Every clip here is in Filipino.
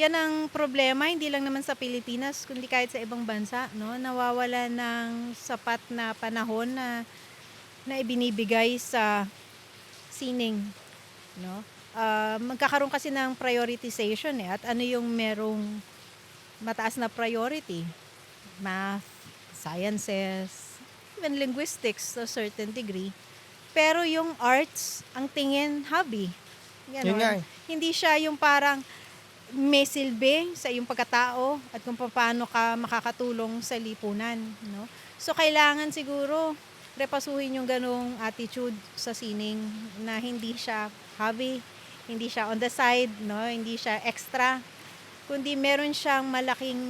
Yan ang problema, hindi lang naman sa Pilipinas, kundi kahit sa ibang bansa, no? Nawawala ng sapat na panahon na ibinibigay sa sining, no? Magkakaroon kasi ng prioritization eh, at ano yung merong mataas na priority? Math, sciences, even linguistics to a certain degree. Pero yung arts, ang tingin hobby. Yun nga Ganon. eh. Hindi siya yung parang may silbi sa iyong pagkatao at kung paano ka makakatulong sa lipunan, no? So kailangan siguro repasuhin yung ganong attitude sa sining na hindi siya hobby, hindi siya on the side, no? Hindi siya extra, kundi meron siyang malaking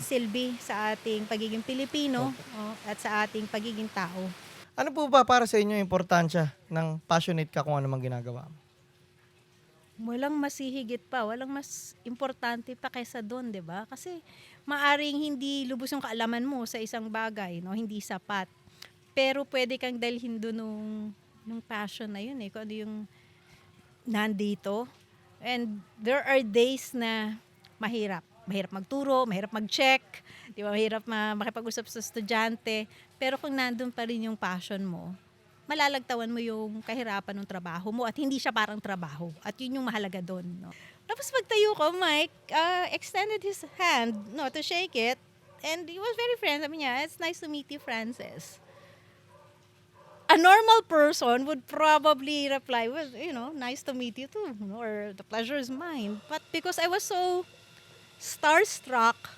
silbi sa ating pagiging Pilipino, Opo. at sa ating pagiging tao. Ano po ba para sa inyo yung importansya ng passionate ka kung ano mang ginagawa mo? Walang mas hihigit pa, walang mas importante pa kaysa do'n, 'di ba? Kasi maaring hindi lubos yung kaalaman mo sa isang bagay, 'no, hindi sapat. Pero puwede kang dalhin do'n nung passion na 'yun, eh, kung ano yung nandito. And there are days na mahirap. Mahirap magturo, mahirap mag-check, 'di ba, mahirap makipag-usap sa estudyante. Pero kung nandun pa rin yung passion mo, malalagtawan mo yung kahirapan ng trabaho mo at hindi siya parang trabaho. At yun yung mahalaga doon, no? Tapos pagtayo ko, Mike extended his hand, no, to shake it. And he was very friendly. Sabi niya, "It's nice to meet you, Francis." A normal person would probably reply, "Well, nice to meet you too," or "The pleasure is mine." But because I was so starstruck,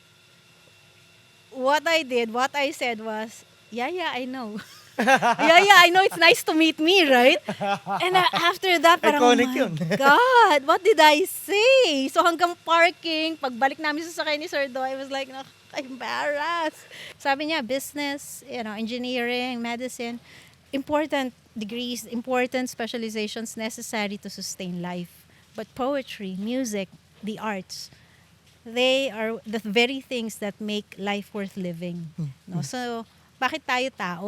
what I said was, "Yeah, I know." Yeah, I know it's nice to meet me, right? And after that, parang, oh Iconic my yun. God, what did I say? So hanggang parking, pagbalik namin sa sakay ni Sir Do, I was like, embarrassed. Sabi niya, business, engineering, medicine, important degrees, important specializations necessary to sustain life. But poetry, music, the arts, they are the very things that make life worth living. No? So, bakit tayo tao?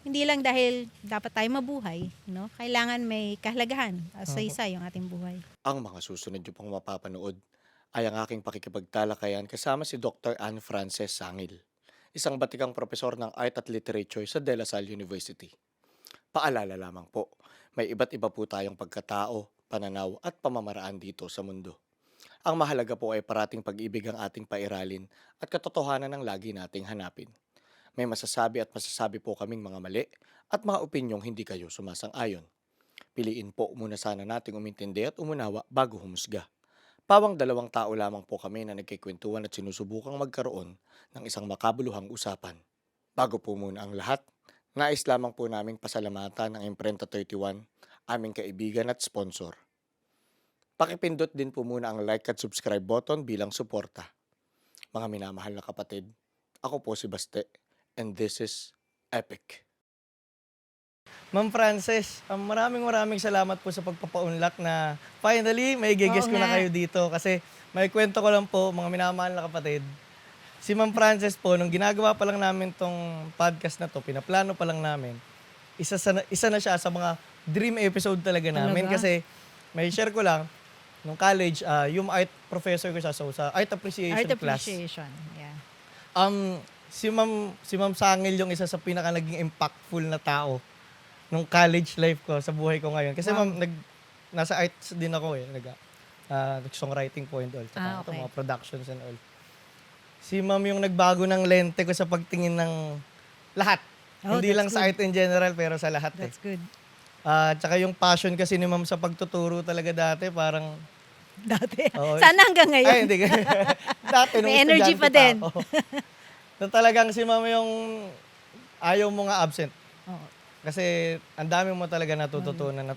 Hindi lang dahil dapat tayo mabuhay, no? Kailangan may kahalagahan sa Opo. isa yung ating buhay. Ang mga susunod niyo pang mapapanood ay ang aking pakikipagtalakayan kasama si Dr. Anne Frances Sangil, isang batikang propesor ng Art at Literature sa De La Salle University. Paalala lamang po, may iba't iba po tayong pagkatao, pananaw at pamamaraan dito sa mundo. Ang mahalaga po ay parating pag-ibig ang ating pairalin at katotohanan ang lagi nating hanapin. May masasabi at masasabi po kaming mga mali at mga opinyong hindi kayo sumasang-ayon. Piliin po muna sana nating umintindi at umunawa bago humusga. Pawang 2 tao lamang po kami na nagkikwentuhan at sinusubukang magkaroon ng isang makabuluhang usapan. Bago po muna ang lahat, nais lamang po naming pasalamatan ang Imprenta 31, aming kaibigan at sponsor. Pakipindot din po muna ang like at subscribe button bilang suporta. Mga minamahal na kapatid, ako po si Baste, and this is Epic. Ma'am Frances, maraming salamat po sa pagpapaunlak na finally may Oo ge-guest ko na nga. kayo dito kasi may kwento ko lang po mga minamahal na kapatid. Si Ma'am Frances po, nung ginagawa pa lang namin tong podcast na to, pinaplano pa lang namin, isa na siya sa mga dream episode talaga namin Talaga? kasi may share ko lang, nung college, yung art professor ko siya, so sa art appreciation Art class, appreciation. Yeah. si Ma'am Sangil yung isa sa pinaka naging impactful na tao nung college life ko sa buhay ko ngayon. Kasi Wow. ma'am, nasa arts din ako eh. Songwriting po and all. Tsaka ito, Okay. mga productions and all. Si ma'am yung nagbago ng lente ko sa pagtingin ng lahat. Oh, Hindi that's lang sa good. art in general, pero sa lahat eh. That's good. Tsaka yung passion kasi ni ma'am sa pagtuturo talaga dati, parang, Dati. Oo. Sana hanggang ngayon. ay hindi. Dati nung May energy estudyante pa din. ako. Na talagang si ma'am yung ayaw mo nga absent. Oo. Kasi ang dami mo talaga natututunan.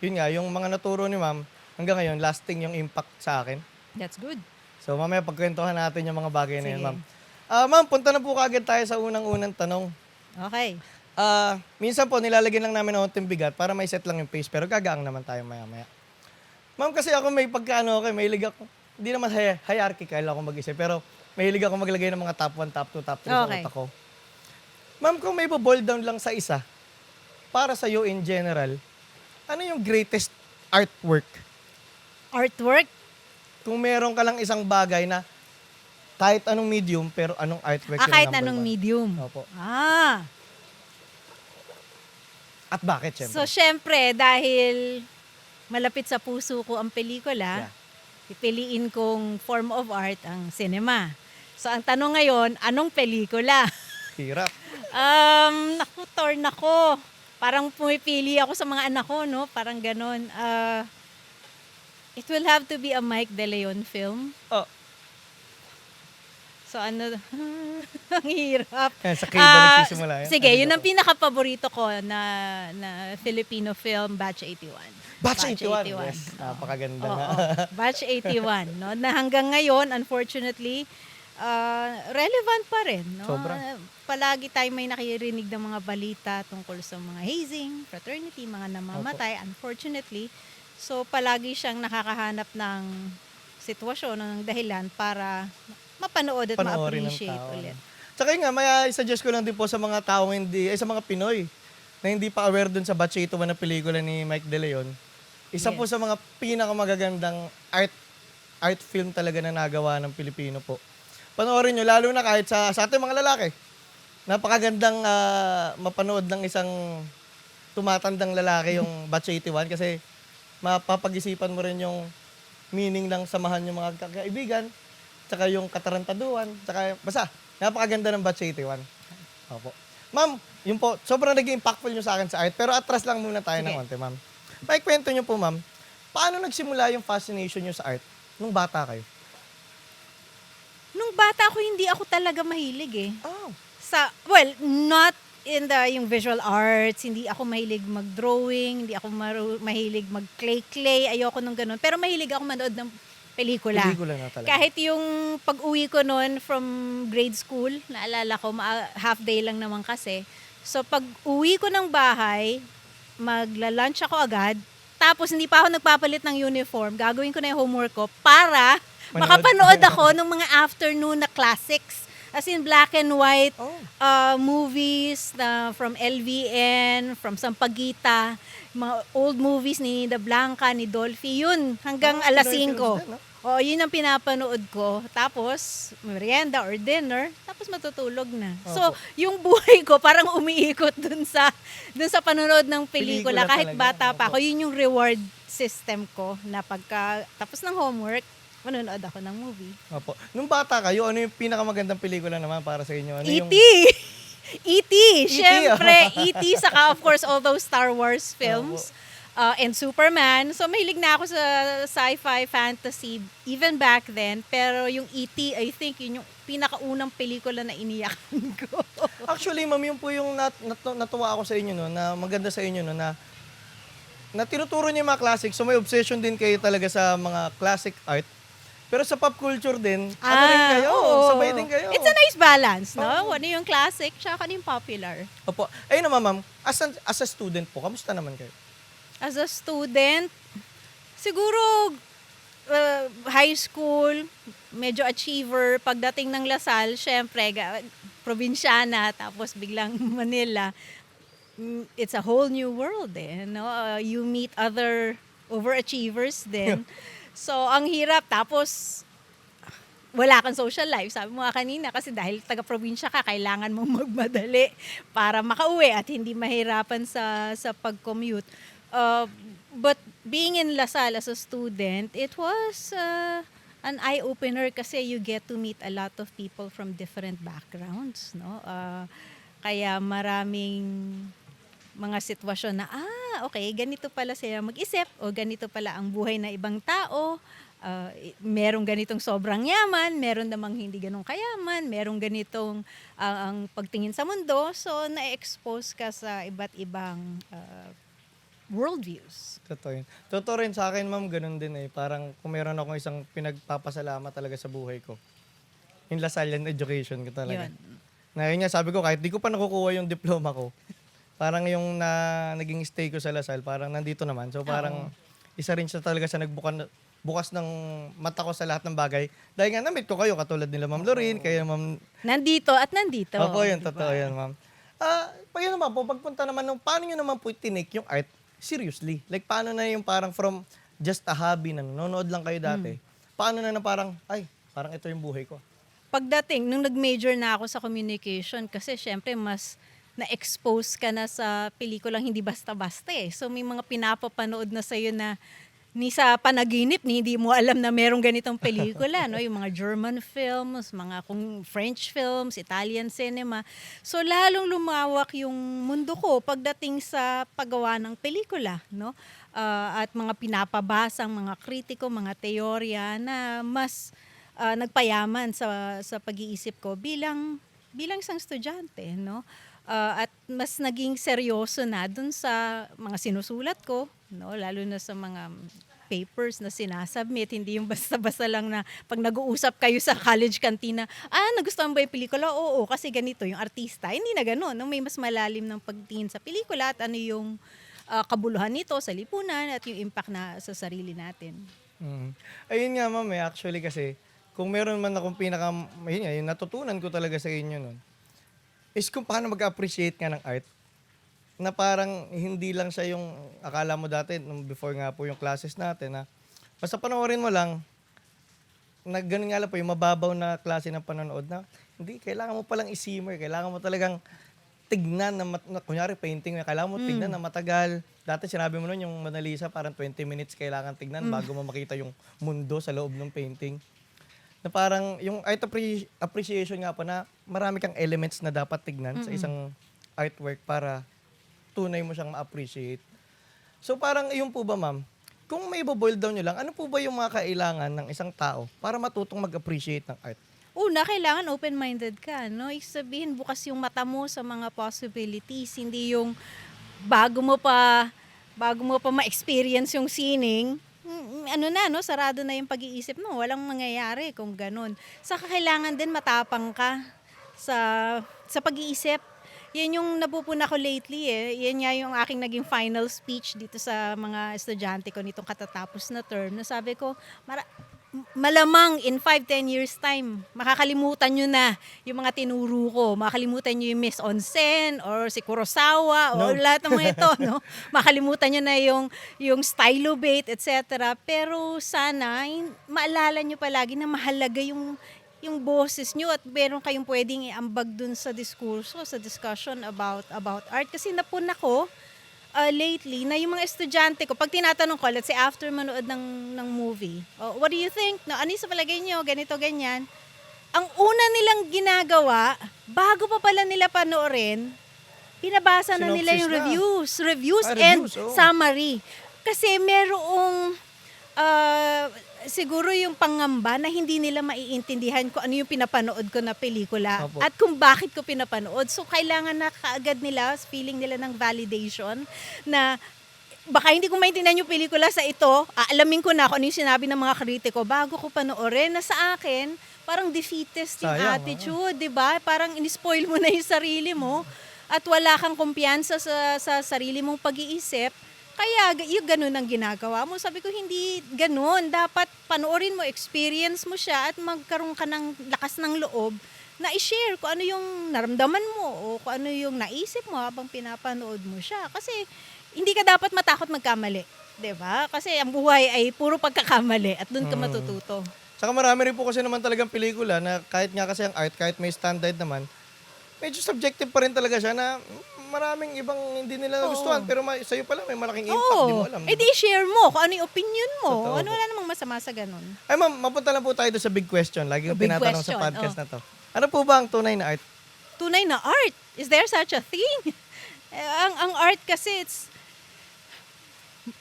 Yun nga, yung mga naturo ni ma'am, hanggang ngayon, lasting yung impact sa akin. That's good. So mamaya pagkwentuhan natin yung mga bagay na yun, Sige. ma'am. Ma'am, punta na po kagad tayo sa unang-unang tanong. Okay. Minsan po, nilalagyan lang namin ng konting bigat para may set lang yung pace, pero gagaang naman tayo maya-maya. Ma'am, kasi ako may pagkaano ako, mahilig ako, hindi naman hierarchical ako mag-isip, pero mahilig ako maglagay ng mga top 1, top 2, top 3 sa Okay. utak ko. Ma'am, kung may boil down lang sa isa, para sa iyo in general, ano yung greatest artwork? Artwork? kung meron ka lang isang bagay na kahit anong medium, pero anong artwork yung Kahit number anong one. medium. Opo. At bakit, syempre? So, syempre, dahil malapit sa puso ko ang pelikula, Yeah. pipiliin kong form of art ang cinema. So, ang tanong ngayon, anong pelikula? Hirap. Naku, torn ako. Parang pumipili ako sa mga anak ko, no? Parang ganon. It will have to be a Mike De Leon film. Oh, So, ano, ang hirap. yan, sa cable nagsisimula yan. Sige, Ano yun ba ang to? pinaka-paborito ko na Filipino film, Batch 81. Batch 81. Yes, napakaganda Oo, na. Batch 81, no? Na hanggang ngayon, unfortunately, relevant pa rin, no? Sobra. Palagi tayo may nakirinig ng mga balita tungkol sa mga hazing, fraternity, mga namamatay, unfortunately. So, palagi siyang nakakahanap ng sitwasyon, ng dahilan para mapanood at Panoorin ng ma-appreciate tao. ulit. Tsaka yun nga, may suggest ko lang din po sa mga taong sa mga Pinoy na hindi pa aware dun sa Batch 81 na pelikula ni Mike De Leon. Isa po Yes. sa mga pinakamagagandang art film talaga na nagawa ng Pilipino po. Panoorin nyo, lalo na kahit sa ating mga lalaki. Napakagandang mapanood ng isang tumatandang lalaki yung Batch 81 kasi mapapag-isipan mo rin yung meaning ng samahan yung mga kaibigan, tsaka yung katarantaduhan, tsaka basta, napakaganda ng Batch 81. Opo. Ma'am, yun po, sobrang naging impactful nyo sa akin sa art, pero atras lang muna tayo ng Sige. konti, ma'am. Kwento nyo po, ma'am, paano nagsimula yung fascination nyo sa art nung bata kayo? Nung bata ko, hindi ako talaga mahilig eh. Oh, Not in yung visual arts, hindi ako mahilig mag-drawing, hindi ako mahilig mag-clay-clay, ayoko nung ganun. Pero mahilig ako manood ng pelikula. pelikula na talaga. Kahit yung pag-uwi ko noon from grade school, naalala ko, half day lang naman kasi. So pag-uwi ko ng bahay, magla-lunch ako agad, tapos hindi pa ako nagpapalit ng uniform, gagawin ko na yung homework ko para Manood. makapanood ako ng mga afternoon na classics. As in black and white Oh. movies na from LVN, from Sampaguita, mga old movies ni The Blanca, ni Dolphy, yun, hanggang Oh, alas Pinoy 5. films din, no? Oo, yun ang pinapanood ko. Tapos, merienda or dinner, tapos matutulog na. So, Opo. yung buhay ko parang umiikot dun sa panonood ng Pelikula pelikula. Kahit talaga, bata pa opo. ako, yun yung reward system ko na pagka tapos ng homework, manonood ako ng movie. Opo. Nung bata kayo, ano yung pinakamagandang pelikula naman para sa inyo? Ano yung... E.T. E.T. Siyempre, E.T. Saka of course all those Star Wars films. And Superman. So mahilig na ako sa sci-fi, fantasy, even back then. Pero yung E.T., I think yun yung pinakaunang pelikula na iniyakan ko. Actually, ma'am, yun po yung natuwa ako sa inyo, no, na maganda sa inyo, no, na tinuturo niyo yung mga classic. So may obsession din kayo talaga sa mga classic art. Pero sa pop culture din, ano rin kayo? Oo. Sabay din kayo. It's a nice balance, no? Oo. Ano yung classic, tsaka ano yung popular. Opo. Ayun naman, ma'am, as a student po, kamusta naman kayo? As a student, siguro high school, medyo achiever. Pagdating ng Lasal, syempre, probinsyana, tapos biglang Manila. It's a whole new world eh. No? You meet other overachievers din. So, ang hirap. Tapos, wala kang social life. Sabi mo nga kanina, kasi dahil taga-probinsya ka, kailangan mong magmadali para makauwi at hindi mahirapan sa pag-commute. But being in Lasal as a student, it was an eye-opener kasi you get to meet a lot of people from different backgrounds. No? Kaya maraming mga sitwasyon na, okay, ganito pala sila mag-isip o ganito pala ang buhay na ibang tao. Merong ganitong sobrang yaman, meron namang hindi ganong kayaman, merong ganitong ang pagtingin sa mundo. So, na-expose ka sa iba't ibang worldviews. Totoo yun. Totoo rin sa akin, ma'am, ganun din eh. Parang kung meron akong isang pinagpapasalamat talaga sa buhay ko. Yung Lasallian education ko talaga. Yun. Na yun nga, sabi ko, kahit di ko pa nakukuha yung diploma ko, parang yung naging stay ko sa Lasal, parang nandito naman. So parang isa rin siya talaga sa bukas ng mata ko sa lahat ng bagay. Dahil nga na-meet ko kayo, katulad nila Ma'am Lorraine, kayo Ma'am... Nandito at nandito. Opo, yun, diba? totoo yun, ma'am. Pag yun naman po, pagpunta naman nung, paano nyo naman po tinake yung art seriously? Like, paano na yung parang from just a hobby na nanonood lang kayo dati, paano na parang, ay, parang ito yung buhay ko. Pagdating, nung nag-major na ako sa communication, kasi syempre mas na-expose ka na sa pelikulang hindi basta-basta eh. So may mga pinapapanood na sa'yo na ni sa panaginip, ni hindi mo alam na merong ganitong pelikula, no? Yung mga German films, mga kung French films, Italian cinema. So lalong lumawak yung mundo ko pagdating sa paggawa ng pelikula, no? At mga pinapabasang mga kritiko, mga teorya na mas nagpayaman sa pag-iisip ko bilang isang estudyante, no? At mas naging seryoso na dun sa mga sinusulat ko, no? Lalo na sa mga papers na sinasubmit, hindi yung basta-basta lang na pag nag-uusap kayo sa college canteen na, nagustuhan ba yung pelikula? Oo, kasi ganito yung artista. Hindi na gano'n, no? May mas malalim ng pagtingin sa pelikula at ano yung kabuluhan nito sa lipunan at yung impact na sa sarili natin. Ayun nga ma'am actually kasi, kung meron man akong yun nga, yung natutunan ko talaga sa inyo nun, is kung paano mag-appreciate nga ng art. Na parang hindi lang siya yung akala mo dati, nung before nga po yung classes natin, na basta panoorin mo lang, na ganun nga lang po, yung mababaw na klase ng panonood na, hindi, kailangan mo palang isimmer, kailangan mo talagang tignan na kunyari painting, kailangan mo tignan na matagal. Dati sinabi mo nun, yung Mona Lisa, parang 20 minutes kailangan tignan bago mo makita yung mundo sa loob ng painting. Na parang yung art appreciation nga po na marami kang elements na dapat tignan sa isang artwork para tunay mo siyang ma-appreciate. So parang yun po ba ma'am, kung may boil down nyo lang, ano po ba yung mga kailangan ng isang tao para matutong mag-appreciate ng art? Una, kailangan open-minded ka, no? Ibig sabihin, bukas yung mata mo sa mga possibilities, hindi yung bago mo pa ma-experience yung sining, sarado na yung pag-iisip mo. Walang mangyayari kung ganun. Saka kailangan din matapang ka sa pag-iisip. Yan yung napupuna ko lately eh. Yan nga yung aking naging final speech dito sa mga estudyante ko nitong katatapos na term. Na sabi ko, malamang in 5-10 years time, makakalimutan nyo na yung mga tinuro ko. Makakalimutan nyo yung Miss Onsen or si Kurosawa or lahat ng mga ito. No? Makakalimutan nyo na yung stylobate, etc. Pero sana, maalala nyo palagi na mahalaga yung boses nyo at meron kayong pwedeng iambag dun sa diskurso, sa discussion about art. Kasi napuna ko lately na yung mga estudyante ko, pag tinatanong ko, let's say after manood ng movie, what do you think? No, ano yung sa palagay nyo? Ganito, ganyan. Ang una nilang ginagawa, bago pa pala nila panoorin, pinabasa na nila yung reviews and summary. Kasi merong siguro yung pangamba na hindi nila maiintindihan kung ano yung pinapanood ko na pelikula. Opo. At kung bakit ko pinapanood. So, kailangan na kaagad nila, feeling nila ng validation na baka hindi ko maintindihan yung pelikula sa ito, aalamin ko na kung ano yung sinabi ng mga kritiko bago ko panoorin. Na sa akin, parang defeatist yung Sayang, attitude, di ba? Parang in-spoil mo na yung sarili mo at wala kang kumpiyansa sa sarili mong pag-iisip. Kaya yung ganun ang ginagawa mo. Sabi ko, hindi ganun. Dapat panoorin mo, experience mo siya at magkaroon ka ng lakas ng loob na i-share kung ano yung naramdaman mo o kung ano yung naisip mo habang pinapanood mo siya. Kasi hindi ka dapat matakot magkamali. 'Di ba? Kasi ang buhay ay puro pagkakamali at doon ka matututo. Saka marami rin po kasi naman talagang pelikula na kahit nga kasi ang art, kahit may standard naman, medyo subjective pa rin talaga siya na maraming ibang hindi nila nagustuhan pero sa'yo pala may malaking impact, di mo alam. Di share mo kung ano yung opinion mo. Totoo po. Wala namang masama sa ganun. Ay ma'am, mapunta lang po tayo doon sa big question. Lagi ko Big tinatanong sa question, podcast na to. Ano po ba ang tunay na art? Tunay na art. Is there such a thing? Ang art kasi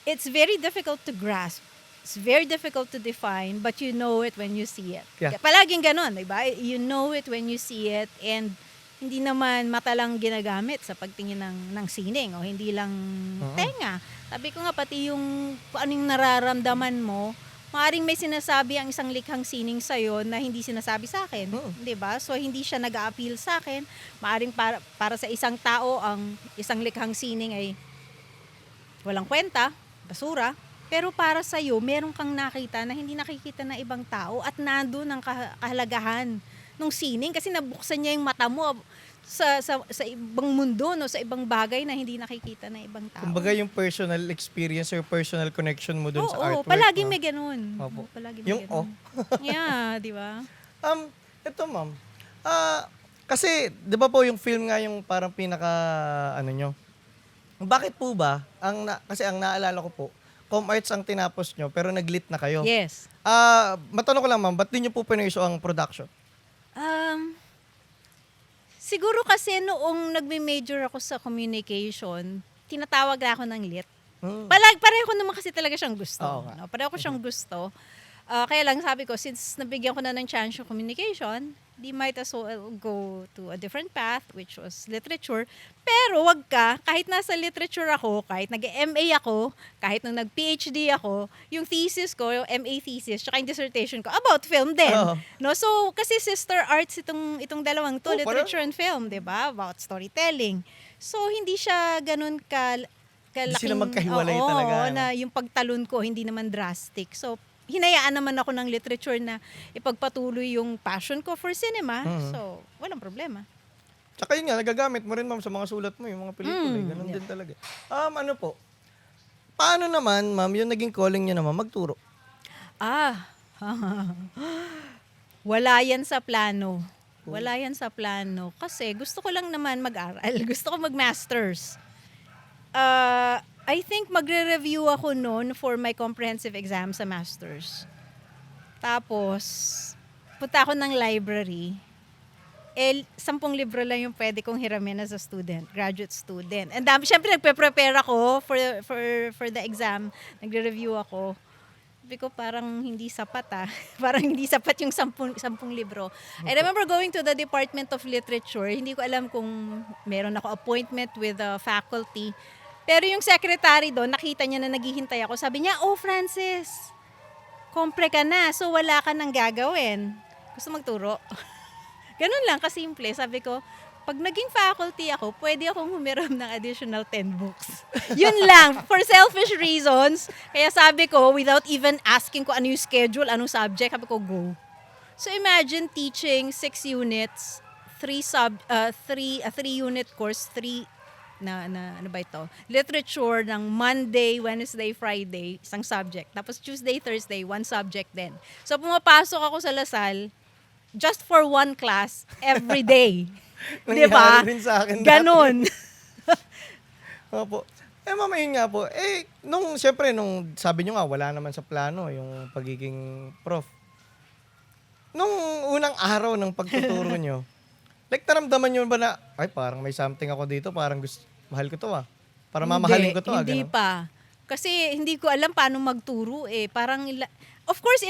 it's very difficult to grasp. It's very difficult to define, but you know it when you see it. Yeah. Palaging ganon, diba? You know it when you see it and hindi naman mata lang ginagamit sa pagtingin ng sining o hindi lang tenga. Sabi ko nga, pati yung kung anong nararamdaman mo, maaaring may sinasabi ang isang likhang sining sa'yo na hindi sinasabi sa akin. Diba? So, hindi siya nag-a-appeal sa akin. Maaaring para sa isang tao, ang isang likhang sining ay walang kwenta, basura. Pero para sa'yo, meron kang nakita na hindi nakikita ng ibang tao at nandun ang kahalagahan nung sining kasi nabuksan niya yung mata mo sa ibang mundo, no, sa ibang bagay na hindi nakikita ng ibang tao. Kumbaga yung personal experience or personal connection mo dun sa Oo, artwork. palaging no? may ganun. Opo. Palaging may Yung ganun. Yeah, di ba? Ito ma'am. Kasi, di ba po yung film nga yung parang pinaka, ano nyo, bakit po ba, kasi ang naalala ko po, Com Arts ang tinapos nyo, pero nag-lit na kayo. Yes. Matanong ko lang ma'am, ba't di nyo po pinaiso ang production? Siguro kasi noong nagme-major ako sa communication, tinatawag na ako ng lit. Pareho naman kasi talaga siyang gusto. Oo nga. No? Pareho ko siyang gusto. Kaya lang sabi ko, since nabigyan ko na ng chance yung communication, di might as well go to a different path, which was literature. Pero wag ka, kahit nasa literature ako, kahit nag-MA ako, kahit nung nag-PhD ako, yung thesis ko, yung MA thesis, tsaka yung dissertation ko, about film din. Oo. No? So, kasi sister arts itong dalawang to, Oh, literature and film, di ba? About storytelling. So, hindi siya ganun kalaking... sila magkahiwalay Oo, talaga, ano? na yung pagtalon ko, hindi naman drastic. So, hinayaan naman ako ng literature na ipagpatuloy yung passion ko for cinema. So, walang problema. Tsaka yun nga, nagagamit mo rin ma'am sa mga sulat mo, yung mga pelikula. Ganun din talaga. Ano po, paano naman ma'am, yung naging calling nyo naman, magturo? Wala yan sa plano. Wala yan sa plano. Kasi gusto ko lang naman mag-aral. Gusto ko mag-masters. I think magre-review ako noon for my comprehensive exam sa masters. Tapos, punta ako ng library. 10 libro lang yung pwede kong hiramin as a student, graduate student. And syempre nagpe-prepare ako for the exam. Nagre-review ako. Sabi ko parang hindi sapat parang hindi sapat yung 10 libro. I remember going to the Department of Literature. Hindi ko alam kung meron ako appointment with the faculty. Pero yung secretary doon, nakita niya na naghihintay ako. Sabi niya, "Oh, Francis, kompre ka na. So wala ka nang gagawin. Gusto magturo?" Ganun lang, kasimple. Sabi ko, pag naging faculty ako, pwede akong humiram ng additional 10 books. Yun lang, for selfish reasons. Kaya sabi ko, without even asking ko ano yung schedule, anong subject, sabi ko, go. So imagine teaching 6 units, 3-unit course, ano ba ito? Literature ng Monday, Wednesday, Friday, isang subject. Tapos Tuesday, Thursday, one subject din. So pumapasok ako sa Lasal, just for one class, every day. Diba? Nangyari rin sa akin Ganon. Opo. Ma'am, yun nga po. Siyempre, nung sabi nyo nga, wala naman sa plano yung pagiging prof. Nung unang araw ng pagtuturo nyo, like, naramdaman nyo ba na, ay, parang may something ako dito, parang mahal ko to Para mamahalin ko to Hindi ganun. pa. Kasi hindi ko alam paano magturo Parang, of course,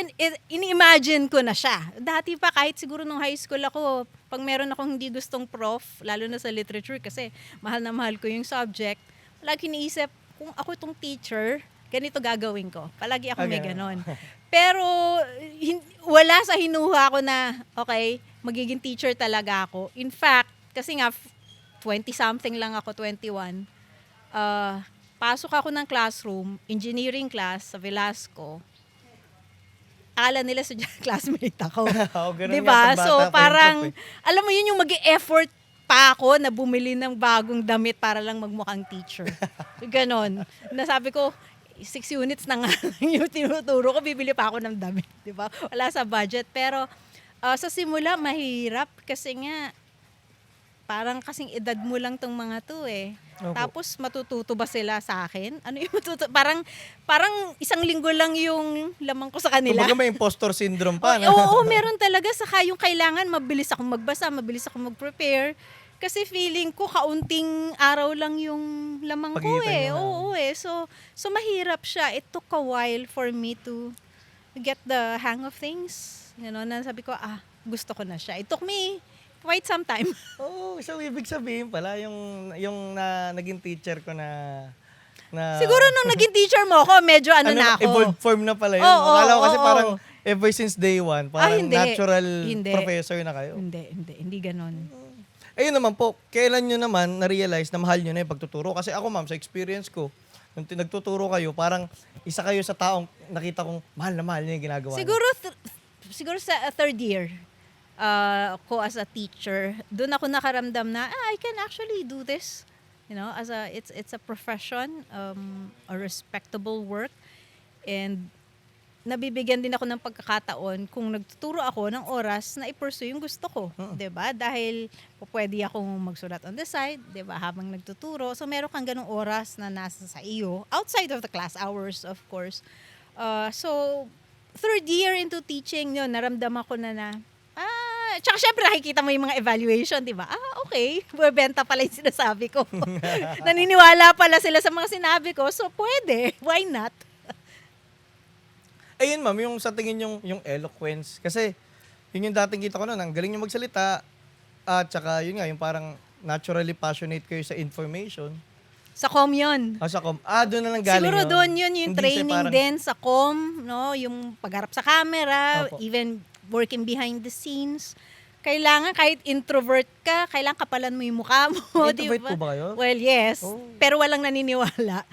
ini-imagine ko na siya. Dati pa, kahit siguro nung high school ako, pag meron akong hindi gustong prof, lalo na sa literature, kasi mahal na mahal ko yung subject, palagi iniisip, kung ako itong teacher, ganito gagawin ko. Palagi ako may ganon. Pero, wala sa hinuha ko na, okay, magiging teacher talaga ako. In fact, kasi nga, 20-something lang ako, 21, pasok ako ng classroom, engineering class sa Velasco. Akala nila sa classmate ako. Ganun Diba? nga, So, pagbata pa yung parang, prof alam mo yun yung mag-e-effort pa ako na bumili ng bagong damit para lang magmukhang teacher. Ganon. Nasabi ko, 6 units na nga yung tinuturo ko, bibili pa ako ng damit. Diba? Wala sa budget. Pero, sa simula, mahirap kasi nga, parang kasing edad mo lang tong mga to Opo. Tapos matututo ba sila sa akin? Ano yung matututo? Parang isang linggo lang yung lamang ko sa kanila. Kumbaga may impostor syndrome pa. Oo, meron talaga. Saka yung kailangan, mabilis akong magbasa, mabilis akong mag-prepare. Kasi feeling ko, kaunting araw lang yung lamang ko Pagitan nyo na. Oo So mahirap siya. It took a while for me to get the hang of things. Sabi ko, gusto ko na siya. It took me quite some time. So ibig sabihin pala, yung naging teacher ko na Siguro nung naging teacher mo ako, medyo na ako. evolved form na pala yun. Oo, Akala ko kasi oo. parang ever since day one, parang hindi. natural Hindi. professor na kayo. Hindi ganon. Ayun naman po, kailan nyo naman na-realize na mahal nyo na yung pagtuturo? Kasi ako ma'am, sa experience ko, nung nagtuturo kayo, parang isa kayo sa taong nakita kong mahal na mahal niya yung ginagawa niya. Siguro sa third year. ko as a teacher, doon ako nakaramdam na I can actually do this. As it's a profession, a respectable work, and nabibigyan din ako ng pagkakataon kung nagtuturo ako ng oras na i-pursue yung gusto ko, 'di ba? Dahil pwede akong magsulat on the side, 'di ba, habang nagtuturo. So meron kang ganung oras na nasa sa iyo outside of the class hours, of course. So third year into teaching, yun, naramdaman ko na tsaka syempre nakikita mo yung mga evaluation, di ba? Okay, benta pala yung sinasabi ko. Naniniwala pala sila sa mga sinabi ko, so pwede, why not? Ayun ma'am, yung sa tingin yung eloquence. Kasi yun yung dating kita ko noon, ang galing yung magsalita. At saka yun nga, yung parang naturally passionate kayo sa information. Sa com yun. Doon na nang galing Siguro yun. doon yun yung Hindi siya training parang- din sa com, no? Yung pagharap sa camera, Opo. even working behind the scenes. Kailangan kahit introvert ka, kailangan kapalan mo yung mukha mo, di Introvert ba? po ba kayo? Well, yes. Oh. Pero walang naniniwala.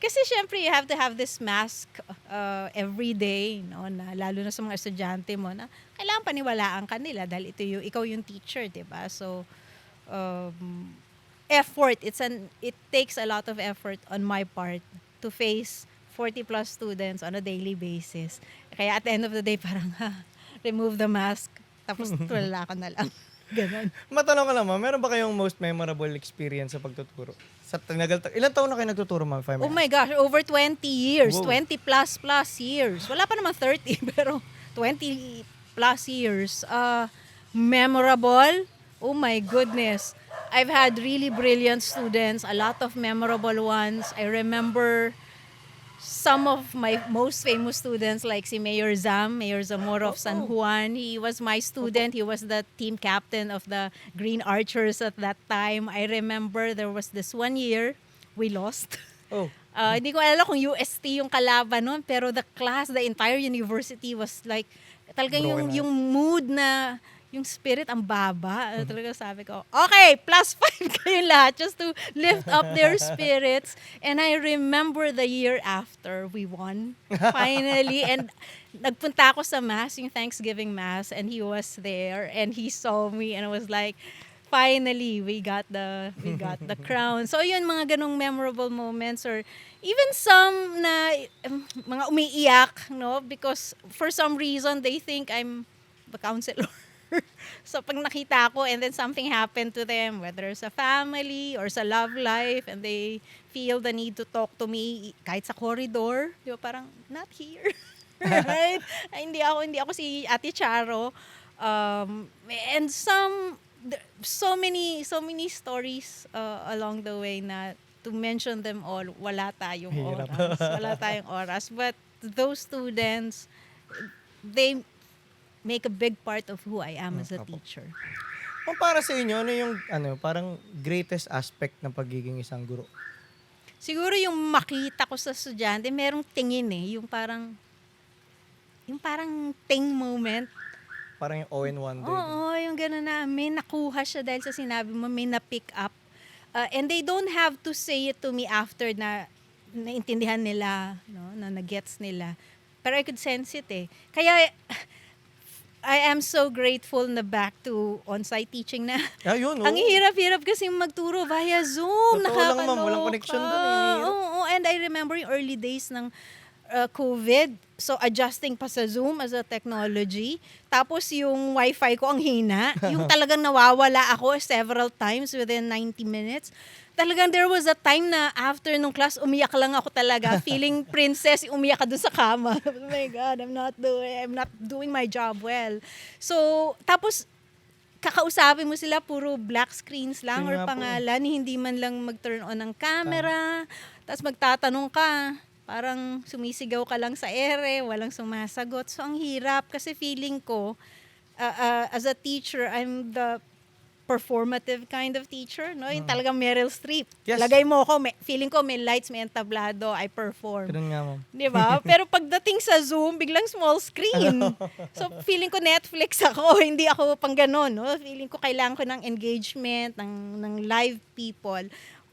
Kasi syempre, you have to have this mask every day, no? Na, lalo na sa mga estudyante mo, na kailangan paniwalaan ka nila dahil ikaw yung teacher, di ba? So, effort. It takes a lot of effort on my part to face 40 plus students on a daily basis. Kaya at the end of the day, parang remove the mask, tapos tulala ka na lang. Ganon. Matanong ko lang ma'am, meron ba kayong most memorable experience sa pagtuturo? Ilan taon na kayo nagtuturo ma'am? If I may Oh ask? my gosh, over 20 years. Wow. 20 plus years. Wala pa naman 30, pero 20 plus years. Memorable? Oh my goodness. I've had really brilliant students, a lot of memorable ones. I remember some of my most famous students like si Mayor Zamora of San Juan. He was my student. He was the team captain of the Green Archers at that time. I remember there was this one year we lost. Oh, Hindi ko alam kung UST yung kalaban nun, pero the entire university was like, talaga Broken yung mood na, yung spirit ang baba. Talaga sabi ko, okay, +5 kayo lahat just to lift up their spirits. And I remember the year after we won, finally. And nagpunta ako sa mass, yung Thanksgiving mass, and he was there, and he saw me, and I was like, finally, we got the crown. So yun, mga ganong memorable moments, or even some na mga umiiyak, no? Because for some reason, they think I'm the counselor. So pag nakita ko and then something happened to them, whether sa family or sa love life, and they feel the need to talk to me kahit sa corridor, di ba, parang not here. Right? Hindi ako si Ate Charo. And so many stories along the way na to mention them all, wala tayong Hirap. oras. Wala tayong oras. But those students, they make a big part of who I am as a Opo. teacher. Kung para sa inyo, ano yung parang greatest aspect ng pagiging isang guro? Siguro yung makita ko sa estudyante, merong tingin yung parang ting moment. Parang yung all in one day. Oo, yung gano'n na may nakuha siya dahil sa sinabi mo, may na-pick up. And they don't have to say it to me after na naintindihan nila, no, na nag-gets nila. Pero I could sense it Kaya I am so grateful na back to on-site teaching na. Yun, Ang hirap-hirap kasi magturo via Zoom. Totoo lang, ma'am. Nakakaloka. Walang connection dun, hirap. Oo, and I remember yung early days ng COVID. So, adjusting pa sa Zoom as a technology. Tapos yung wifi ko ang hina. Yung talagang nawawala ako several times within 90 minutes. Talagang there was a time na after nung class, umiyak lang ako talaga. Feeling princess, umiyak ka dun sa kama. Oh my God, I'm not doing my job well. So, tapos, kakausapin mo sila, puro black screens lang Yun or nga po. pangalan, hindi man lang mag-turn on ng camera. Tapos magtatanong ka, parang sumisigaw ka lang sa ere, walang sumasagot. So, ang hirap kasi feeling ko, as a teacher, I'm the performative kind of teacher, no? Yung talagang Meryl Streep. Yes. Lagay mo ko, feeling ko may lights, may entablado, I perform. Ganun nga, ma'am. Di ba? Pero pagdating sa Zoom, biglang small screen. So, feeling ko Netflix ako, hindi ako pang ganon, no? Feeling ko kailangan ko ng engagement, ng live people,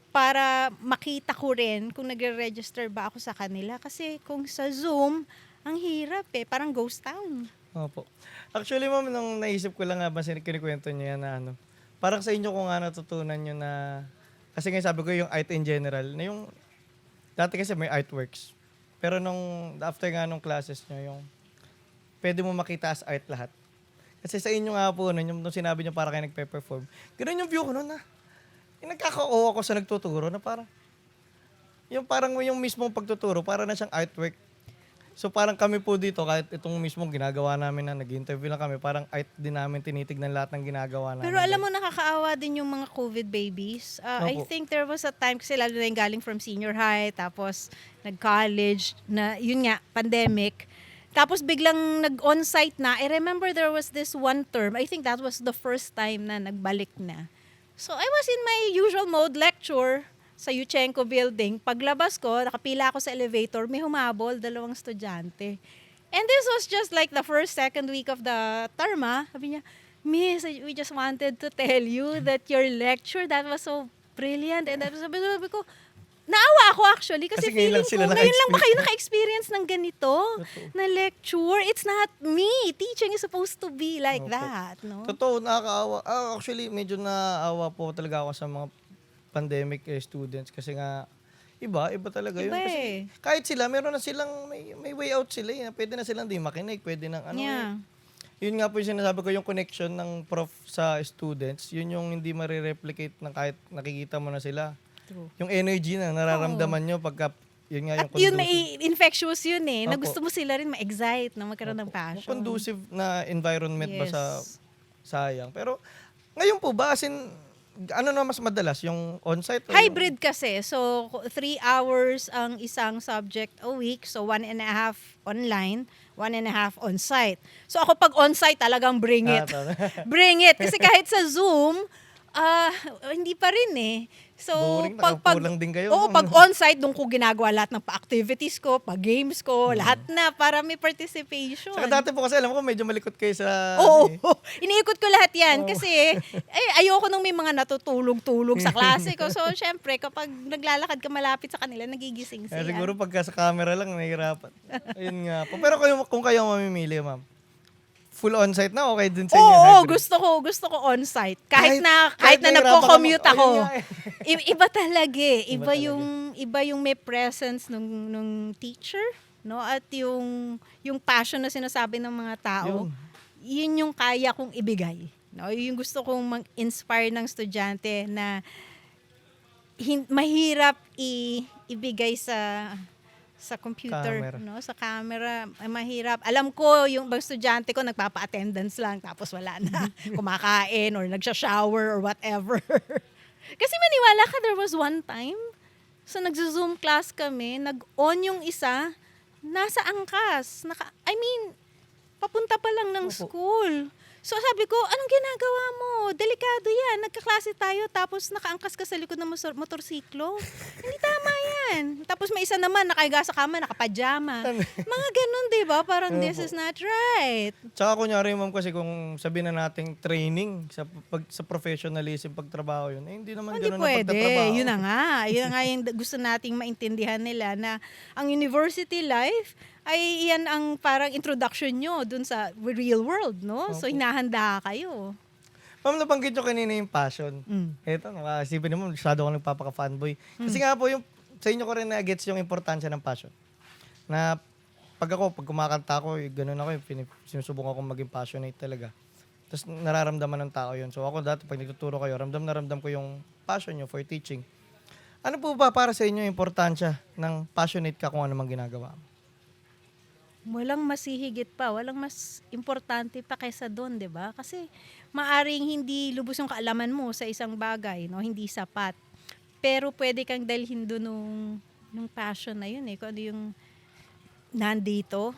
para makita ko rin kung nagre-register ba ako sa kanila. Kasi kung sa Zoom, ang hirap parang ghost town. Opo. Actually, ma'am, nung naisip ko lang habang kinikwento niyo yan na parang sa inyo ko nga natutunan yun na, kasi nga sabi ko yung art in general, na yung, dati kasi may artworks. Pero after nga nung classes nyo, yung, pwede mo makita as art lahat. Kasi sa inyo nga po, nung sinabi nyo para kayo nagpe-perform, ganun yung view ko nun na, yung nagkaka-o ako sa nagtuturo na parang yung mismong pagtuturo, para na siyang artwork. So parang kami po dito, kahit itong mismong ginagawa namin na nag-interview na kami, parang art din namin tinitignan lahat ng ginagawa namin. Pero alam mo, nakakaawa din yung mga COVID babies. I Opo. think there was a time, kasi lalo na yung galing from senior high, tapos nag-college, na yun nga, pandemic. Tapos biglang nag-on-site na. I remember there was this one term, I think that was the first time na nagbalik na. So I was in my usual mode lecture sa Yuchenko building. Paglabas ko, nakapila ako sa elevator, may humabol, 2 estudyante. And this was just like the first, second week of the term, Sabi niya, Miss, we just wanted to tell you that your lecture, that was so brilliant. And sabi ko, naawa ako actually kasi Kasi ngayon lang feeling sila ko, ngayon lang ba kayo naka-experience. naka-experience ng ganito na lecture? It's not me. Teaching is supposed to be like Opo. that, no? Totoo, nakakaawa. Actually, medyo naawa po talaga ako sa mga pandemic students kasi nga iba talaga yun. Iba Kasi eh. kahit sila, meron na silang, may way out sila eh. Pwede na silang di makinig, pwede nang Yeah. Yun nga po yung sinasabi ko, yung connection ng prof sa students, yun yung hindi marireplicate ng kahit nakikita mo na sila. True. Yung energy na nararamdaman nyo pagka, yun nga yung At yun, conducive. may infectious yun eh. Na Opo. gusto mo sila rin ma-excite, na magkaroon ng Yung passion. conducive na environment ba Yes. sa sayang. Pero ngayon po ba, as in, ano na mas madalas, yung on-site? o yung- Hybrid kasi. So, 3 hours ang isang subject a week. So, 1.5 online, 1.5 on-site. So, ako pag on-site, talagang bring it. Tama. Bring it. Kasi kahit sa Zoom, hindi pa rin eh. So, Boring, nakapulang din kayo. Oo, pag on-site, doon ko ginagawa lahat ng pa-activities ko, pa-games ko, lahat na para may participation. Saka dati po kasi alam ko medyo malikot kayo sa... Oo, ano eh. iniikot ko lahat yan kasi ayoko nung may mga natutulog-tulog sa klase ko. So, syempre, kapag naglalakad ka malapit sa kanila, nagigising Kaya sila. siguro pagka sa camera lang, nahihirapan. Ayun nga po. Pero kung kayo mamimili, ma'am, full on-site na, okay din sa inyo? Oo, hybrid? gusto ko on-site. Kahit na kahit nahirapan nagko-commute ka ako. ayun nga eh. Iba talaga eh. Iba Iba yung may presence nung teacher, no? At yung passion na sinasabi ng mga tao. Yun yung kaya kong ibigay. No? Yung gusto kong mag-inspire ng estudyante na mahirap ibigay sa computer, Camera. no? Sa camera, ay mahirap. Alam ko, yung bang estudyante ko nagpapa-attendance lang tapos wala na. Kumakain or nagsha-shower or whatever. Kasi maniwala ka, there was one time, so nagzo-Zoom class kami, nag-on yung isa, nasa angkas. Papunta pa lang ng Opo. school. So sabi ko, anong ginagawa mo? Delikado yan. Nagkaklase tayo tapos nakaangkas ka sa likod ng motorsiklo. Hindi tama yan. Tapos may isa naman, nakahiga sa kama, nakapajama. Mga ganun, di ba? Parang this is not right. Tsaka kunyari, ma'am, kasi kung sabihin na nating training sa professionalism, pagtrabaho yun, hindi naman Hindi ganun ang pwede. pagtatrabaho. Yun na nga. Yun na nga yung gusto nating maintindihan nila na ang university life ay yan ang parang introduction nyo dun sa real world, no? So, Opo. hinahanda kayo. Ma'am, nabanggit nyo kanina yung passion. Mm. Eto, nakasipin naman, masyado ako nagpapaka-fanboy. Kasi nga po, sa inyo ko rin na-gets yung importansya ng passion. Na pag kumakanta ako, ganun ako, sinusubukan akong maging passionate talaga. Tapos nararamdaman ng tao yun. So ako dati, pag nagtuturo kayo, ramdam na ramdam ko yung passion nyo for teaching. Ano po ba para sa inyo yung importansya ng passionate ka kung ano mang ginagawa mo? Walang mas hihigit pa, walang mas importante pa kaysa doon, 'di ba? Kasi maaring hindi lubos yung kaalaman mo sa isang bagay, no? Hindi sapat. Pero pwede kang dalhin doon nung passion na yun eh, kung ano yung nandito.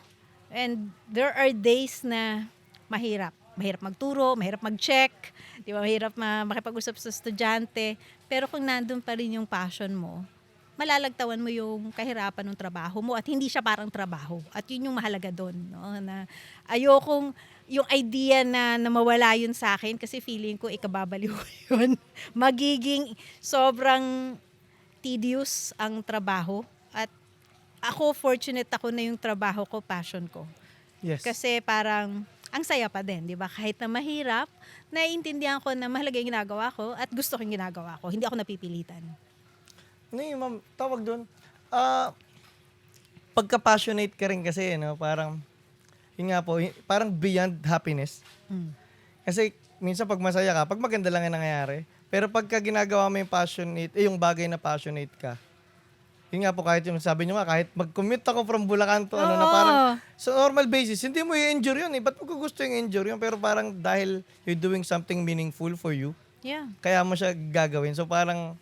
And there are days na mahirap. Mahirap magturo, mahirap mag-check, di ba? Mahirap makipag-usap sa estudyante. Pero kung nandun pa rin yung passion mo, malalagtawan mo yung kahirapan ng trabaho mo at hindi siya parang trabaho. At yun yung mahalaga doon, no? Na ayokong yung idea na mawala yun sa akin kasi feeling ko ikababaliw ko yun. Magiging sobrang tedious ang trabaho at ako fortunate ako na yung trabaho ko, passion ko. Yes. Kasi parang ang saya pa din, di ba? Kahit na mahirap, naiintindihan ko na mahalaga yung ginagawa ko at gusto ko yung ginagawa ko. Hindi ako napipilitan. Ano yun, ma'am? Tawag doon. Ah, pagka-passionate ka rin kasi, no? Parang, yun nga po, parang beyond happiness. Mm. Kasi minsan pag masaya ka, pag maganda lang yung nangyayari. Pero pagka ginagawa mo yung passionate, yung bagay na passionate ka, yun nga po, kahit yung sabi nyo nga, kahit mag-commute ako from Bulacan to ano na Oo. parang sa normal basis, hindi mo i-endure yun eh. Ba't mo gusto yung endure yun? Pero parang dahil you're doing something meaningful for you, Yeah. kaya mo siya gagawin. So parang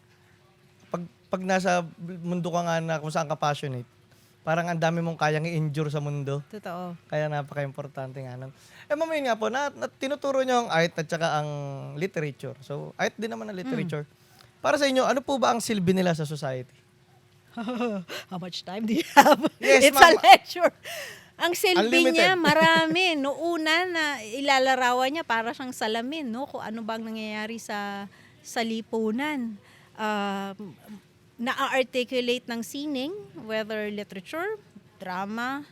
pag nasa mundo ka nga na kung saan ka passionate, parang ang dami mong kayang i-endure sa mundo. Totoo. Kaya napaka-importante nga nun. Ma'am, yun nga po, na tinuturo nyo ang art at saka ang literature. So, art din naman ang literature. Para sa inyo, ano po ba ang silbi nila sa society? How much time do you have? Yes, It's a ma'am. lecture. Ang silbi Unlimited. niya, marami. No, una na ilalarawan niya para siyang salamin, no? Kung ano bang nangyayari sa lipunan. Na-articulate ng sining, whether literature, drama,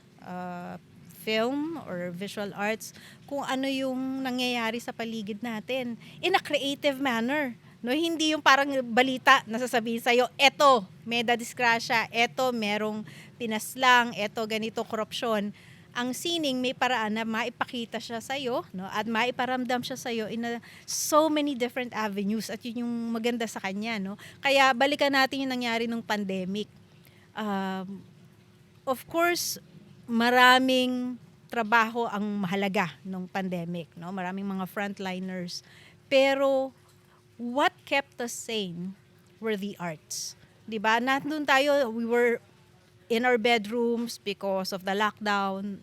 film, or visual arts, kung ano yung nangyayari sa paligid natin in a creative manner. No, hindi yung parang balita na sasabihin sa'yo, eto, may dadisgrasya, eto, merong pinaslang, eto, ganito, korupsyon. Ang sining may paraan na maipakita siya sa'yo, no, at maiparamdam siya sa'yo in so many different avenues, at yun yung maganda sa kanya. No? Kaya balikan natin yung nangyari nung pandemic. Of course, maraming trabaho ang mahalaga nung pandemic. No? Maraming mga frontliners. Pero what kept us sane were the arts. 'Di ba? Nandun tayo, we were in our bedrooms because of the lockdown.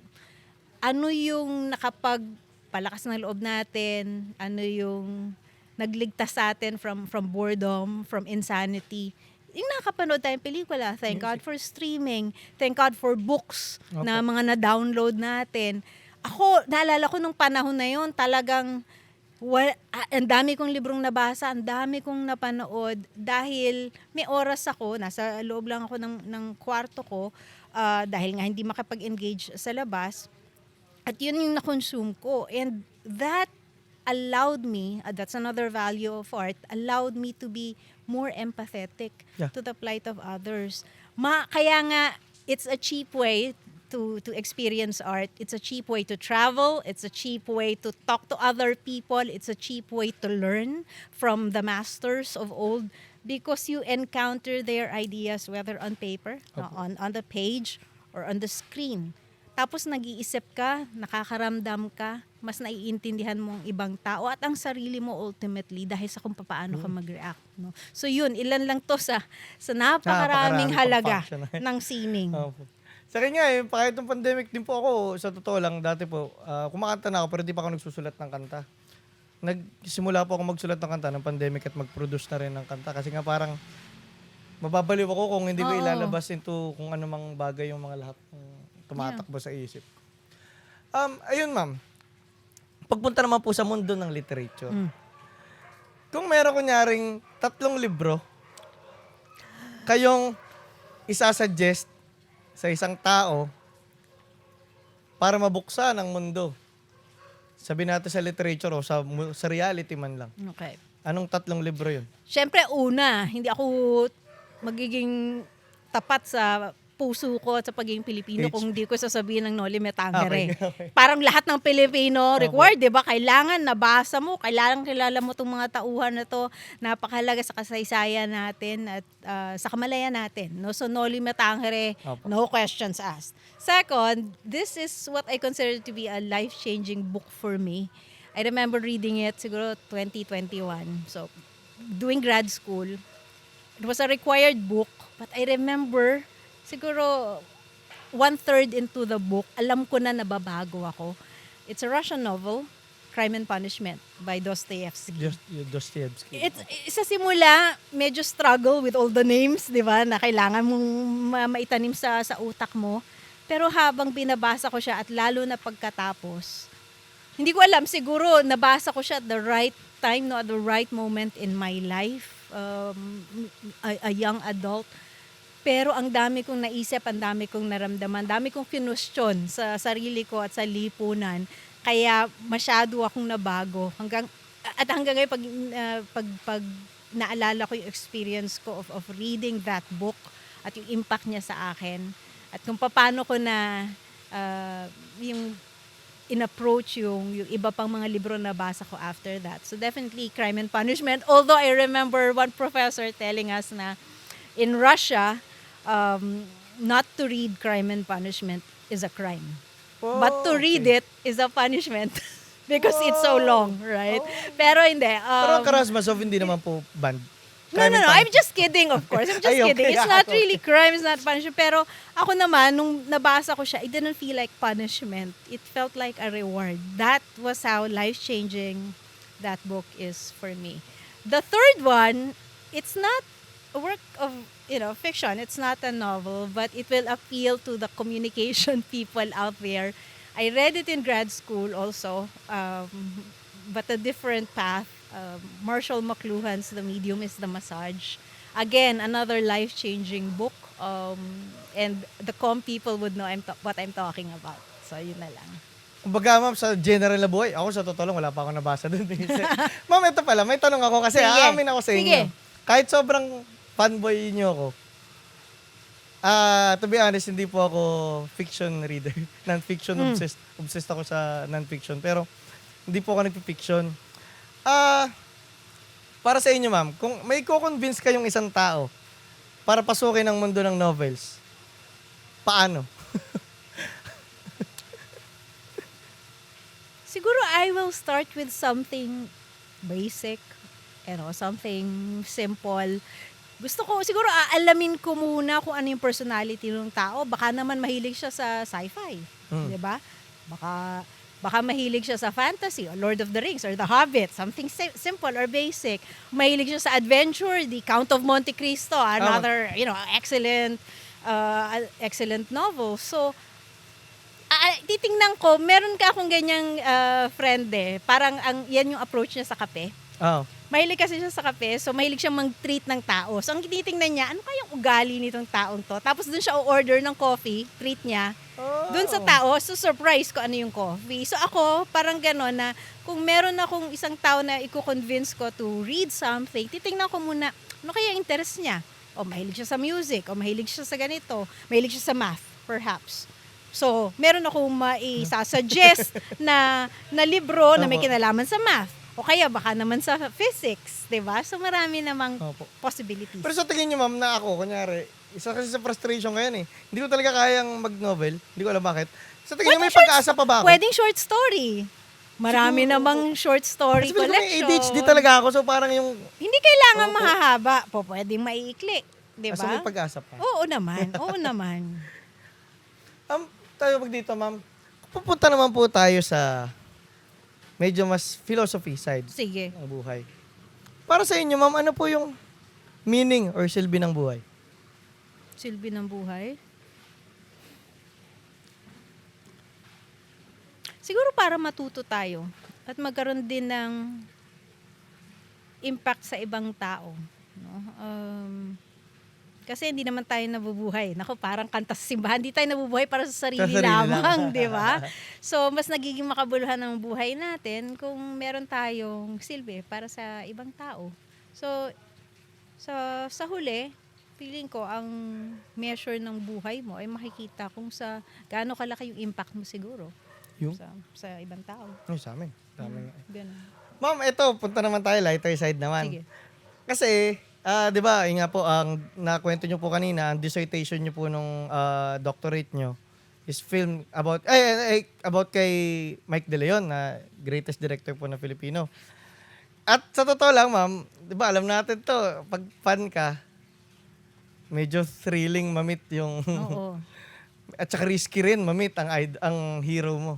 Ano yung nakapagpalakas ng loob natin? Ano yung nagligtas sa atin from boredom, from insanity? Yung nakapanood tayong pelikula, thank God for streaming, thank God for books na mga na-download natin. Ako, naalala ko nung panahon na yun, talagang ang dami kong librong nabasa, ang dami kong napanood dahil may oras ako, nasa loob lang ako ng kwarto ko dahil nga hindi makapag-engage sa labas. At yun yung na-consume ko. And that allowed me, that's another value of art, allowed me to be more empathetic to the plight of others. Kaya nga, it's a cheap way to experience art. It's a cheap way to travel. It's a cheap way to talk to other people. It's a cheap way to learn from the masters of old because you encounter their ideas whether on paper, on the page, or on the screen. Tapos nag-iisip ka, nakakaramdam ka, mas naiintindihan mo ang ibang tao at ang sarili mo ultimately dahil sa kung paano ka mag-react. No? So yun, ilan lang to sa napakaraming halaga ng sining. Sa akin nga kahit ng pandemic din po ako, sa totoo lang, dati po, kumakanta na ako pero di pa ako nagsusulat ng kanta. Nagsimula po ako magsulat ng kanta ng pandemic at mag-produce na rin ng kanta kasi nga parang mababaliw ako kung hindi ko ilalabas into kung ano mang bagay yung mga lahat ng tumatakbo sa isip. Ayun ma'am, pagpunta naman po sa mundo ng literature, kung meron kunyaring 3 libro, kayong isasuggest sa isang tao para mabuksan ang mundo, sabi natin sa literature o sa reality man lang, Okay. anong 3 libro yun? Siyempre, una, hindi ako magiging tapat sa puso ko at sa pagiging Pilipino kung hindi ko sasabihin ng Noli Me Tangere. Okay. Parang lahat ng Pilipino required, di ba? Kailangan nabasa mo, kailangan kilala mo itong mga tauhan na to. Napakahalaga sa kasaysayan natin at sa kamalayan natin. No? So Noli Me Tangere, no questions asked. Second, this is what I consider to be a life-changing book for me. I remember reading it siguro 2021. So, doing grad school. It was a required book, but I remember siguro 1/3 into the book, alam ko na nababago ako. It's a Russian novel, Crime and Punishment by Dostoevsky. Dostoevsky. Sa simula, medyo struggle with all the names, di ba, na kailangan mong maitanim sa utak mo. Pero habang binabasa ko siya at lalo na pagkatapos, hindi ko alam, siguro nabasa ko siya at the right time, no, at the right moment in my life, a young adult. Pero ang dami kong naisip, ang dami kong naramdaman, dami kong kinwestiyon sa sarili ko at sa lipunan Kaya masyado akong nabago hanggang ngayon pag naalala ko yung experience ko of reading that book at yung impact niya sa akin at kung paano ko na yung in-approach yung iba pang mga libro na basa ko after that. So definitely Crime and Punishment. Although I remember one professor telling us na in Russia, not to read Crime and Punishment is a crime. But to read it is a punishment because it's so long, right? Pero hindi. Pero ang Karamazov hindi naman po banned. No. I'm just kidding, of course. I'm just Ay, okay. kidding. It's not really crime, it's not punishment. Pero ako naman, nung nabasa ko siya, it didn't feel like punishment. It felt like a reward. That was how life-changing that book is for me. The third one, it's not a work of, fiction. It's not a novel, but it will appeal to the communication people out there. I read it in grad school also, but a different path. Marshall McLuhan's The Medium is the Massage. Again, another life-changing book. And the people would know what I'm talking about. So, yun na lang. Kumbaga, ma'am, sa general na buhay, ako sa totoo lang, wala pa ako nabasa doon. Ma'am, ito pala, may tanong ako kasi Sige. aamin ako sa inyo. Sige. Kahit sobrang fanboy niyo ako, to be honest, hindi po ako fiction reader. Non-fiction obsessed. Obsessed ako sa non-fiction. Pero, hindi po ako nagpi-fiction. Para sa inyo, ma'am, kung may ko-convince kayong isang tao para pasukin ang mundo ng novels, paano? Siguro I will start with something basic, something simple. Gusto ko, siguro aalamin ko muna kung ano yung personality ng tao. Baka naman mahilig siya sa sci-fi, di ba? Baka mahilig siya sa fantasy, or Lord of the Rings, or The Hobbit, something simple or basic. Mahilig siya sa adventure, The Count of Monte Cristo, another, excellent novel. So, titingnan ko, meron ka akong ganyang friend parang yan yung approach niya sa kape. Oh. Mahilig kasi siya sa kape, so mahilig siya mag-treat ng tao. So ang tinitingnan niya, ano kayang ugali nitong taong to? Tapos dun siya o-order ng coffee, treat niya. Dun sa tao, so surprise ko ano yung coffee. So ako, parang gano'n na kung meron akong isang tao na i-convince ko to read something, titingnan ko muna, ano kaya interest niya? O mahilig siya sa music, o mahilig siya sa ganito, mahilig siya sa math, perhaps. So, meron akong maisasuggest na libro na may kinalaman sa math. O kaya baka naman sa physics, 'di ba? So marami namang possibilities. Pero sa tingin niyo, ma'am, na ako, kunyari, isa kasi sa frustration ngayon Hindi ko talaga kayang mag-novel. Hindi ko alam bakit. Sa tingin niyo, may pag-asa pa ba ako? Pwedeng short story. Marami namang short story Kasi may collection. ADHD talaga ako, so parang yung... Hindi kailangan mahahaba. Pwedeng maiikli. 'Di So ba? may pag-asa pa. Oo naman. Tayo pag dito, ma'am. Pupunta naman po tayo sa medyo mas philosophy side Sige. ng buhay. Para sa inyo, ma'am, ano po yung meaning or silbi ng buhay? Silbi ng buhay? Siguro para matuto tayo at magkaroon din ng impact sa ibang tao. No? Kasi hindi naman tayo nabubuhay. Naku, parang kanta sa simbahan, hindi tayo nabubuhay para sa sarili lamang, di ba? So, mas nagiging makabuluhan ng buhay natin kung meron tayong silbi para sa ibang tao. So, sa huli, feeling ko ang measure ng buhay mo ay makikita kung sa gaano kalaki yung impact mo siguro Yung? sa ibang tao. Ay, sa amin. Ganun. Ma'am, ito, punta naman tayo, lighter side naman. Sige. Kasi, di ba, yun nga po, ang nakwento nyo po kanina, ang dissertation nyo po nung doctorate nyo is film about kay Mike De Leon, na greatest director po na Filipino. At sa totoo lang, ma'am, di ba, alam natin to, pag fan ka, medyo thrilling mamit yung... Oo. At saka risky rin mamit ang hero mo.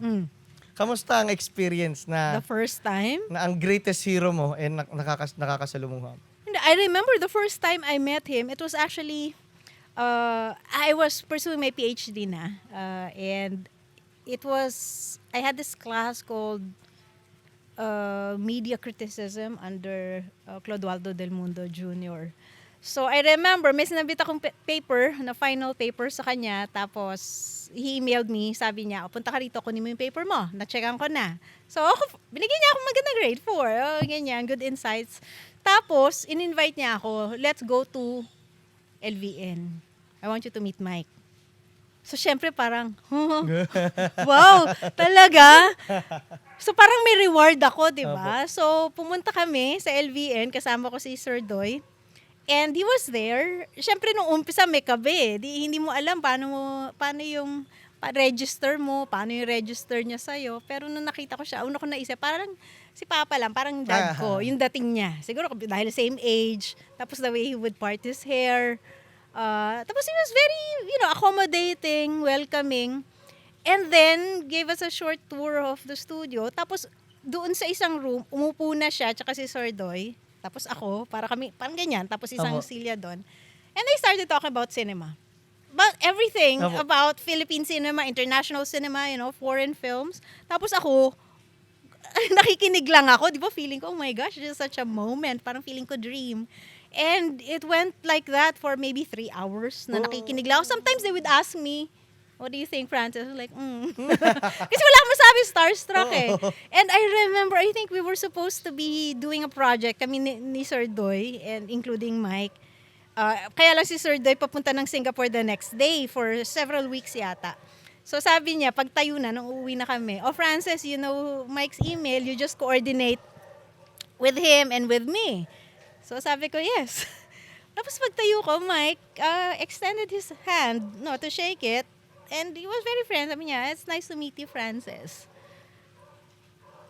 Kamusta ang experience na The first time? na ang greatest hero mo nakakasalumuha? I remember the first time I met him, it was actually, I was pursuing my PhD na. And I had this class called Media Criticism under Clodoaldo Del Mundo Jr. So I remember, may sinabit akong paper, na final paper sa kanya, tapos he emailed me, sabi niya, punta ka rito, kunin mo yung paper mo, na-checkan ko na. So ako, binigyan niya ako magandang grade 4, ganyan, good insights. Tapos, in-invite niya ako, let's go to LVN. I want you to meet Mike. So syempre parang, wow, talaga? So parang may reward ako, di ba? So pumunta kami sa LVN, kasama ko si Sir Doy. And he was there. Siyempre, nung umpisa, may kabe. Hindi mo alam paano yung register mo, paano yung register niya sa'yo. Pero nung nakita ko siya, una ko naisip, parang si Papa lang, parang dad ko, yung dating niya. Siguro dahil same age, tapos the way he would part his hair. Tapos he was very, accommodating, welcoming. And then, gave us a short tour of the studio. Tapos, doon sa isang room, umupo na siya, tsaka si Sir Doy. Tapos ako, parang ganyan. Tapos isang Celia doon. And they started talking about cinema. But everything about Philippine cinema, international cinema, foreign films. Tapos ako, nakikinig lang ako. Di ba, feeling ko, oh my gosh, this is such a moment. Parang feeling ko dream. And it went like that for maybe 3 hours na nakikinig lang ako. Sometimes they would ask me, what do you think, Francis? I was like, Kasi wala akong masabi, starstruck eh. And I remember, I think we were supposed to be doing a project, kami ni Sir Doy, and including Mike. Kaya lang si Sir Doy papunta ng Singapore the next day for several weeks yata. So sabi niya, pag tayo na, nung uuwi na kami, Francis, Mike's email, you just coordinate with him and with me. So sabi ko, yes. Tapos pagtayo ko, Mike extended his hand to shake it. And he was very friendly. Sabi niya, it's nice to meet you, Francis.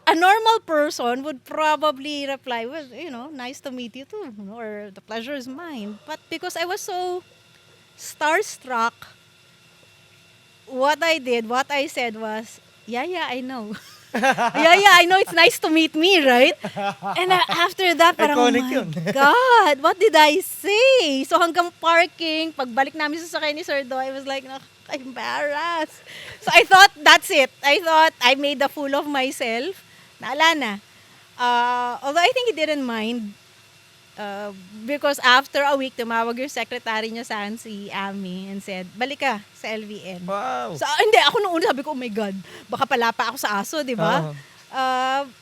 A normal person would probably reply, well, nice to meet you too. Or the pleasure is mine. But because I was so starstruck, what I said was, yeah, I know. yeah, I know it's nice to meet me, right? And after that, parang, Iconic oh yun. my God, what did I say? So hanggang parking, pagbalik namin sa sakay ni Sir Do, I was like, embarrassed. So I thought, that's it. I thought I made a fool of myself. Naala na. Although I think he didn't mind. Because after a week, tumawag yung secretary niya sa akin, si Ami, and said, balik ka sa LVN. Wow. So, hindi, ako nung una sabi ko, oh my God, baka pala pa ako sa aso, di ba?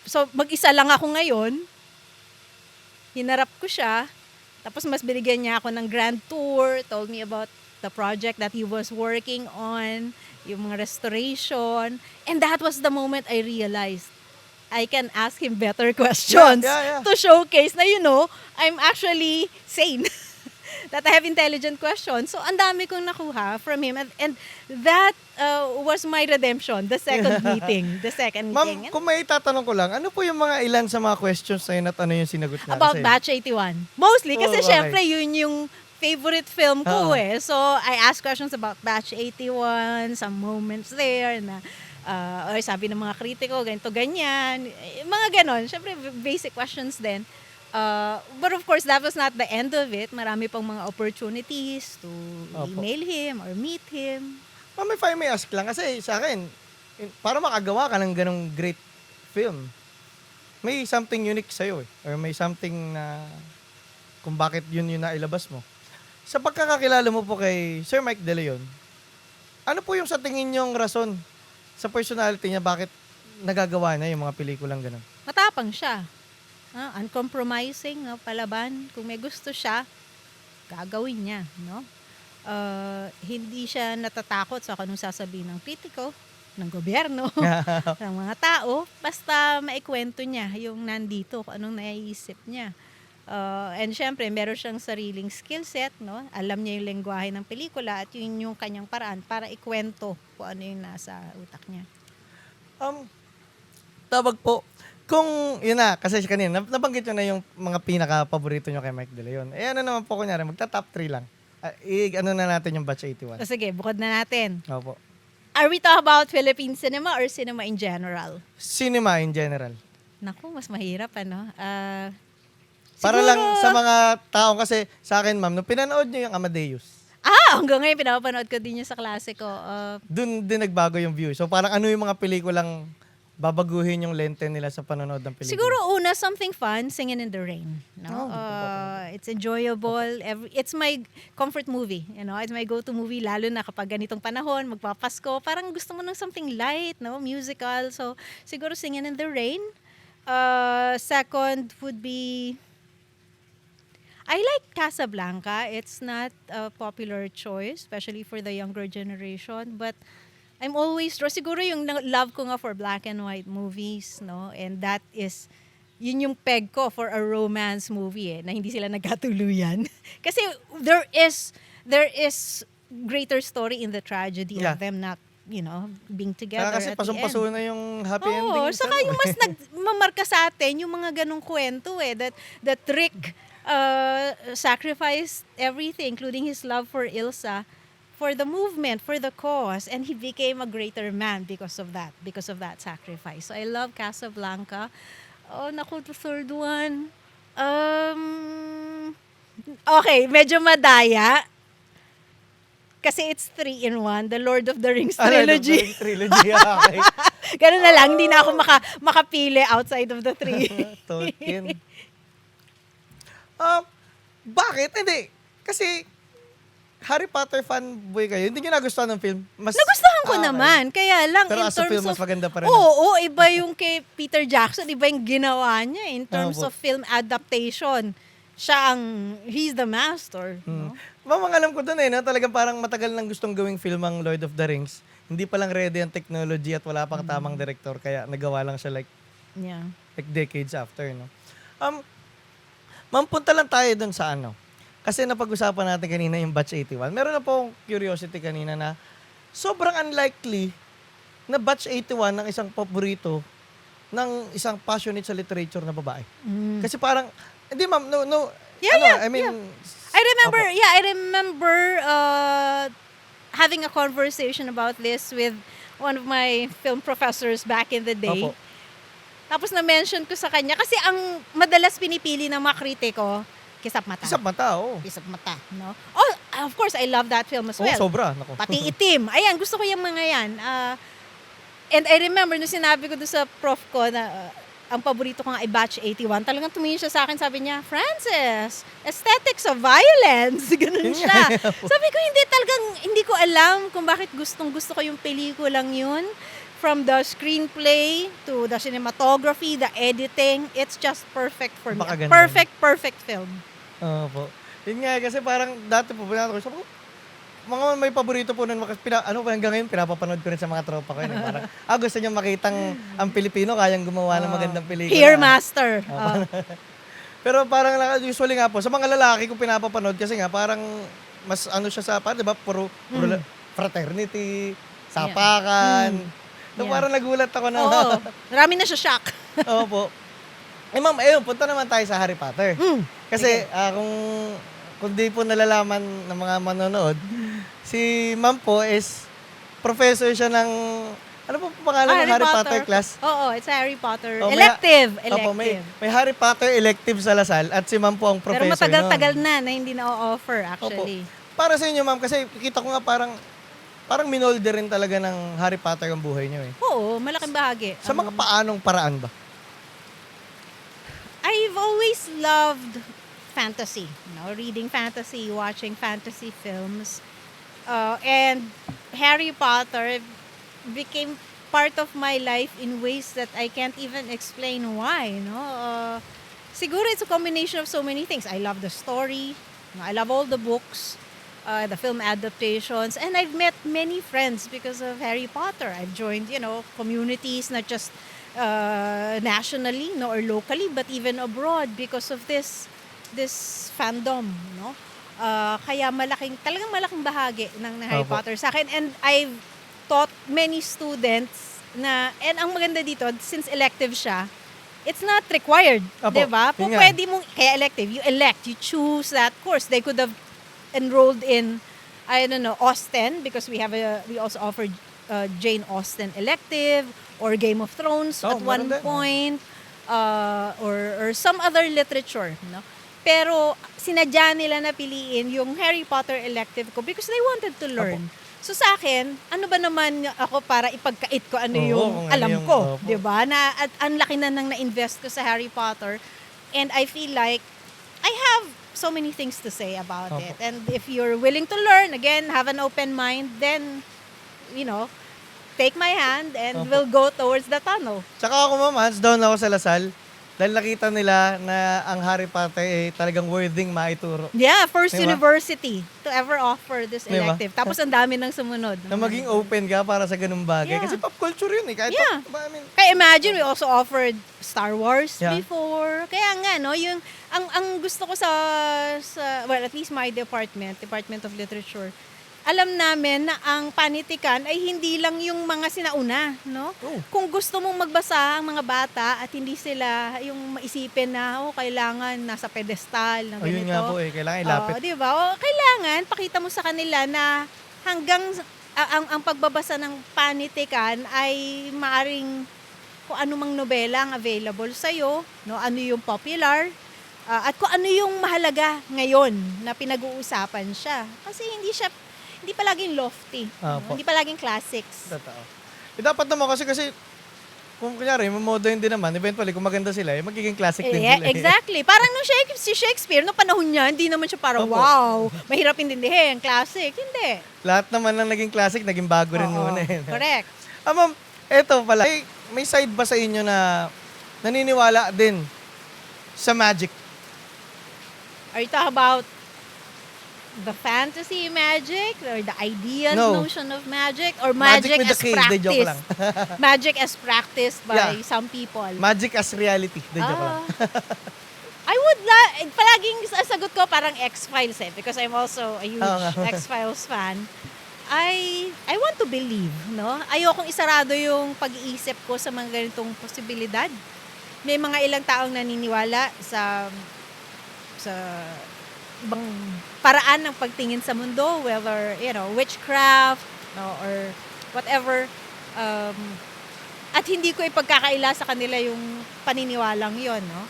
So, mag-isa lang ako ngayon. Hinarap ko siya. Tapos mas binigyan niya ako ng grand tour, told me about the project that he was working on, yung mga restoration. And that was the moment I realized I can ask him better questions Yeah. to showcase na, I'm actually sane. That I have intelligent questions. So, ang dami kong nakuha from him. And that was my redemption, the second meeting. Ma'am, kung may tatanong ko lang, ano po yung mga ilan sa mga questions na yun at ano yung sinagot natin About sa'yo? Batch 81. Mostly, kasi Okay. syempre, yun yung favorite film ko eh. So, I asked questions about Batch 81, some moments there na, or sabi ng mga kritiko, ganito, ganyan. Mga ganon. Syempre, basic questions din. But of course, that was not the end of it. Marami pang mga opportunities to email him or meet him. Ma'am, if I may ask lang, kasi sa akin, para makagawa ka ng ganong great film, may something unique sa'yo eh. Or may something na kung bakit yun yung nailabas mo. Sa pagkakakilala mo po kay Sir Mike De Leon, ano po yung sa tingin niyong rason sa personality niya bakit nagagawa niya yung mga pelikulang ganon? Matapang siya. Uncompromising, palaban. Kung may gusto siya, gagawin niya. No? Hindi siya natatakot sa anong sasabihin ng kritiko, ng gobyerno, ng mga tao. Basta maikwento niya yung nandito, kung anong naiisip niya. And syempre, meron siyang sariling skill set, no? Alam niya yung lengguwahe ng pelikula at yun yung kanyang paraan para ikwento kung ano yung nasa utak niya. Tawag po, kung, yun na, kasi kanina, nabanggit nyo na yung mga pinaka-paborito nyo kay Mike De Leon. Ano naman po kunyari, magta-top 3 lang. Ano na natin yung Batch 81. So, sige, bukod na natin. Opo. Are we talking about Philippine cinema or cinema in general? Cinema in general. Naku, mas mahirap, ano? Para Siguro- lang sa mga taong kasi sa akin, ma'am, nung pinanood nyo yung Amadeus, Hanggang ngayon, pinapanood ko din yun sa klase ko. dun din nagbago yung view. So parang ano yung mga pelikulang babaguhin yung lente nila sa panonood ng pelikula? Siguro una, something fun, Singing in the Rain. No? It's enjoyable. It's my comfort movie. It's my go-to movie, lalo na kapag ganitong panahon, magpapasko. Parang gusto mo ng something light, no? Musical. So, siguro Singing in the Rain. Second would be, I like Casablanca. It's not a popular choice, especially for the younger generation. But I'm always drawn. Siguro yung love ko nga for black and white movies, no? And that is, yun yung peg ko for a romance movie na hindi sila nagkatuluyan. Kasi there is greater story in the tragedy of them not, being together Kasi at the end. pasong-paso na yung happy ending. Oo, saka yung mas nagmamarka sa atin, yung mga ganong kwento that Rick sacrificed everything, including his love for Ilsa, for the movement, for the cause, and he became a greater man because of that sacrifice. So I love Casablanca. Oh, naku, the third one. Okay, medyo madaya. Kasi it's 3-in-1, the Lord of the Rings trilogy. Trilogy, okay. Ganun na lang, hindi na ako makapili outside of the 3. Tolkien. Bakit? Hindi. Kasi Harry Potter fanboy kayo, hindi nyo nagustuhan ng film? Nagustuhan ko okay. naman. Kaya lang, Pero in as a terms film, mas of... maganda pa rin. Oo, iba yung kay Peter Jackson, iba yung ginawa niya in terms Opo. of film adaptation. He's the master. No? Mamang alam ko doon no? Talagang parang matagal nang gustong gawing film ang Lord of the Rings. Hindi pa lang ready ang technology at wala pang tamang director, kaya nagawa lang siya like Yeah. decades after, no? Ma'am, punta lang tayo doon sa Kasi napag-usapan natin kanina yung Batch 81. Meron na po akong curiosity kanina na sobrang unlikely na Batch 81 ng isang paborito ng isang passionate sa literature na babae. Kasi parang, hindi ma'am, no. I mean, I remember having a conversation about this with one of my film professors back in the day. Opo. Tapos na-mention ko sa kanya, kasi ang madalas pinipili ng mga kritiko, Kisap Mata. Kisap Mata, oo. Kisap Mata, no? Oh, of course, I love that film as well. Sobra. Naku. Pati Itim. Ayan, gusto ko yung mga yan. And I remember, nung sinabi ko doon sa prof ko na ang paborito ko nga ay Batch 81, talagang tumingin siya sa akin, sabi niya, Frances, aesthetics of violence. Ganun siya. Sabi ko, hindi ko alam kung bakit gustong-gusto ko yung pelikulang yun. From the screenplay to the cinematography, the editing, it's just perfect for me. Napakaganda. Perfect film. Opo. Yun nga, kasi parang dati po, sabi ko, mga may paborito po nun, hanggang ngayon, pinapapanood ko rin sa mga tropa ko. Yun, parang, gusto niyo makitang ang Pilipino, kayang gumawa ng magandang pelikula. Here, master. Pero parang, usually nga po, sa mga lalaki ko pinapapanood, kasi nga, parang, mas siya sa, di ba, puro fraternity, sapakan. So, parang nagulat ako na. Oo. Marami na siya shock. Opo. Ma'am, punta naman tayo sa Harry Potter. Kasi kung di po nalalaman ng mga manonood, si ma'am po is professor siya ng, ano po pangalan ng Harry Potter class? Oo, it's Harry Potter. Oh, Elective. Opo, may Harry Potter elective sa Lasal at si ma'am po ang professor. Pero matagal-tagal na hindi na-offer actually. Opo. Para sa inyo ma'am, kasi kita ko nga parang minolder rin talaga ng Harry Potter ang buhay niyo eh. Oo, malaking bahagi. Sa mga paanong paraan ba? I've always loved fantasy, reading fantasy, watching fantasy films. And Harry Potter became part of my life in ways that I can't even explain why, siguro it's a combination of so many things. I love the story, I love all the books, the film adaptations, and I've met many friends because of Harry Potter. I've joined, communities not just nationally or locally, but even abroad because of this fandom, kaya talagang malaking bahagi ng Harry Opo. Potter sa akin. And I've taught many students and ang maganda dito, since elective siya, it's not required, Opo, 'di ba? yun nga. Pwede mong, kaya elective, you choose that course. They could have enrolled in, I don't know, Austen, because we also offer Jane Austen elective, or Game of Thrones at one meron din. point, or some other literature, Pero sinadya nila na piliin yung Harry Potter elective ko because they wanted to learn. So sa akin, ano ba naman ako para ipagkait ko ano Oo, yung kung ano alam yung- ko, opo. 'di ba? Na at ang laki na nang na-invest ko sa Harry Potter, and I feel like I have so many things to say about Opo. it. And if you're willing to learn, again, have an open mind, then take my hand and Opo. we'll go towards the tunnel. Tsaka ako ma'am, hands down ako sa Lasal. Dahil nakita nila na ang Harry Potter ay talagang worthing maituro. Yeah, first Diba? university to ever offer this Diba? elective. Tapos ang dami ng sumunod. Na maging open ka para sa ganung bagay. Yeah. Kasi pop culture yun eh. Kahit Yeah. I mean, Kaya imagine, we also offered Star Wars Yeah. before. Kaya nga, no, yung, ang gusto ko sa, well, at least my Department of Literature, alam namin na ang panitikan ay hindi lang yung mga sinauna, no? Oh. Kung gusto mong magbasa ang mga bata at hindi sila yung maisipin na, kailangan nasa pedestal na ayun ganito. nga po eh. Kailangan ilapit. Oo, di ba? Kailangan pakita mo sa kanila na hanggang ang pagbabasa ng panitikan ay maaring kung ano mang nobela ang available sa iyo, no? Ano yung popular, at kung ano yung mahalaga ngayon na pinag-uusapan siya. Kasi hindi palaging lofty, no? Opo. Hindi palaging classics. Totoo. Dapat naman kasi kung kunyari, modern din naman, eventually, kung maganda sila, magiging classic din sila. Exactly. Parang nung si Shakespeare, nung panahon niya, hindi naman siya parang, Opo. wow, mahirap intindihin, classic. Hindi. Lahat naman ng naging classic, naging bago rin Oo, muna eh. correct. Ma'am, eto pala. May side ba sa inyo na naniniwala din sa magic? Are you talking about the fantasy magic or the ideal No. notion of magic or magic, with the as K, de joke lang. practiced? Magic as practiced by Yeah. some people. Magic as reality. De joke lang. I would palaging sagot ko parang X-Files because I'm also a huge Oo nga. X-Files fan. I want to believe, no? Ayokong isarado yung pag-iisip ko sa mga ganitong posibilidad. May mga ilang taong naniniwala sa ibang paraan ng pagtingin sa mundo, whether, witchcraft, no, or whatever. At hindi ko ipagkakaila sa kanila yung paniniwalang yon, no?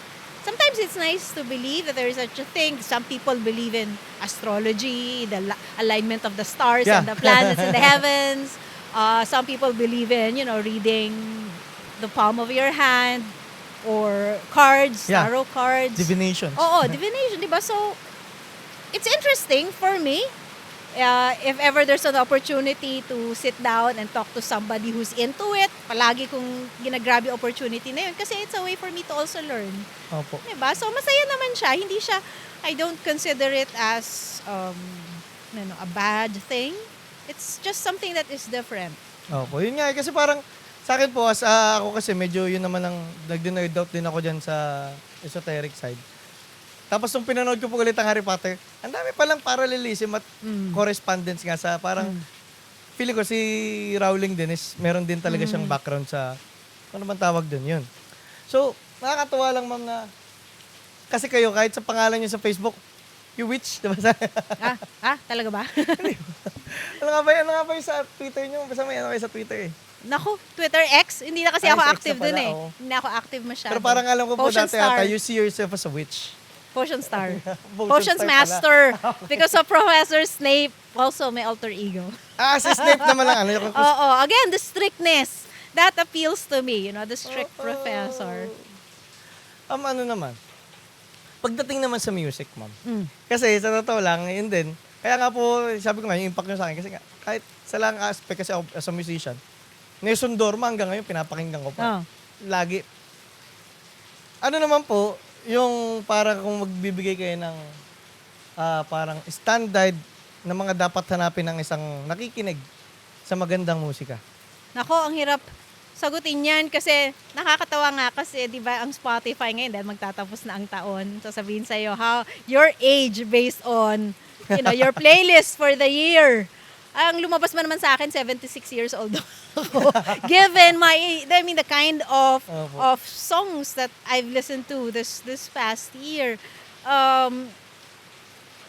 Sometimes it's nice to believe that there is such a thing. Some people believe in astrology, the alignment of the stars Yeah. and the planets in the heavens. Some people believe in, reading the palm of your hand or cards, Yeah. tarot cards. Divinations. Oo, divination, di ba? So, it's interesting for me. If ever there's an opportunity to sit down and talk to somebody who's into it, palagi kong ginagrab yung opportunity na yun kasi it's a way for me to also learn. Opo. Diba? So, masaya naman siya. Hindi siya, I don't consider it as a bad thing. It's just something that is different. Opo. Yun nga, kasi parang sa akin po, ako kasi medyo yun naman ang nag-nerd out din ako dyan sa esoteric side. Tapos nung pinanood ko po ulit ang Harry Potter, ang dami palang parallelism at correspondence nga sa parang feeling ko si Rowling din is meron din talaga siyang background sa ano man tawag dun yun. So, nakakatuwa lang ma'am na kasi kayo kahit sa pangalan niyo sa Facebook, you witch, diba? Talaga ba? ano nga ba yung sa Twitter niyo? Basta may ano kayo sa Twitter eh. Naku, Twitter X, hindi na kasi ako Sa X na active pala, dun eh. oo. Hindi na ako active masyado. Pero parang alam ko po Potion dati Star. ata, you see yourself as a witch. Potion Star. Potion Potions Star pala. Master. Because of Professor Snape, also may alter ego. Si Snape naman lang. Oo, again, the strictness. That appeals to me, the strict professor. Ano naman? Pagdating naman sa music, ma'am. Mm. Kasi sa totoo lang, yun din. Kaya nga po, sabi ko nga, yung impact nyo sa akin. Kasi nga, kahit sa lang aspect kasi ako as a musician, Nelson Dorma hanggang ngayon, pinapakinggan ko pa. Oh. Lagi. Ano naman po, yung parang kung magbibigay kayo ng parang standard na mga dapat hanapin ng isang nakikinig sa magandang musika. Nako, ang hirap sagutin yan kasi nakakatawa nga kasi 'di ba ang Spotify ngayon dahil magtatapos na ang taon. Sasabihin sa iyo how your age based on your playlist for the year. Ang lumabas man naman sa akin 76 years old ako. Given the kind of Opo. songs that I've listened to this past year.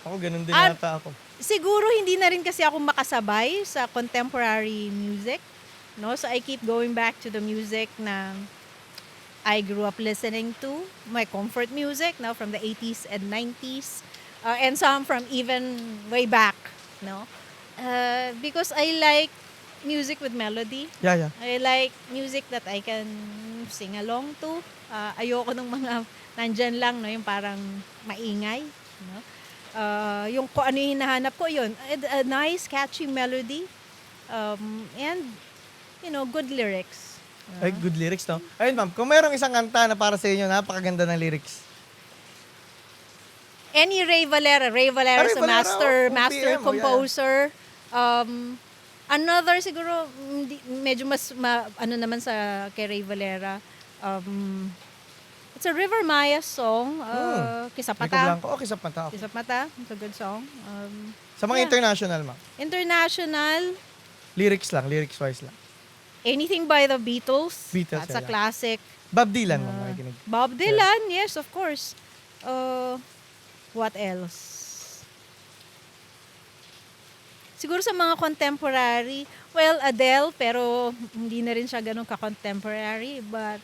Ako ganun din Ah, yata ako. Siguro hindi na rin kasi ako makasabay sa contemporary music, no? So I keep going back to the music na I grew up listening to, my comfort music, no, from the 80s and 90s, and some from even way back, no? Because I like music with melody. Yeah. I like music that I can sing along to. Ayoko ng mga nandyan lang, no, yung parang maingay. No? Yung kung ano yung hinahanap ko, yun. A nice, catchy melody. And, good lyrics. Ay, good lyrics, no? Ayun, ma'am, kung mayroong isang kanta na para sa inyo, napakaganda ng lyrics. Any Ray Valera. Ray Valera Ray is a Valera, master OPM, yeah. composer. Another siguro, medyo mas, naman sa kay Ray Valera. It's a River Maya song. Kisap Rico Mata. Blanco. Okay, sa mata. Kisap Mata. It's a good song. Sa mga Yeah. international, ma'am. International, Lyrics-wise lang. anything by the Beatles. Beatles, That's a yeah. classic. Bob Dylan, ma'am, makikinig. Bob Dylan, yes, of course. What else? Siguro sa mga contemporary, well, Adele, pero hindi na rin siya ganun ka-contemporary. But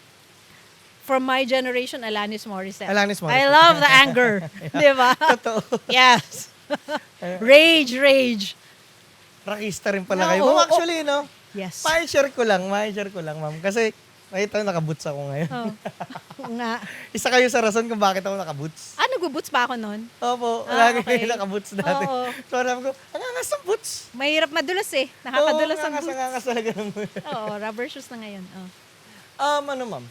from my generation, Alanis Morissette. Alanis I Morissette. love the anger. Di ba? Totoo. Yes. Rage. Rockista rin pala No, kayo. oo, Ma'am, actually, no? Yes. Ma-share ko lang, ma'am. Kasi, nakita nakaboots ako ngayon. Oh. Oo nga. Isa kayo sa rason kung bakit ako nakaboots. Nag-boots pa ako noon. Opo, lagi Okay. kayo nakaboots dati. Oo. So, alam ko, ang angas ng boots. Mahirap madulas eh. Nakakadulas ang ang boots. angas talaga ng boots. Oo, rubber shoes na ngayon. Oh. Ano, ma'am?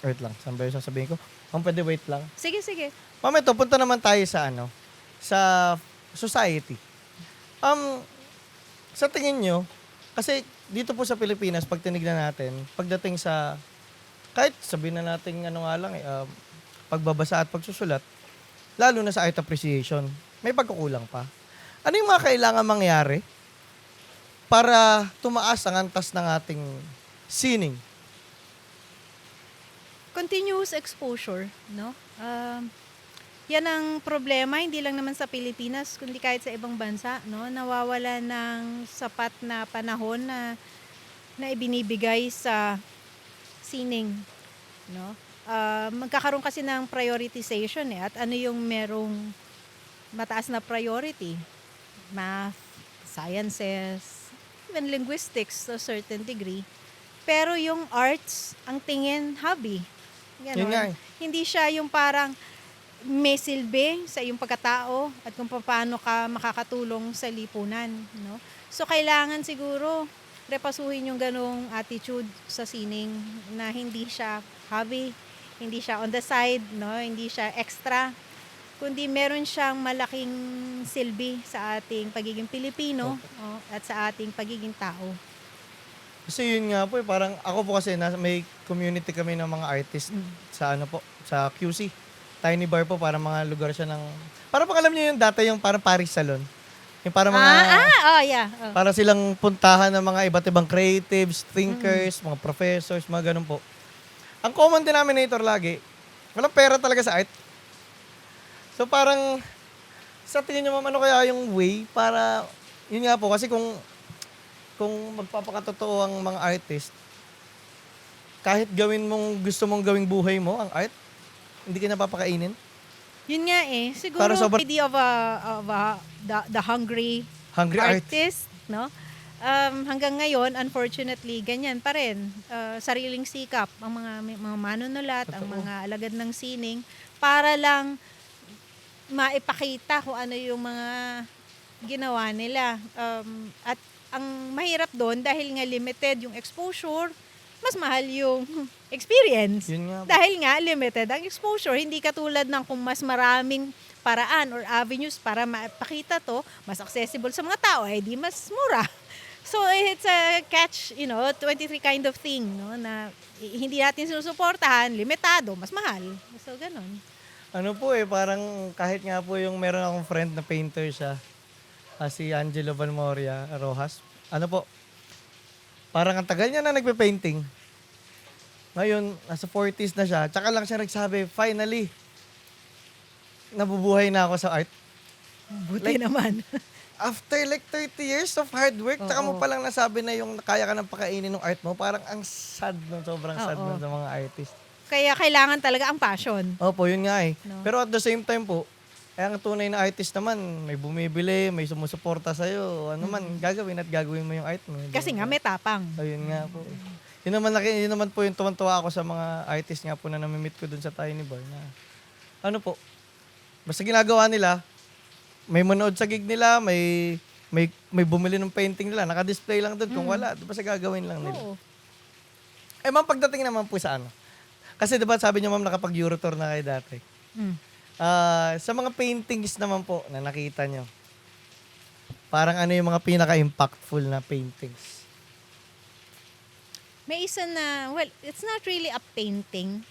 Wait lang, saan ba yung sasabihin ko? Ma'am, pwede wait lang. Sige. Ma'am, ito, punta naman tayo sa sa society. Sa tingin nyo, kasi dito po sa Pilipinas, pag tinignan natin, pagdating sa, kahit sabihin na natin pagbabasa at pagsusulat, lalo na sa art appreciation, may pagkukulang pa. Ano yung mga kailangan mangyari para tumaas ang antas ng ating sining? Continuous exposure, no? Yan ang problema, hindi lang naman sa Pilipinas, kundi kahit sa ibang bansa, no? Nawawala ng sapat na panahon na ibinibigay sa sining, no? Magkakaroon kasi ng prioritization at ano yung merong mataas na priority? Math, sciences, even linguistics to a certain degree. Pero yung arts, ang tingin hobby. Ganon. Yun nga eh. Hindi siya yung parang may silbi sa iyong pagkatao at kung paano ka makakatulong sa lipunan, no? So kailangan siguro repasuhin yung ganong attitude sa sining na hindi siya hobby, hindi siya on the side, no? Hindi siya extra, kundi meron siyang malaking silbi sa ating pagiging Pilipino at sa ating pagiging tao. Kasi yun nga po parang ako po kasi may community kami ng mga artist sa sa QC. Tiny bar po para mga lugar siya ng para pang alam niyo yung dati yung parang Paris Salon. Yung para mga Yeah. para silang puntahan ng mga iba't ibang creatives, thinkers, mga professors, mga ganun po. Ang common denominator lagi, walang pera talaga sa art. So parang sa tingin niyo ma'am, ano kaya yung way para yun nga po kasi kung magpapakatotoo ang mga artist, kahit gawin mong gusto mong gawing buhay mo, ang art, hindi ka napapakainin. Yun nga eh. Siguro Para idea of the hungry Art. artist, no? Hanggang ngayon, unfortunately, ganyan pa rin. Sariling sikap ang mga manunulat, ang Totoo. mga alagad ng sining, para lang maipakita kung ano yung mga ginawa nila. At ang mahirap doon, dahil nga limited yung exposure, mas mahal yung experience. Yun nga po. Dahil nga limited ang exposure. Hindi katulad ng kung mas maraming paraan or avenues para mapakita to, mas accessible sa mga tao, eh di mas mura. So it's a catch, 23 kind of thing, no, na hindi natin sinusuportahan, limitado, mas mahal. So ganun. Ano po parang kahit nga po yung meron akong friend na painter siya, si Angelo Valmoria Rojas. Ano po, parang ang tagal niya na nagpe-painting. Ngayon, nasa 40s na siya. Tsaka lang siya nagsabi, finally, nabubuhay na ako sa art. Buti naman. After like 30 years of hard work, tsaka mo Oo. palang nasabi na yung kaya ka ng pakainin ng art mo, parang ang sad nun, sobrang sad Oo. nun sa mga artist. Kaya kailangan talaga ang passion. Opo, yun nga eh. No. Pero at the same time po, Eh, ang tunay na artist naman, may bumibili, may sumusuporta sa'yo, ano man, gagawin at gagawin mo yung art mo. Kasi nga may tapang. Ayun nga po. Yun naman po yung tuwan-tuwa ako sa mga artist nga po na namimit ko dun sa Tiny Bar na, ano po, basta ginagawa nila, may manood sa gig nila, may bumili ng painting nila, naka-display lang dun. Kung wala, basta gagawin lang nila. Oo. Eh, ma'am, pagdating naman po sa ano, kasi diba sabi niyo, ma'am, nakapag-Eurotour na kayo dati. Mm. Sa mga paintings naman po na nakita nyo, parang ano yung mga pinaka-impactful na paintings? May isa na, well, it's not really a painting.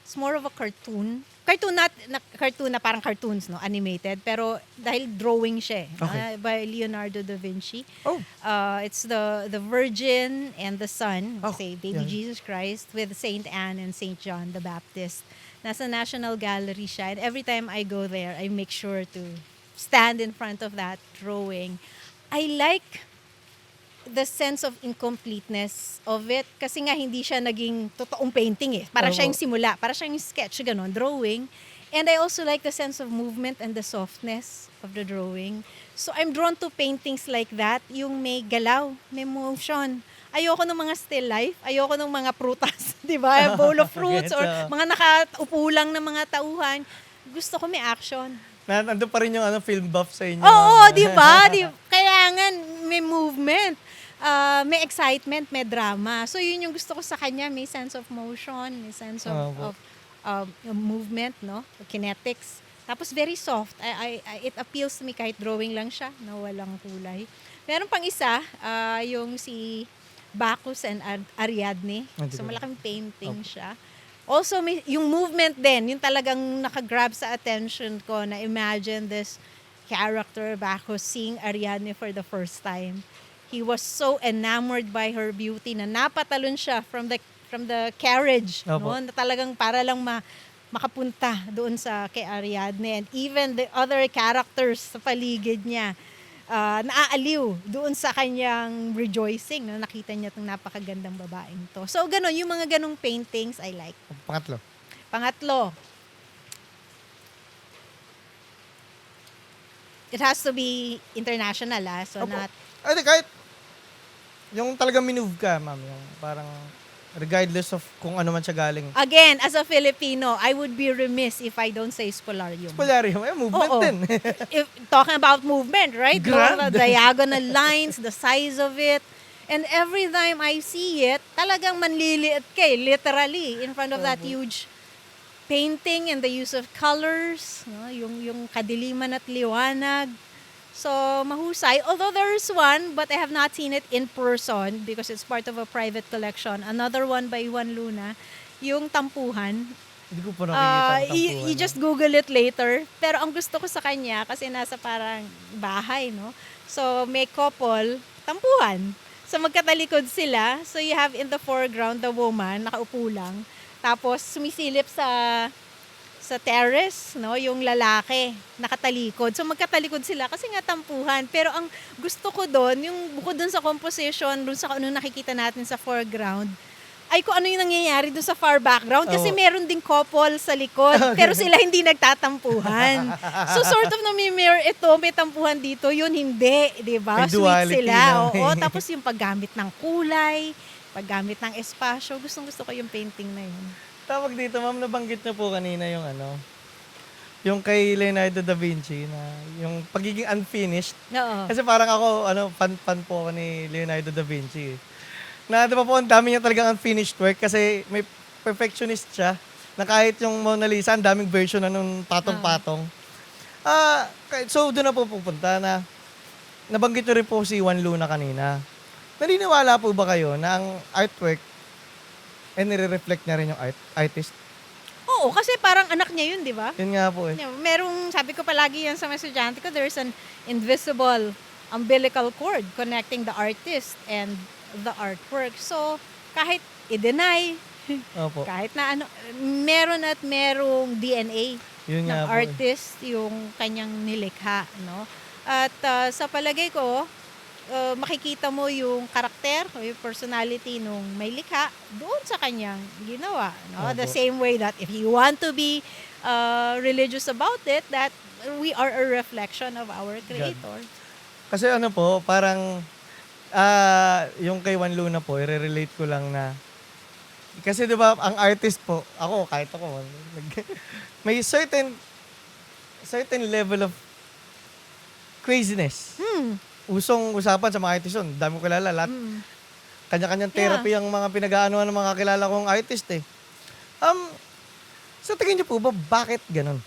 It's more of a cartoon. Cartoon na parang cartoons, no? Animated. Pero dahil drawing siya, Okay. by Leonardo da Vinci. Oh, It's the Virgin and the Son, Oh, say Baby yeah. Jesus Christ, with Saint Anne and Saint John the Baptist. Nasa National Gallery siya. And every time I go there, I make sure to stand in front of that drawing. I like the sense of incompleteness of it. Kasi nga hindi siya naging totoong painting eh. Para siya Oo. yung simula. Para siya yung sketch, ganon, drawing. And I also like the sense of movement and the softness of the drawing. So I'm drawn to paintings like that, yung may galaw, may motion. Ayoko ng mga still life, ayoko ng mga prutas, di ba? Bowl of fruits or Gets, mga nakaupo lang ng mga tauhan. Gusto ko may action. nandun pa rin yung film buff sa inyo. Oo, ma'am. di ba? Kailangan may movement. May excitement, may drama. So yun yung gusto ko sa kanya, may sense of motion, may sense Opo. of movement, no? Kinetics. Tapos very soft. It appeals to me kahit drawing lang siya na walang kulay. Meron pang isa, yung si Bacchus and Ariadne. Hindi So ko- malaking painting siya. Also, yung movement din, yung talagang nakagrab sa attention ko na imagine this character, Bacchus, seeing Ariadne for the first time. He was so enamored by her beauty na napatalon siya from the carriage, Opo. no? Na talagang para lang makapunta doon sa kay Ariadne, and even the other characters sa paligid niya naaaliw doon sa kanyang rejoicing na nakita niya itong napakagandang babaeng to. So ganon, yung mga ganong paintings I like. Pangatlo. Pangatlo, it has to be international, so Opo. not Ay, di, kahit yung talagang minove ka, ma'am, yung parang regardless of kung ano man siya galing. again, as a Filipino, I would be remiss if I don't say Spolarium. Polarium, movement Oo. din. If talking about movement, right? Grand. The diagonal lines, the size of it. And every time I see it, talagang manliliit ka literally, in front of that huge painting and the use of colors, no? Yung kadiliman at liwanag. So, mahusay. Although there is one, but I have not seen it in person because it's part of a private collection. Another one by Juan Luna, yung Tampuhan. Hindi ko pa nakikita ang You tampuhan. just Google it later. Pero ang gusto ko sa kanya, kasi nasa parang bahay, no? So, may couple, tampuhan. So, magkatalikod sila. So, you have in the foreground the woman, nakaupo lang. Tapos, sumisilip sa terrace, no, yung lalaki, nakatalikod. So, magkatalikod sila kasi nga tampuhan. Pero ang gusto ko doon, yung bukod doon sa composition, doon sa ano nakikita natin sa foreground, ay kung ano yung nangyayari doon sa far background. Kasi Oo. meron ding couple sa likod, pero sila hindi nagtatampuhan. So sort of nami-mirror ito, may tampuhan dito, yun hindi, di ba? May Sweet duality sila. lang. Oo, tapos yung paggamit ng kulay, paggamit ng espasyo, gustong-gusto ko yung painting na yun. Tawag dito, ma'am, nabanggit niyo po kanina yung yung kay Leonardo da Vinci na yung pagiging unfinished. Oo. Kasi parang ako, fan po ako ni Leonardo da Vinci. Na, di ba po, ang dami niya talagang unfinished work kasi may perfectionist siya na kahit yung Mona Lisa, ang daming version na nung patong-patong. So, doon na po pupunta na nabanggit niyo rin po si Juan Luna kanina. Naniniwala po ba kayo na ang artwork ay nire-reflect niya rin yung artist? Oo, kasi parang anak niya yun, di ba? Yun nga po eh. Merong, sabi ko palagi yan sa mga estudyante ko, there's an invisible umbilical cord connecting the artist and the artwork. So, kahit i-deny, Opo. kahit na ano, meron at merong DNA Yun ng nga po eh. artist yung kanyang nilikha, no? At sa palagay ko, makikita mo yung karakter o yung personality nung may likha doon sa kanyang ginawa, no? The Opo. same way that if you want to be religious about it, that we are a reflection of our Creator. Kasi ano po, parang yung kay Juan Luna po, i-relate ko lang na kasi 'di ba ang artist po, ako kahit ako may certain level of craziness. Usong usapan sa mga artist yun. Dami ko kilala. Lahat, Mm. kanya-kanyang therapy ang mga pinag-aanoan ng mga kilala kong artist eh. Sa tingin niyo po ba, bakit ganun?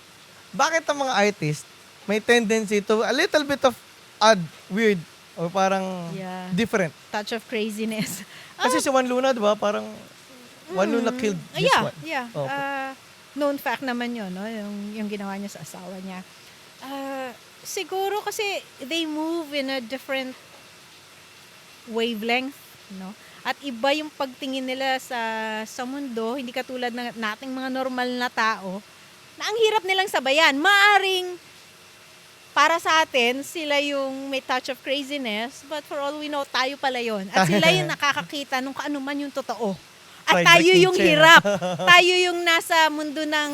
Bakit ang mga artist may tendency to a little bit of odd, weird, or parang Yeah. different? Touch of craziness. Kasi si Juan Luna, di ba, parang Juan Luna killed this Yeah, one. yeah. Opo. Known fact naman yun, no? Yung ginawa niya sa asawa niya. Siguro kasi they move in a different wavelength, no? At iba yung pagtingin nila sa mundo, hindi katulad ng nating mga normal na tao, na ang hirap nilang sabayan. Maaring para sa atin, sila yung may touch of craziness, but for all we know, tayo pala yun. At sila yung nakakakita nung kaano man yung totoo. At Fried tayo like yung Nietzsche, hirap. Tayo yung nasa mundo ng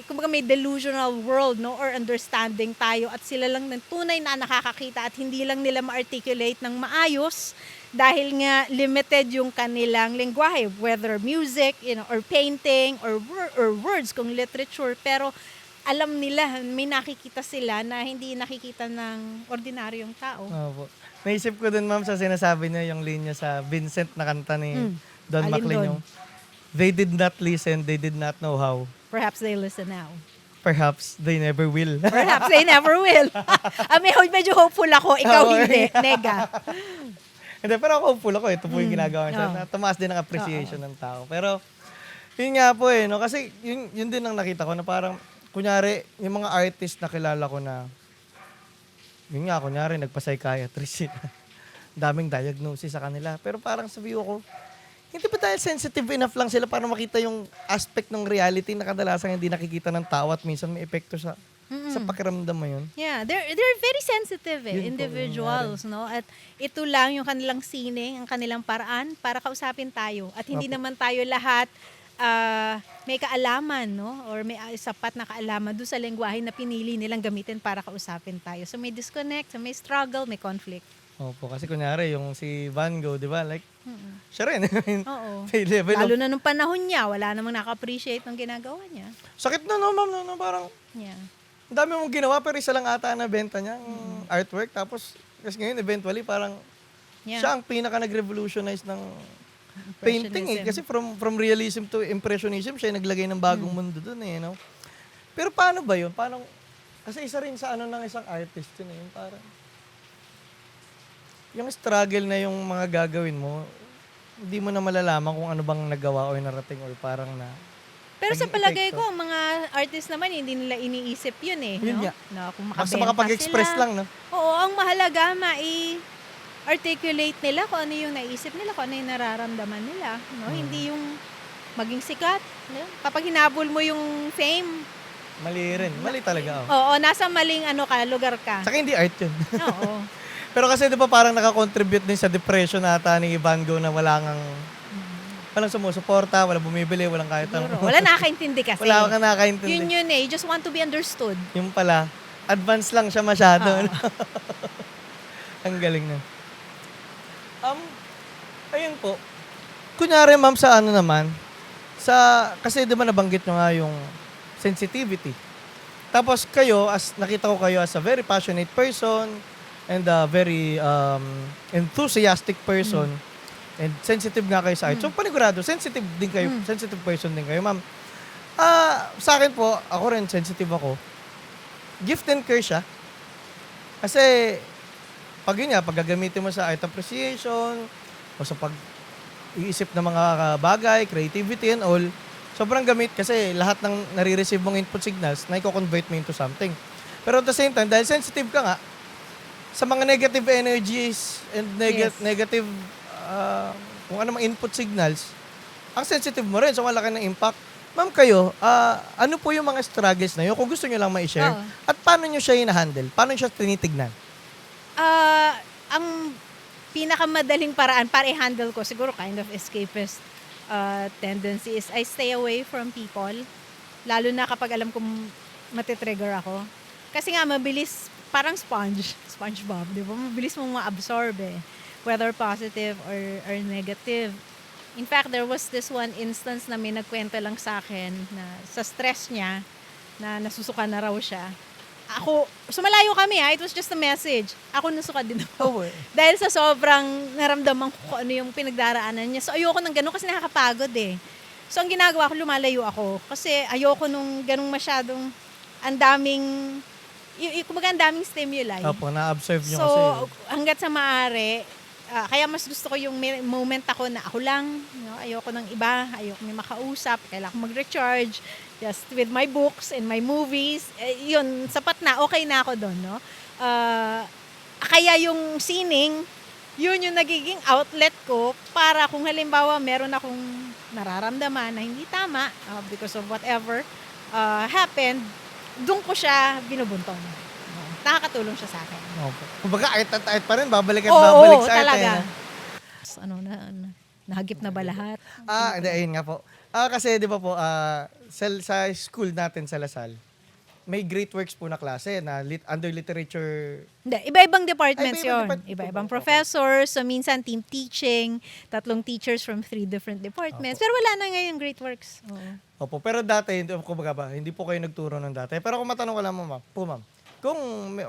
kumbaga may delusional world, no, or understanding tayo, at sila lang ng tunay na nakakakita at hindi lang nila ma-articulate ng maayos dahil nga limited yung kanilang lengguwahe, whether music, or painting, or words kung literature, pero alam nila, may nakikita sila na hindi nakikita ng ordinaryong tao. Opo. Naisip ko dun, ma'am, sa sinasabi niya yung linya sa Vincent na kanta ni Don Alin McLean, dun? yung they did not listen, they did not know how. Perhaps they listen now. Perhaps they never will. Perhaps they never will. Medyo hopeful ako, ikaw Oo. hindi. Nega. Hindi, pero ako hopeful ako. Ito po yung ginagawa niya. Oo. Na tumaas din ang appreciation ng tao. Pero, yun nga po no? Kasi yun din ang nakita ko na parang, kunyari, yung mga artist na kilala ko na, yun nga, kunyari, nagpa-psychiatrist sila. Daming diagnosis sa kanila. Pero parang sabi ko, hindi ba dahil sensitive enough lang sila para makita yung aspect ng reality na kadalasan hindi nakikita ng tao at minsan may epekto sa pakiramdam mo yun? Yeah, they're very sensitive Yun po, individuals, no? At ito lang yung kanilang sining, ang kanilang paraan para kausapin tayo. At hindi naman tayo lahat may kaalaman, no? Or may sapat na kaalaman doon sa lengguwahe na pinili nilang gamitin para kausapin tayo. So may disconnect, so may struggle, may conflict. Opo, kasi kunyari yung si Van Gogh, di ba? Like, siya rin. Oo. May level Lalo of, na nung panahon niya, wala namang naka-appreciate ng ginagawa niya. sakit na no, ma'am, no, parang, Yeah. ang dami mong ginawa, pero isa lang ata na benta niya, ang artwork. Tapos, kasi ngayon, eventually, parang, Yeah. siya ang pinaka nag-revolutionize ng painting eh. Kasi from realism to impressionism, siya yung naglagay ng bagong mundo dun eh, no? Pero paano ba yun? Paano, kasi isa rin sa ng isang artist yun eh, yung parang, yung struggle na yung mga gagawin mo, hindi mo na malalaman kung ano bang nagawa o narating or parang na, Pero sa naging palagay epekto. ko, ang mga artist naman, hindi nila iniisip yun eh. Yun no? nga. Na kung basta makabenta makapag-express sila. lang, no? Oo, ang mahalaga, articulate nila kung ano yung naisip nila, kung ano yung nararamdaman nila. No? Hindi yung maging sikat. No? Kapag hinabol mo yung fame, Mali rin. Mali talaga, oh. oo, nasa maling lugar ka. Saka hindi art yun. Oo. Pero kasi di ba parang nakakontribute din sa depression ata ni Van Gogh na walang sumusuporta, walang bumibili, walang kahit Siguro. ano. Wala nakakaintindi kasi. Wala kang nakakaintindi. Yun eh. You just want to be understood. Yung pala, advance lang siya masyado. Oo. no? Ang galing na. Ayun po. Kunyari ma'am sa naman, kasi di ba nabanggit nyo nga yung sensitivity. Tapos kayo, nakita ko kayo as a very passionate person and a very enthusiastic person and sensitive nga kayo sa art. So panigurado, sensitive din kayo, sensitive person din kayo, ma'am. Sa akin po, ako rin sensitive ako. Gift and curse siya. Kasi pag yun nga, pag gagamitin mo sa art appreciation o sa pag-iisip ng mga bagay, creativity and all, sobrang gamit kasi lahat ng nare-receive mong input signals na i-convert mo into something. Pero at the same time, dahil sensitive ka nga, sa mga negative energies and negative, kung ano mga input signals, ang sensitive mo rin, so wala ka ng impact. Ma'am kayo, ano po yung mga struggles na yun? Kung gusto nyo lang ma-share, Oo. at paano nyo siya hinahandle? Paano nyo siya tinitignan? Ang pinakamadaling paraan para i-handle ko, siguro kind of escapist tendency is I stay away from people. Lalo na kapag alam kong matitrigger ako. Kasi nga mabilis, parang SpongeBob, di ba? Mabilis mong ma-absorb eh. Whether positive or negative. In fact, there was this one instance na may nagkwento lang sa akin na sa stress niya, na nasusuka na raw siya. Ako, sumalayo kami it was just a message. Ako nasuka din ako. Dahil sa sobrang naramdaman ko kung ano yung pinagdaraanan niya. So ayoko ng ganun kasi nakakapagod eh. So ang ginagawa ko, lumalayo ako. Kasi ayoko nung ganung masyadong ang daming, kumbaga ang daming stimuli. Opo, na-observe nyo So kasi. hanggat sa maaari, kaya mas gusto ko yung moment ako na ako lang. Ayoko ng iba, ayoko may makausap, kailangan ko mag-recharge. Just with my books and my movies, yun, sapat na, okay na ako doon, no? Kaya yung sining, yun yung nagiging outlet ko para kung halimbawa meron akong nararamdaman na hindi tama because of whatever happened, doon ko siya binubuntong. Nakakatulong siya sa akin. Opo. Kumbaga, ait at ait pa rin, babalik at Oo, babalik sa ait. talaga. Eh. Nahagip na ba lahat? Hindi, ayun nga po. Kasi di ba po, sa school natin sa Lasal, may great works po na klase na under literature. Hindi, iba-ibang departments Ay, iba-ibang yun. department. Iba-ibang Okay. professors, so minsan team teaching, 3 teachers from 3 different departments. Pero wala na ngayon great works. Oo. Opo, pero dati, kumbaga ba, hindi po kayo nagturo ng dati. Pero kung matanong ko lang ma'am,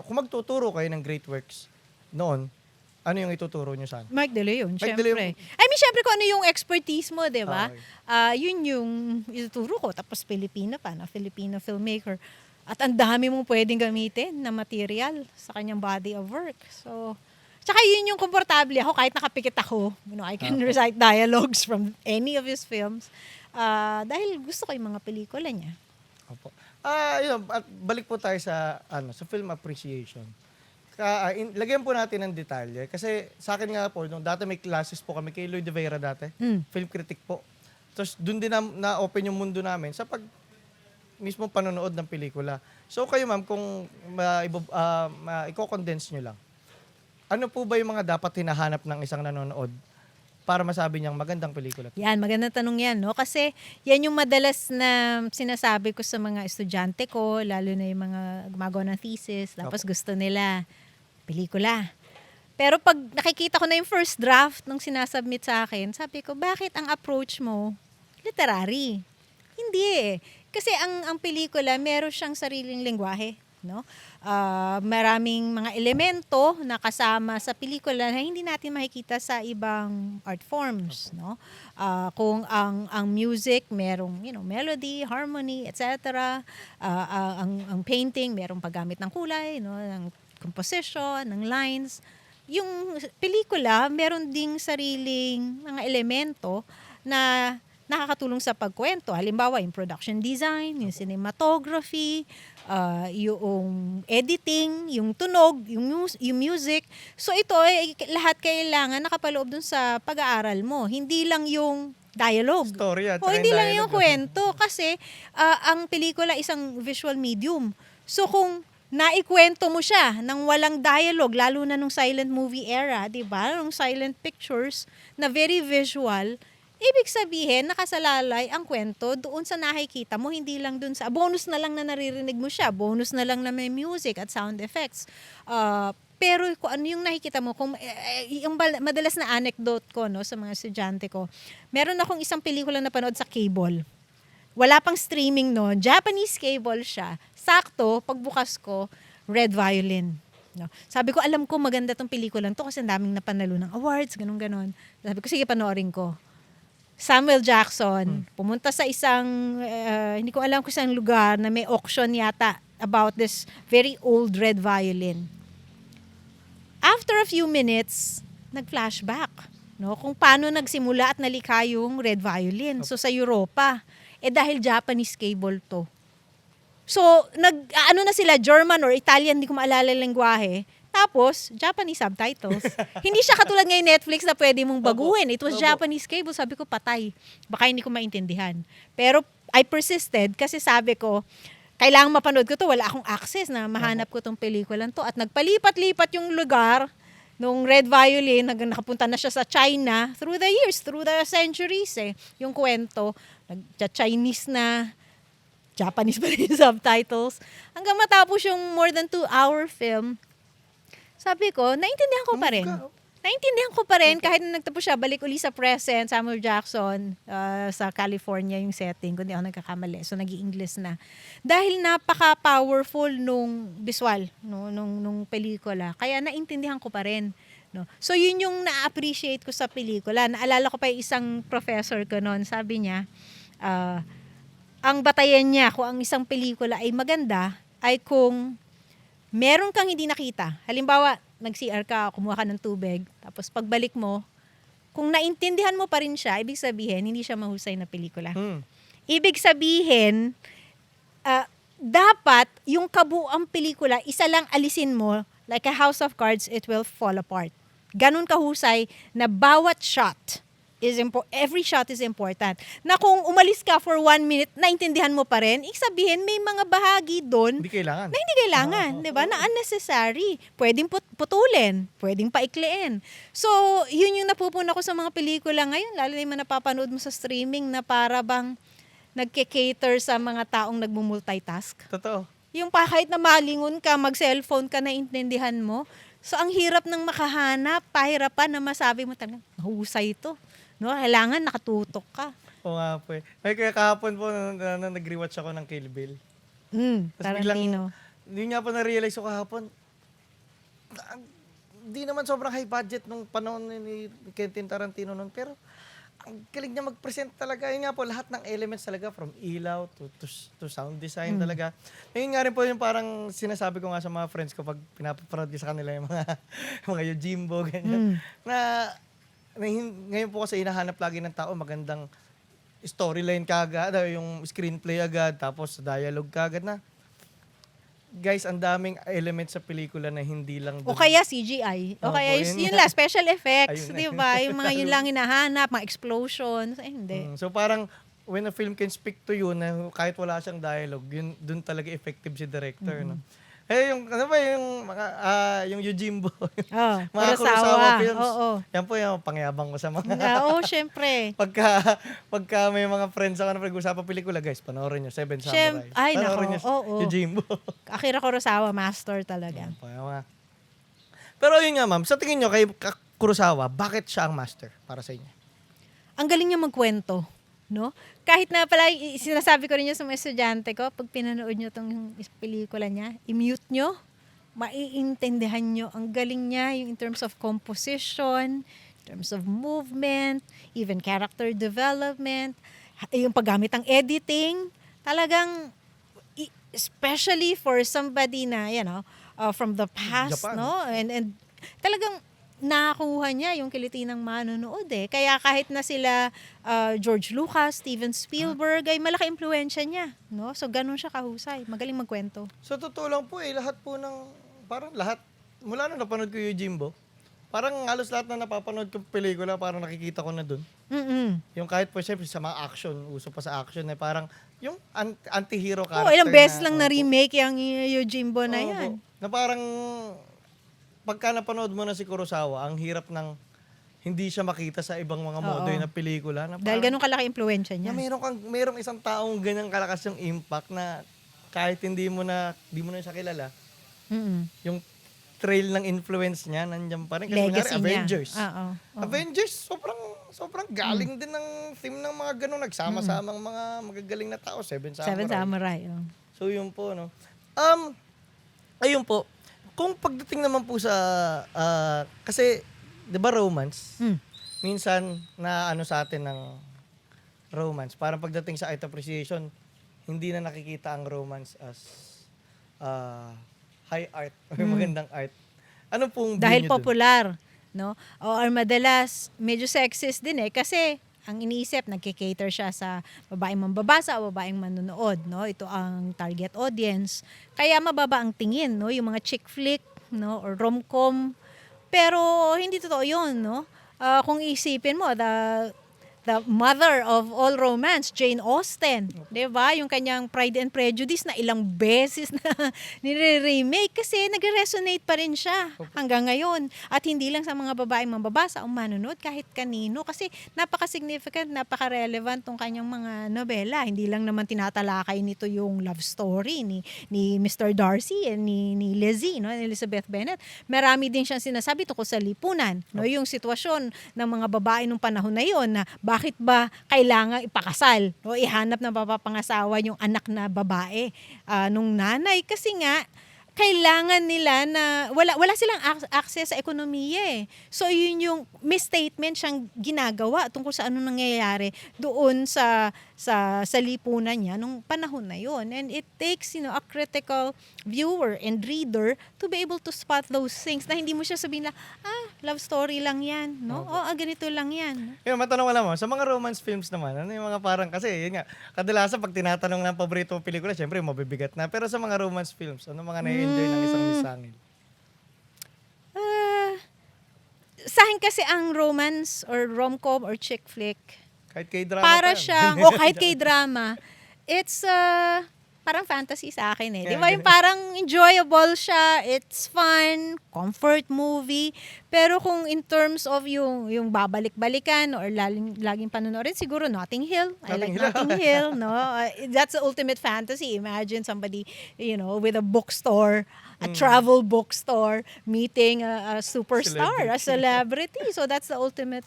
kung magtuturo kayo ng great works noon, ano yung ituturo nyo saan? Mike De Leon, Mike De syempre. Leon. I mean, syempre kung ano yung expertise mo, di ba? Okay. Yun yung ituturo ko. Tapos Filipino filmmaker. At ang dami mong pwedeng gamitin na material sa kanyang body of work. So, tsaka yun yung komportable ako kahit nakapikit ako. I can recite dialogues from any of his films. Dahil gusto ko yung mga pelikula niya. Opo. Yun, at balik po tayo sa film appreciation. Lagyan po natin ng detalye. Kasi sa akin nga po, nung dati may classes po kami kay Lloyd de Vera dati, film critic po. Tapos doon din na-open yung mundo namin sa mismo panonood ng pelikula. So kayo ma'am, kung i-condense nyo lang, ano po ba yung mga dapat hinahanap ng isang nanonood para masabi niyang magandang pelikula? Yan, magandang tanong yan, no? Kasi yan yung madalas na sinasabi ko sa mga estudyante ko, lalo na yung mga gumagawa ng thesis, tapos gusto nila pelikula. Pero pag nakikita ko na yung first draft nung sinasubmit sa akin, sabi ko, bakit ang approach mo literary? Hindi eh. Kasi ang pelikula, meron siyang sariling lengguwahe, no? Maraming mga elemento na kasama sa pelikula na hindi natin makikita sa ibang art forms, no? Kung ang music merong melody, harmony, etc. Ang painting merong paggamit ng kulay, no, ng composition, ng lines. Yung pelikula meron ding sariling mga elemento na nakakatulong sa pagkwento. Halimbawa, yung production design, yung cinematography, yung editing, yung tunog, yung music. So ito, lahat kailangan nakapaloob dun sa pag-aaral mo. Hindi lang yung dialogue. Story at Hindi lang yung kwento. Kasi ang pelikula isang visual medium. So kung naikwento mo siya nang walang dialogue, lalo na nung silent movie era, di ba? Nung silent pictures na very visual, ibig sabihin, nakasalalay ang kwento doon sa nakikita mo, hindi lang doon sa, bonus na lang na naririnig mo siya, bonus na lang na may music at sound effects. Pero kung ano yung nakikita mo, yung madalas na anecdote ko sa mga estudyante ko, meron akong isang pelikula na panood sa cable. Wala pang streaming noon, Japanese cable siya. Sakto, pagbukas ko, Red Violin. No. Sabi ko, alam ko maganda tong pelikula to kasi ang daming napanalo ng awards, ganun-ganon. Sabi ko, sige, panoorin ko. Samuel Jackson, pumunta sa isang, hindi ko alam kung saan lugar na may auction yata about this very old red violin. After a few minutes, nag-flashback, no, kung paano nagsimula at nalikha yung red violin. So sa Europa, dahil Japanese cable to. So, na sila, German or Italian, hindi ko maalala yung lengguwahe. Tapos, Japanese subtitles. Hindi siya katulad ngayon Netflix na pwede mong baguhin. It was Japanese cable. Sabi ko, patay. Baka hindi ko maintindihan. Pero, I persisted kasi sabi ko, kailangan mapanood ko to. Wala akong access na mahanap ko tong pelikulan to. At nagpalipat-lipat yung lugar nung Red Violin. Nakapunta na siya sa China through the years, through the centuries. Yung kwento, nag-Chinese na, Japanese pa rin yung subtitles. Hanggang matapos yung more than 2-hour film, sabi ko, naintindihan ko pa rin. Naintindihan ko pa rin kahit na nagtapos siya, balik uli sa present, Samuel Jackson, sa California yung setting, kung di ako nagkakamali. So, nag-i-English na. Dahil napaka-powerful nung visual, no, nung pelikula. Kaya naintindihan ko pa rin. No? So, yun yung na-appreciate ko sa pelikula. Naalala ko pa yung isang professor ko noon, sabi niya, ang batayan niya kung ang isang pelikula ay maganda, ay kung meron kang hindi nakita. Halimbawa, nag-CR ka, kumuha ka ng tubig, tapos pagbalik mo, kung naintindihan mo pa rin siya, ibig sabihin, hindi siya mahusay na pelikula. Ibig sabihin, dapat yung kabuuang pelikula, isa lang alisin mo, like a house of cards, it will fall apart. Ganun kahusay na bawat shot every shot is important. Na kung umalis ka for 1 minute, naintindihan mo pa rin, ibig sabihin may mga bahagi doon Hindi kailangan. na hindi kailangan, 'di ba? Na unnecessary. Pwedeng putulin, pwedeng paikliin. So, yun yung napupuna ko sa mga pelikula ngayon, lalo na yung mga napapanood mo sa streaming na para bang nagke-cater sa mga taong nagmumultitask. Totoo. Yung kahit na malingon ka, mag-cellphone ka, naintindihan mo. So, ang hirap ng makahanap, pahirapan na masabi mo talaga, mahusay ito. No, kailangan nakatutok ka. Oo nga po eh. May kaya kahapon po na nag-rewatch ako ng Kill Bill. Tas Tarantino. Hindi nga po na-realize ko kahapon, hindi naman sobrang high budget nung panahon ni Quentin Tarantino nun. Pero ang galing niya mag-present talaga. Yun nga po, lahat ng elements talaga from ilaw to sound design talaga. Yun nga rin po yung parang sinasabi ko nga sa mga friends ko pag pinapaparod ko sa kanila yung mga Yojimbo, ganyan. Ngayon po kasi hinahanap lagi ng tao magandang storyline kagad, yung screenplay agad, tapos dialogue kagad na. Guys, ang daming elements sa pelikula na hindi lang O kaya CGI. O Opo, kaya yun yun nga. lang, special effects, Ayun na. di ba? Yung mga yun lang hinahanap, mga explosions. Hindi. So parang when a film can speak to you na kahit wala siyang dialogue, yun dun talaga effective si director, no. Yung ano ba yung mga yung Yojimbo, Oh, mga Kurosawa Kurosawa. films. Oo. Yan po yung pangyabang ko sa mga Oo, syempre. pagka may mga friends ako na pinag-usapan pelikula, guys, panoorin niyo Seven Samurai. Ay, Panoorin nako, niyo oo. Yojimbo. Akira Kurosawa, master talaga. Yan po, yung mga. Pero yun nga, ma'am, sa tingin niyo kay Kurosawa, bakit siya ang master para sa inyo? Ang galing niya magkwento, no? Kahit na pala, sinasabi ko rin yun sa mga estudyante ko, pag pinanood nyo itong pelikula niya, i-mute nyo, maiintindihan nyo, ang galing niya, yung in terms of composition, in terms of movement, even character development, yung paggamit ng editing, talagang, especially for somebody na, from the past, Japan. no? And talagang, nakakuha niya yung kiliti ng manonood eh. Kaya kahit na sila George Lucas, Steven Spielberg, ay malaki impluwensya niya. No? So, ganun siya kahusay. Magaling magkwento. So, totoo lang po lahat po parang lahat, mula nung napanood ko yung Jimbo, parang halos lahat na napapanood ko pelikula, parang nakikita ko na dun. Yung kahit po siyempre sa mga action, uso pa sa action, parang yung anti-hero character. Ilang beses lang na-remake yung Yojimbo na yan. Na parang, pagka napanood mo na si Kurosawa, ang hirap ng hindi siya makita sa ibang mga modo na pelikula. Na Dahil ganun kalaki impluwensya niya. na merong isang taong ganyang kalakas yung impact na kahit hindi mo na siya kilala, yung trail ng influence niya nandiyan pa rin. Kasi Legacy kunyari, niya. Avengers. Oo. Avengers, sobrang galing din ng team ng mga ganong nagsama-samang mga magagaling na tao. Seven Samurai. Oh. So yun po, no. Ayun po. Kung pagdating naman po sa kasi 'di ba romance? Minsan na sa atin ng romance, parang pagdating sa art appreciation, hindi na nakikita ang romance as high art or magandang art. Ano pong view Dahil niyo dun? popular, no? Or madalas medyo sexist din eh kasi ang iniisip nagke-cater siya sa babaeng mambabasa o babaeng manonood, no? Ito ang target audience. Kaya mababa ang tingin, no? Yung mga chick flick, no, or rom-com. Pero hindi totoo 'yun, no? Kung isipin mo, the mother of all romance, Jane Austen. 'Di ba? Yung kanyang Pride and Prejudice na ilang beses na nire-remake kasi nagre-resonate pa rin siya hanggang ngayon. At hindi lang sa mga babaeng mambabasa o manonood, kahit kanino. Kasi napaka-significant, napaka-relevant tong kanyang mga nobela. Hindi lang naman tinatalakay nito yung love story ni Mr. Darcy and ni Lizzie, no? Elizabeth Bennet. Marami din siyang sinasabi tungkol sa lipunan. No? Yung sitwasyon ng mga babae nung panahon na yon na bakit ba kailangan ipakasal o ihanap na mapapangasawa yung anak na babae nung nanay kasi nga kailangan nila na wala silang access sa ekonomiya eh. So yun yung misstatement siyang ginagawa tungkol sa ano nangyayari doon sa lipunan niya nung panahon na yon. And it takes, a critical viewer and reader to be able to spot those things na hindi mo siya sabihin na love story lang yan, no? Ganito lang yan. Yun, matanong ko lang mo, sa mga romance films naman, ano yung mga parang, kasi yun nga, kadalasan pag tinatanong ng paborito mong pelikula, syempre mabibigat na. Pero sa mga romance films, ano mga nai-enjoy ng isang Miss Sangil? Sa akin kasi ang romance or rom-com or chick flick, Kahit kay drama para pa yan. siyang, o kahit kay drama, it's parang fantasy sa akin eh. Di ba? Yung parang enjoyable siya, it's fun, comfort movie. Pero kung in terms of yung babalik-balikan or laging panonoodin, siguro Notting Hill. I like Notting Hill, no? That's the ultimate fantasy. Imagine somebody, with a bookstore, a travel bookstore, meeting a superstar, a celebrity. So that's the ultimate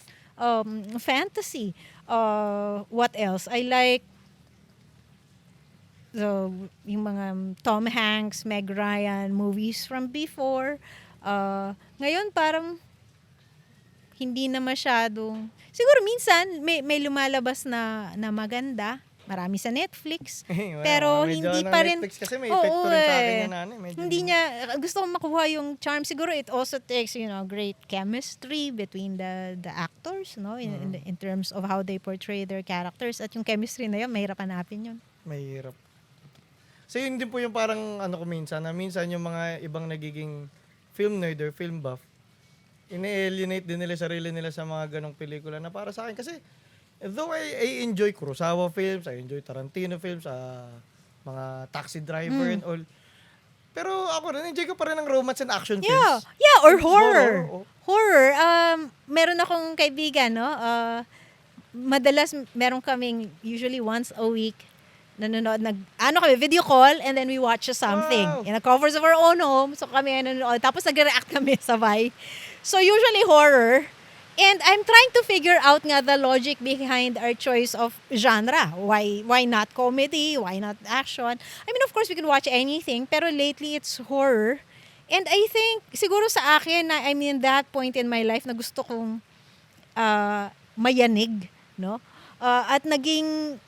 fantasy. What else? I like yung mga Tom Hanks, Meg Ryan movies from before. Ngayon parang hindi na masyadong, siguro minsan may lumalabas na maganda. Marami sa Netflix. Pero Medyo hindi ng pa rin. Netflix kasi may epekto rin sa akin eh. yan, medyo Hindi niya, gusto ko makuha yung charm. Siguro it also takes, great chemistry between the actors, no? In terms of how they portray their characters. At yung chemistry na yun, mahirap hanapin yun. mahirap. So yun din po yung parang ko minsan, na minsan yung mga ibang nagiging film nerd or film buff, ine-alienate din nila sarili nila sa mga ganong pelikula na para sa akin. Kasi though I enjoy Kurosawa films, I enjoy Tarantino films, mga Taxi Driver and all, pero ako rin, enjoy ko pa rin ang romance and action films. Yeah, or horror. Horror. Horror. Meron akong kaibigan, no? Madalas meron kaming usually once a week nanonood, kami, video call, and then we watch something. Wow. In the comforts of our own home, so kami nanonood. Tapos nag-react kami sabay. So usually horror. And I'm trying to figure out nga the logic behind our choice of genre. Why not comedy? Why not action? I mean, of course, we can watch anything, pero lately it's horror. And I think, siguro sa akin, na I'm in that point in my life na gusto kong mayanig, no? At naging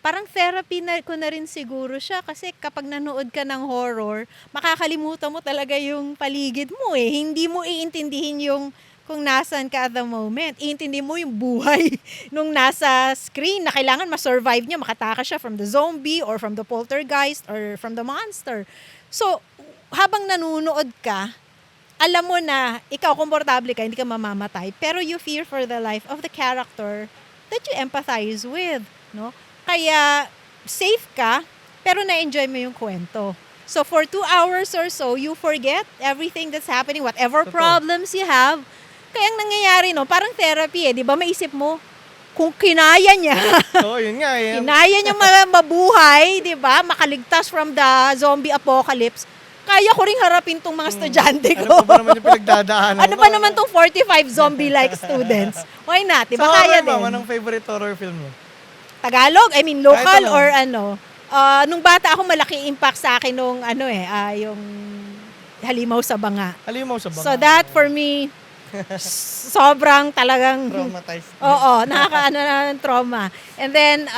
parang therapy ko na rin siguro siya kasi kapag nanood ka ng horror, makakalimutan mo talaga yung paligid mo eh. Hindi mo iintindihin yung kung nasan ka at the moment. Iintindi mo yung buhay nung nasa screen na kailangan ma-survive niya, makatakas siya from the zombie or from the poltergeist or from the monster. So, habang nanonood ka, alam mo na ikaw komportable ka, hindi ka mamamatay, pero you fear for the life of the character that you empathize with, no? Kaya safe ka, pero na-enjoy mo yung kwento. So for 2 hours or so, you forget everything that's happening, whatever problems you have. Kaya ang nangyayari, no, parang therapy eh, di ba? Maisip mo, kung kinaya niya, Oo, yun nga eh. kinaya niya mabuhay, di ba? Makaligtas from the zombie apocalypse, kaya ko ring harapin tong mga estudyante ko. Ano pa naman yung pinagdadaanan Ano pa naman tong 45 zombie-like students? Why not? Di ba Sa kaya horror, ma'am, din? anong favorite horror film mo? Tagalog? I mean, local Kahit ano. or ano? Nung bata ako, malaki impact sa akin nung yung Halimaw sa Banga. Halimaw sa Banga. So that for me, sobrang talagang, Traumatized. oo, nakakaano na ng trauma. And then,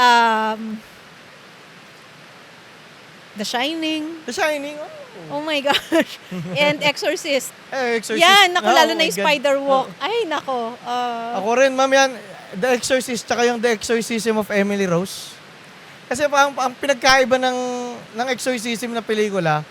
The Shining. The Shining. Oh my gosh. And Exorcist. Exorcist. Yan, naku, lalo na my yung God. Spider Walk. Ay, nako. Ako rin, ma'am, yan. The Exorcist, tsaka yung The Exorcism of Emily Rose. Kasi ang pinagkaiba ng exorcism na pelikula,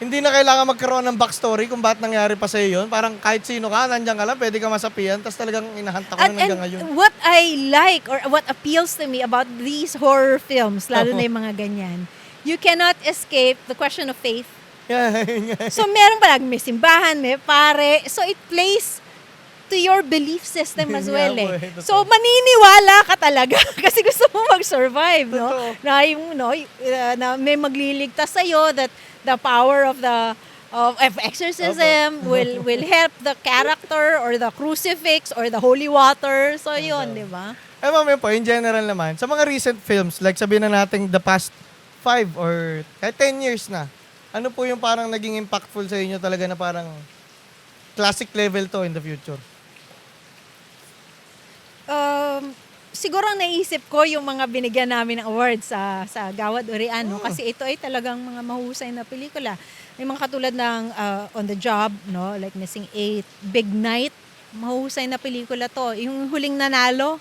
Hindi na kailangan magkaroon ng backstory kung bakit nangyari pa sa'yo yun. Parang kahit sino ka, nandiyan ka lang, pwede ka masapian, tapos talagang inahanta ko na hanggang ngayon. What I like or what appeals to me about these horror films, lalo na yung mga ganyan, you cannot escape the question of faith. Yeah, yun nga. So meron palagi may simbahan, may pare. So it plays to your belief system as Yun well nga po eh. totoo. So maniniwala ka talaga kasi gusto mo mag-survive, no? Totoo. Na yung na may magliligtas sa that the power of the of exorcism will help the character or the crucifix or the holy water. So yun, di ba? Ma'am, yun po, in general naman, sa mga recent films, like sabihin na natin the past 5 or kahit 10 years na, ano po yung parang naging impactful sa inyo talaga na parang classic level to in the future? Siguro ang naisip ko yung mga binigyan namin ng awards sa Gawad Urian, no? Kasi ito ay talagang mga mahusay na pelikula. May mga katulad ng On the Job, no? Like Missing 8, Big Night, mahusay na pelikula to. Yung huling nanalo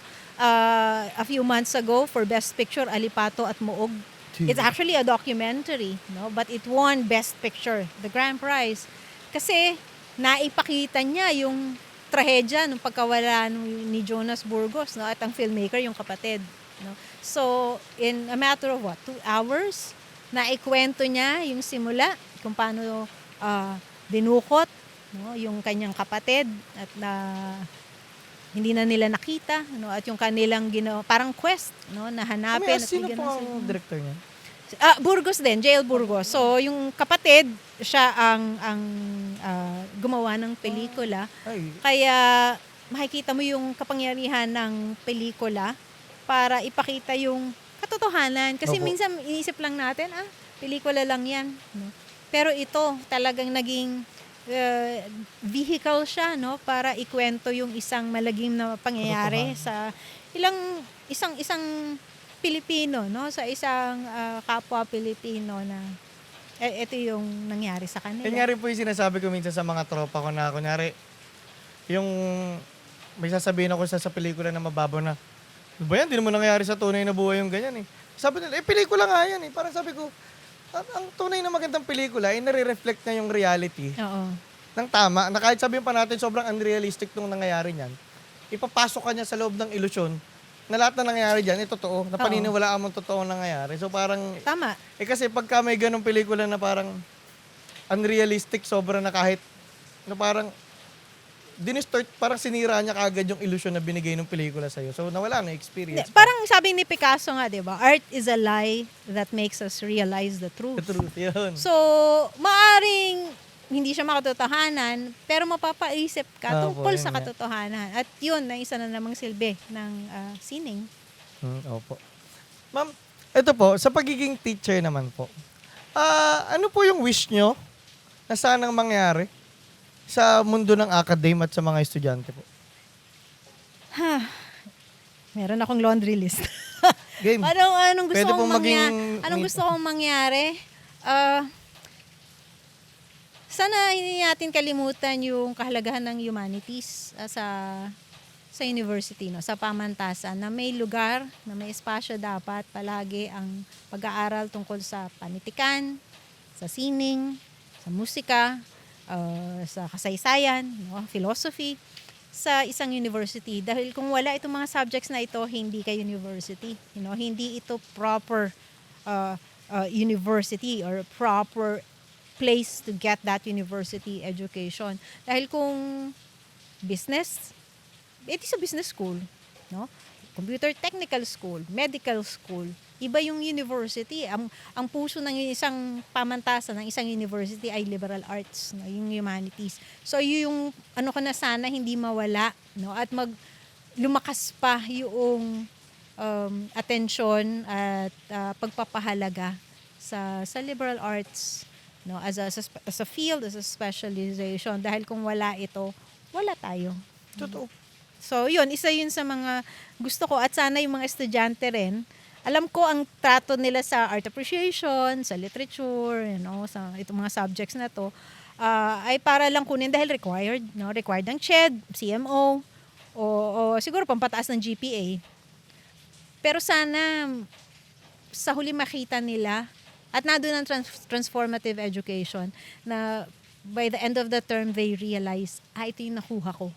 a few months ago for Best Picture, Alipato at Muog. It's actually a documentary, no? But it won Best Picture, the grand prize. Kasi naipakita niya yung trahedya nung pagkawala ni Jonas Burgos, no? At ang filmmaker, yung kapatid. No? So, in a matter of 2 hours, naikwento niya yung simula, kung paano dinukot, no? Yung kanyang kapatid at hindi na nila nakita, no? At yung kanilang parang quest, no? Na hanapin. At Sino bigyan po ng ang director niya? Burgos din, Jail Burgos. So, yung kapatid, siya ang gumawa ng pelikula. Ay, Kaya makikita mo yung kapangyarihan ng pelikula para ipakita yung katotohanan. Kasi Opo. minsan iniisip lang natin, pelikula lang yan. No? Pero ito, talagang naging vehicle siya, no, para ikwento yung isang malagim na pangyayari sa isang Pilipino, no, sa isang kapwa Pilipino na ito yung nangyari sa kanila. yun nga rin po yung sinasabi ko minsan sa mga tropa ko na, kunyari, yung may sasabihin ako sa pelikula na mababaw na, "Ano ba yan? Di naman nangyayari sa tunay na buhay yung ganyan eh." Sabi nila, pelikula nga yan eh. Parang sabi ko, ang tunay na magandang pelikula ay nare-reflect na yung reality Oo. ng tama, na kahit sabihin pa natin sobrang unrealistic nung nangyayari niyan, ipapasok ka niya sa loob ng ilusyon na lahat na nangyayari dyan, totoo, na paniniwalaan mong totoo nangyayari. So parang, Tama. kasi pagka may ganong pelikula na parang unrealistic, sobra na kahit, na parang, dinistort, parang sinira niya kaagad yung ilusyon na binigay ng pelikula sa'yo. So nawala na experience. Parang sabi ni Picasso nga, 'di ba? Art is a lie that makes us realize the truth. The truth, yun. So, maaring hindi siya makatotohanan, pero mapapaisip ka Opo, tungkol yun sa nga. katotohanan. At yun, na isa na namang silbi ng sining. Opo. Ma'am, ito po, sa pagiging teacher naman po, ano po yung wish nyo na sanang mangyari sa mundo ng academe at sa mga estudyante po? Meron akong laundry list. Game. Anong gusto Pwede kong pong anong gusto kong mangyari? Sana hindi natin kalimutan yung kahalagahan ng humanities sa university, no, sa pamantasan, na may lugar, na may espasyo dapat palagi ang pag-aaral tungkol sa panitikan, sa sining, sa musika, sa kasaysayan, no, philosophy, sa isang university. Dahil kung wala itong mga subjects na ito, hindi ka university. You know, hindi ito proper university or proper place to get that university education. Dahil kung business, it is a business school, no? Computer technical school, medical school, iba yung university. Ang puso ng isang pamantasan ng isang university ay liberal arts, no? Yung humanities. So yung ano ko na sana hindi mawala, no? At lumakas pa yung atensyon at pagpapahalaga sa liberal arts, no, as a field, as a specialization, dahil kung wala ito, wala tayo. Totoo. So yun, isa yun sa mga gusto ko, at sana yung mga estudyante rin, alam ko ang trato nila sa art appreciation, sa literature, you know, sa itong mga subjects na to, ay para lang kunin dahil required, no, required ng CHED, CMO, o siguro pampataas ng GPA. Pero sana sa huli makita nila At nandun ang transformative education na by the end of the term, they realize, ito yung nakuha ko.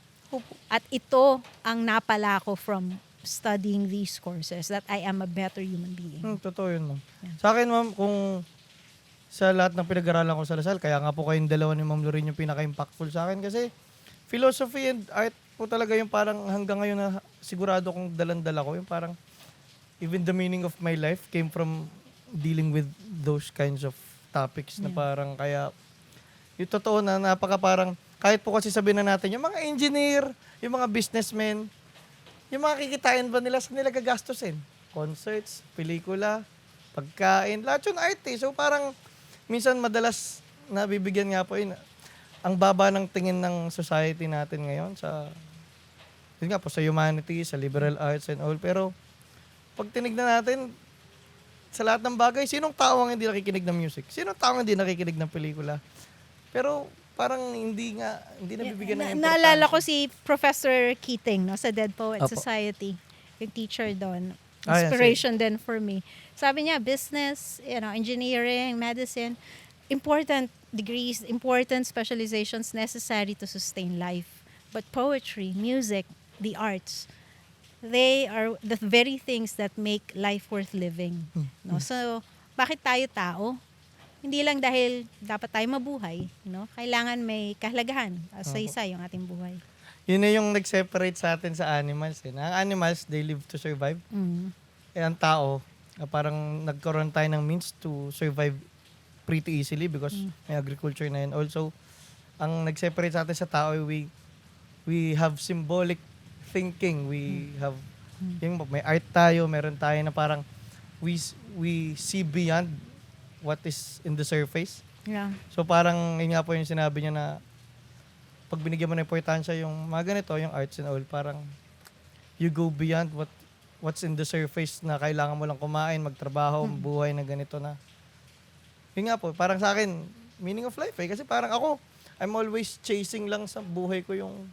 At ito ang napala ko from studying these courses, that I am a better human being. Totoo yun, ma'am. Sa akin, ma'am, kung sa lahat ng pinag-aralan ko sa Lasal, kaya nga po kayong dalawa ni Ma'am Lorraine yung pinaka-impactful sa akin kasi philosophy and art po talaga yung parang hanggang ngayon na sigurado kong dalan-dala ko. Yung parang even the meaning of my life came from dealing with those kinds of topics na parang kaya yung totoo na napaka parang kahit po kasi sabihin na natin yung mga engineer, yung mga businessmen, yung mga kikitain ba nila sa nila gagastusin? Concerts, pelikula, pagkain, lahat yun art eh. So parang minsan madalas nabibigyan nga po yun. Ang baba ng tingin ng society natin ngayon sa yun nga po sa humanities, sa liberal arts and all. Pero pag tinignan natin sa lahat ng bagay, sinong tao ang hindi nakikinig ng music? Sinong tao ang hindi nakikinig ng pelikula? Pero parang hindi nabibigyan ng importansya. Naalala ko si Professor Keating, no, sa Dead Poets Opo. Society, yung teacher doon. Ah, yeah, Inspiration din for me. Sabi niya, business, engineering, medicine, important degrees, important specializations necessary to sustain life. But poetry, music, the arts, they are the very things that make life worth living. No? So, bakit tayo tao? Hindi lang dahil dapat tayo mabuhay, no? Kailangan may kahalagahan sa isa yung ating buhay. Yun na yung nag-separate sa atin sa animals. Eh. Ang animals, they live to survive. Eh, ang tao, parang nagkaroon tayo ng means to survive pretty easily because may agriculture na yun. Also, ang nag-separate sa atin sa tao, we have symbolic thinking. We have, yung may art tayo, meron tayo na parang we see beyond what is in the surface. Yeah. So parang yun nga po yung sinabi niya na pag binigyan mo ng importansya yung mga ganito, yung arts and all, parang you go beyond what's in the surface na kailangan mo lang kumain, magtrabaho, buhay na ganito na. Yun nga po, parang sa akin, meaning of life eh. Kasi parang ako, I'm always chasing lang sa buhay ko yung,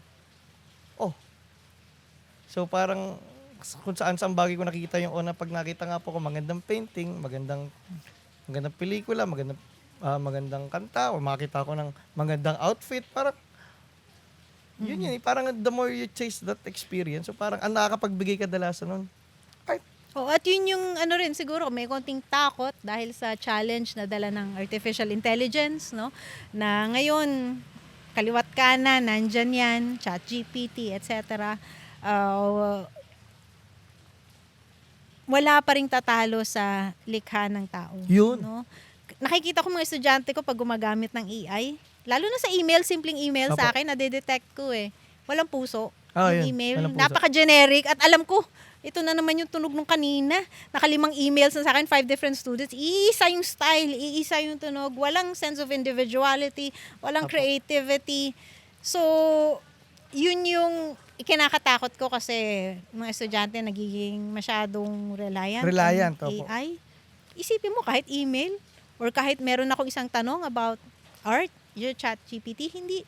So parang kung saan bagay ko nakikita yung pag nakita nga po ko magandang painting, magandang pelikula, magandang kanta, o makita ko ng magandang outfit, parang yun eh, parang the more you chase that experience, so parang ang nakakapagbigay kadalasan nun, art. At yun yung rin siguro may konting takot dahil sa challenge na dala ng artificial intelligence, no? Na ngayon kaliwat kanan nandyan yan, ChatGPT, etc. Wala pa ring tatalo sa likha ng tao. Yun. No? Nakikita ko mga estudyante ko pag gumagamit ng AI, lalo na sa email, simpleng email sa Apo. akin, nadedetect ko eh. Walang puso. Yun. Yung email, Walang puso. napaka-generic. At alam ko, ito na naman yung tunog nung kanina. Nakalimang emails na sa akin, 5 different students. Iisa yung style, iisa yung tunog. Walang sense of individuality, walang Apo. creativity. So, yun yung ikinakatakot ko kasi mga estudyante nagiging masyadong reliant on opo. AI. Isipin mo kahit email or kahit meron akong isang tanong about art, your ChatGPT, hindi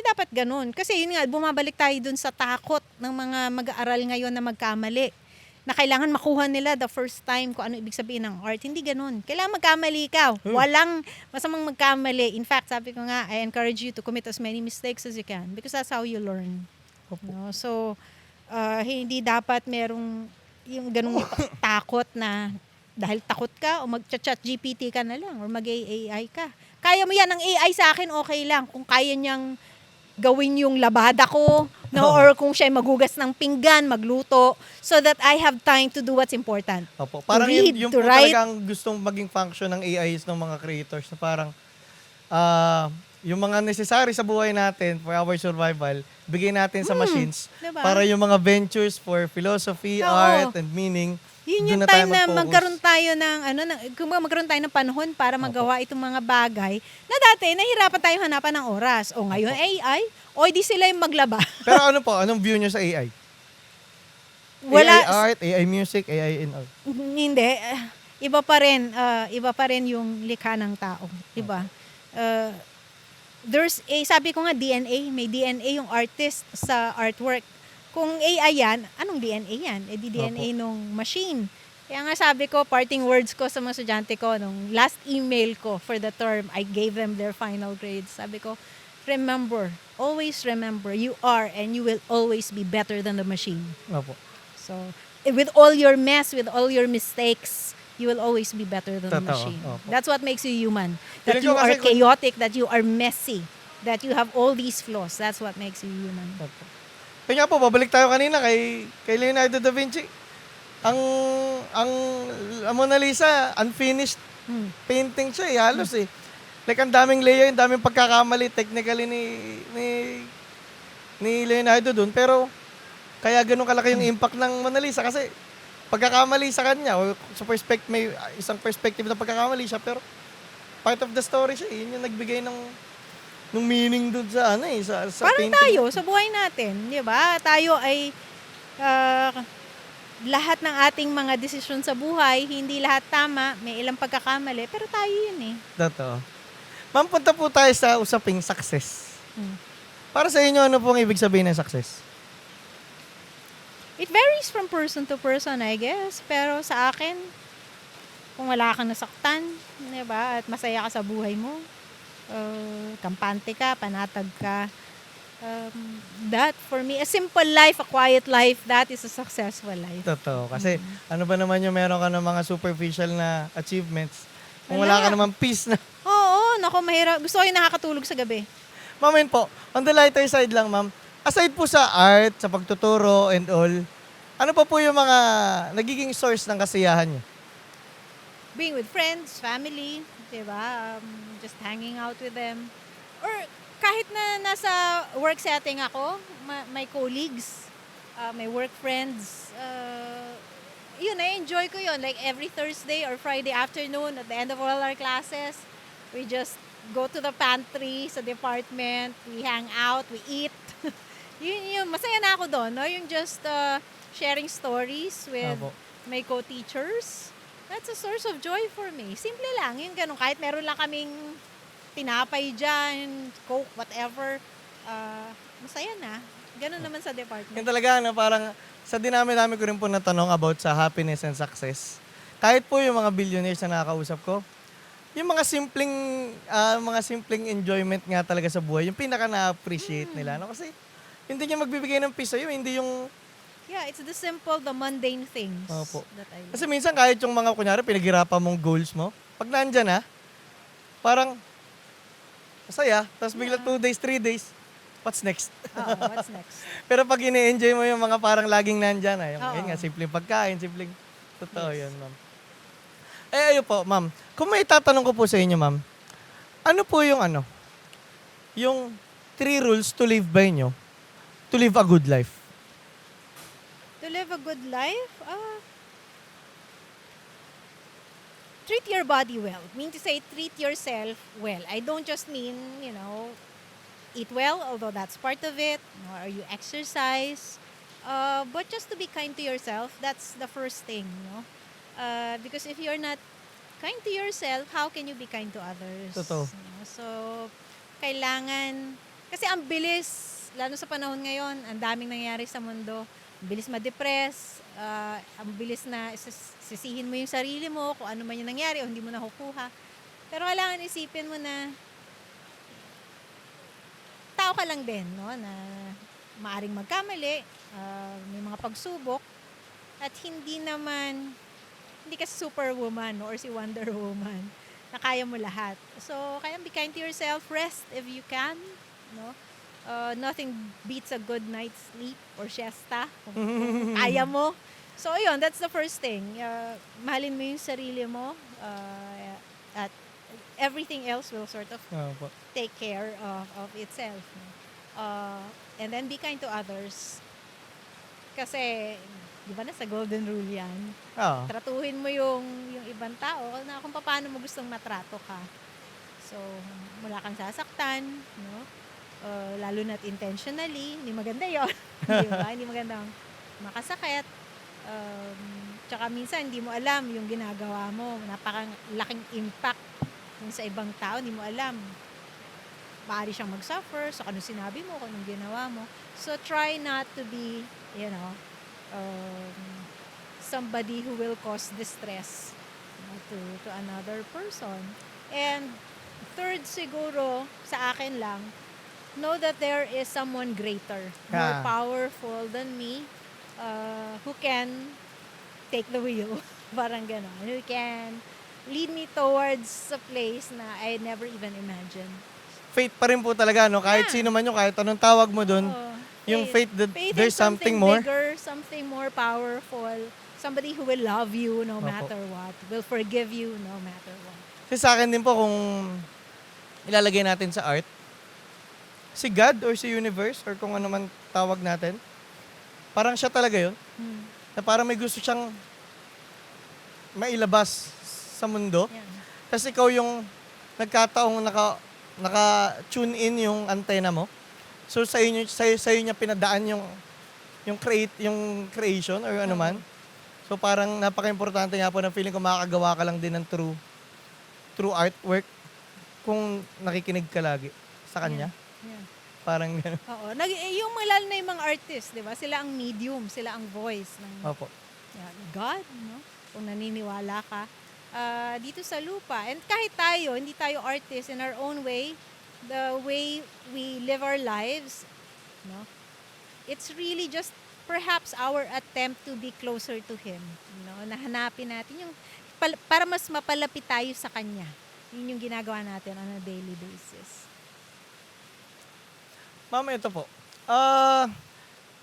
dapat ganun. Kasi yun nga, bumabalik tayo dun sa takot ng mga mag-aaral ngayon na magkamali. Na kailangan makuha nila the first time kung ano ibig sabihin ng art. Hindi ganun. Kailangan magkamali ka. Walang masamang magkamali. In fact, sabi ko nga, I encourage you to commit as many mistakes as you can because that's how you learn. No? So, hindi dapat merong yung ganung takot na dahil takot ka o mag-chat GPT ka na lang or mag-AI ka. Kaya mo yan, ang AI sa akin okay lang. Kung kaya niyang gawin yung labada ko, no? Or kung siya magugas ng pinggan, magluto, so that I have time to do what's important. Opo. Parang To read, yung to po write. talagang gustong maging function ng AIs ng mga creators na parang yung mga necessary sa buhay natin for our survival, bigay natin sa machines Diba? para yung mga ventures for philosophy, Oo. art, and meaning, Yun doon yung tayo time na mag-focus. magkaroon tayo ng magkaroon tayo ng panahon para magawa itong mga bagay na dati nahirapan tayo hanapan ng oras. O ngayon AI, o di sila yung maglaba. Pero ano po, anong view nyo sa AI? Wala AI art, AI music, AI in all. Hindi. Iba pa rin yung likha ng tao. Iba. Sabi ko nga DNA, may DNA yung artist sa artwork. Kung AI yan, anong DNA yan? Eh di DNA nung machine. Kaya nga sabi ko, parting words ko sa mga estudyante ko, nung last email ko for the term, I gave them their final grades. Sabi ko, remember, always remember, you are and you will always be better than the machine. Opo. So, with all your mess, with all your mistakes, you will always be better than the Totoo, machine. opo. That's what makes you human. That Feeling you ko are kasi kung- chaotic, that you are messy, that you have all these flaws. That's what makes you human. Opo. Kaya nga po, babalik tayo kanina kay Leonardo da Vinci. Ang Mona Lisa, unfinished painting siya halos eh. Like ang daming layer, ang daming pagkakamali technically ni Leonardo dun. Pero kaya ganun kalaki yung impact ng Mona Lisa kasi pagkakamali sa kanya o sa may isang perspective na pagkakamali siya pero part of the story siya. Yun yung nagbigay ng meaning dun sa sa Parang painting. tayo, sa buhay natin, di ba? Tayo ay lahat ng ating mga desisyon sa buhay, hindi lahat tama, may ilang pagkakamali, pero tayo yun eh. Totoo. Ma'am, punta po tayo sa usaping success. Hmm. Para sa inyo, ano pong ibig sabihin ng success? It varies from person to person, I guess. Pero sa akin, kung wala kang nasaktan, di ba, at masaya ka sa buhay mo, kampante ka, panatag ka, that for me, a simple life, a quiet life, that is a successful life. Totoo. Kasi ano ba naman yung meron ka ng mga superficial na achievements kung wala ka Wala. naman peace na. Oo, naku, mahirap. Gusto ko yung nakakatulog sa gabi. Ma'am, yun po, on the lighter side lang, ma'am, aside po sa art, sa pagtuturo and all, ano pa po yung mga nagiging source ng kasiyahan niyo? Being with friends, family, di ba? Just hanging out with them. Or kahit na nasa work setting ako, my colleagues, my work friends, yun, na-enjoy ko yun. Like every Thursday or Friday afternoon, at the end of all our classes, we just go to the pantry sa department, we hang out, we eat. yun, masaya na ako doon, no? Yung just sharing stories with Opo. my co-teachers. That's a source of joy for me. Simple lang, yung ganun. Kahit meron lang kaming tinapay dyan, Coke, whatever, masaya na. Ganun naman sa Yun department. talaga, parang sa dinami-dami ko rin po natanong about sa happiness and success. Kahit po yung mga billionaires na nakakausap ko, yung mga simpleng enjoyment nga talaga sa buhay, yung pinaka na-appreciate nila. No? Kasi hindi niya magbibigay ng peace sa'yo, hindi yung... Yeah, it's the simple, the mundane things Opo. that I love. Kasi minsan kahit yung mga, kunyari, pinaghirapan mong goals mo, pag nandyan na, parang masaya, tapos bigla 2 days, 3 days, what's next? Oo, what's next? Pero pag ini-enjoy mo yung mga parang laging nandyan, yung Oo. yun nga, simpleng pagkain, simpleng, totoo yun, ma'am. Ayun po, ma'am, kung may tatanong ko po sa inyo, ma'am, ano po yung 3 rules to live by nyo, to live a good life? To live a good life, treat your body well. Mean to say, treat yourself well. I don't just mean, eat well, although that's part of it, or you exercise. But just to be kind to yourself, that's the first thing, because if you're not kind to yourself, how can you be kind to others? Totoo. So, kailangan, kasi ang bilis, lalo sa panahon ngayon, ang daming nangyayari sa mundo. Ang bilis ma-depress, ang bilis na sisihin mo yung sarili mo kung ano man yung nangyari o hindi mo nakukuha. Pero kailangan isipin mo na tao ka lang din, no? Na maaring magkamali, may mga pagsubok, at hindi ka superwoman or si Wonder Woman na kaya mo lahat. So, kaya be kind to yourself, rest if you can, no? Nothing beats a good night's sleep or siesta kung kaya mo. So, ayun, that's the first thing. Mahalin mo yung sarili mo, at everything else will sort of Opo. take care of itself. No? And then be kind to others. Kasi, di ba sa golden rule yan? Oo. Tratuhin mo yung ibang tao na kung paano mo gustong matrato ka. So, wala kang sasaktan, no? Lalo na't intentionally, hindi maganda yon. Di ba? Hindi magandang makasakit. Tsaka minsan, hindi mo alam yung ginagawa mo. Napakalaking impact yung sa ibang tao, hindi mo alam. Maaari siyang mag-suffer sa kung sinabi mo, kung anong ginawa mo. So, try not to be, somebody who will cause distress, to another person. And third siguro, sa akin lang, know that there is someone greater, more Yeah. powerful than me, who can take the wheel. Parang gano'n. Who can lead me towards a place na I never even imagined. Faith pa rin po talaga, no? Kahit Yeah. sino man yung, kahit anong tawag mo dun, Oo. yung faith that Faith in there's something more. bigger, something more powerful, somebody who will love you no Opo. matter what, will forgive you no matter what. Kasi sa akin din po, kung ilalagay natin sa art, si God or si universe or kung ano man tawag natin, parang siya talaga yun. Na parang may gusto siyang mailabas sa mundo. Yan. Kasi ikaw yung nagkataong naka-tune in yung antena mo. So sa inyo niya pinadaan yung creation or ano man. So parang napaka-importante nga po na feeling ko makakagawa ka lang din ng true artwork kung nakikinig ka lagi sa kanya. Yeah. Parang gano'n. Oo. Yung lalo na yung mga artist, di ba? Sila ang medium, sila ang voice ng Opo. God, no? Kung naniniwala ka dito sa lupa. And kahit tayo, hindi tayo artist in our own way, the way we live our lives, no? It's really just perhaps our attempt to be closer to Him. No? Nahanapin natin yung para mas mapalapit tayo sa Kanya. Yun yung ginagawa natin on a daily basis. Ma'am, ito po.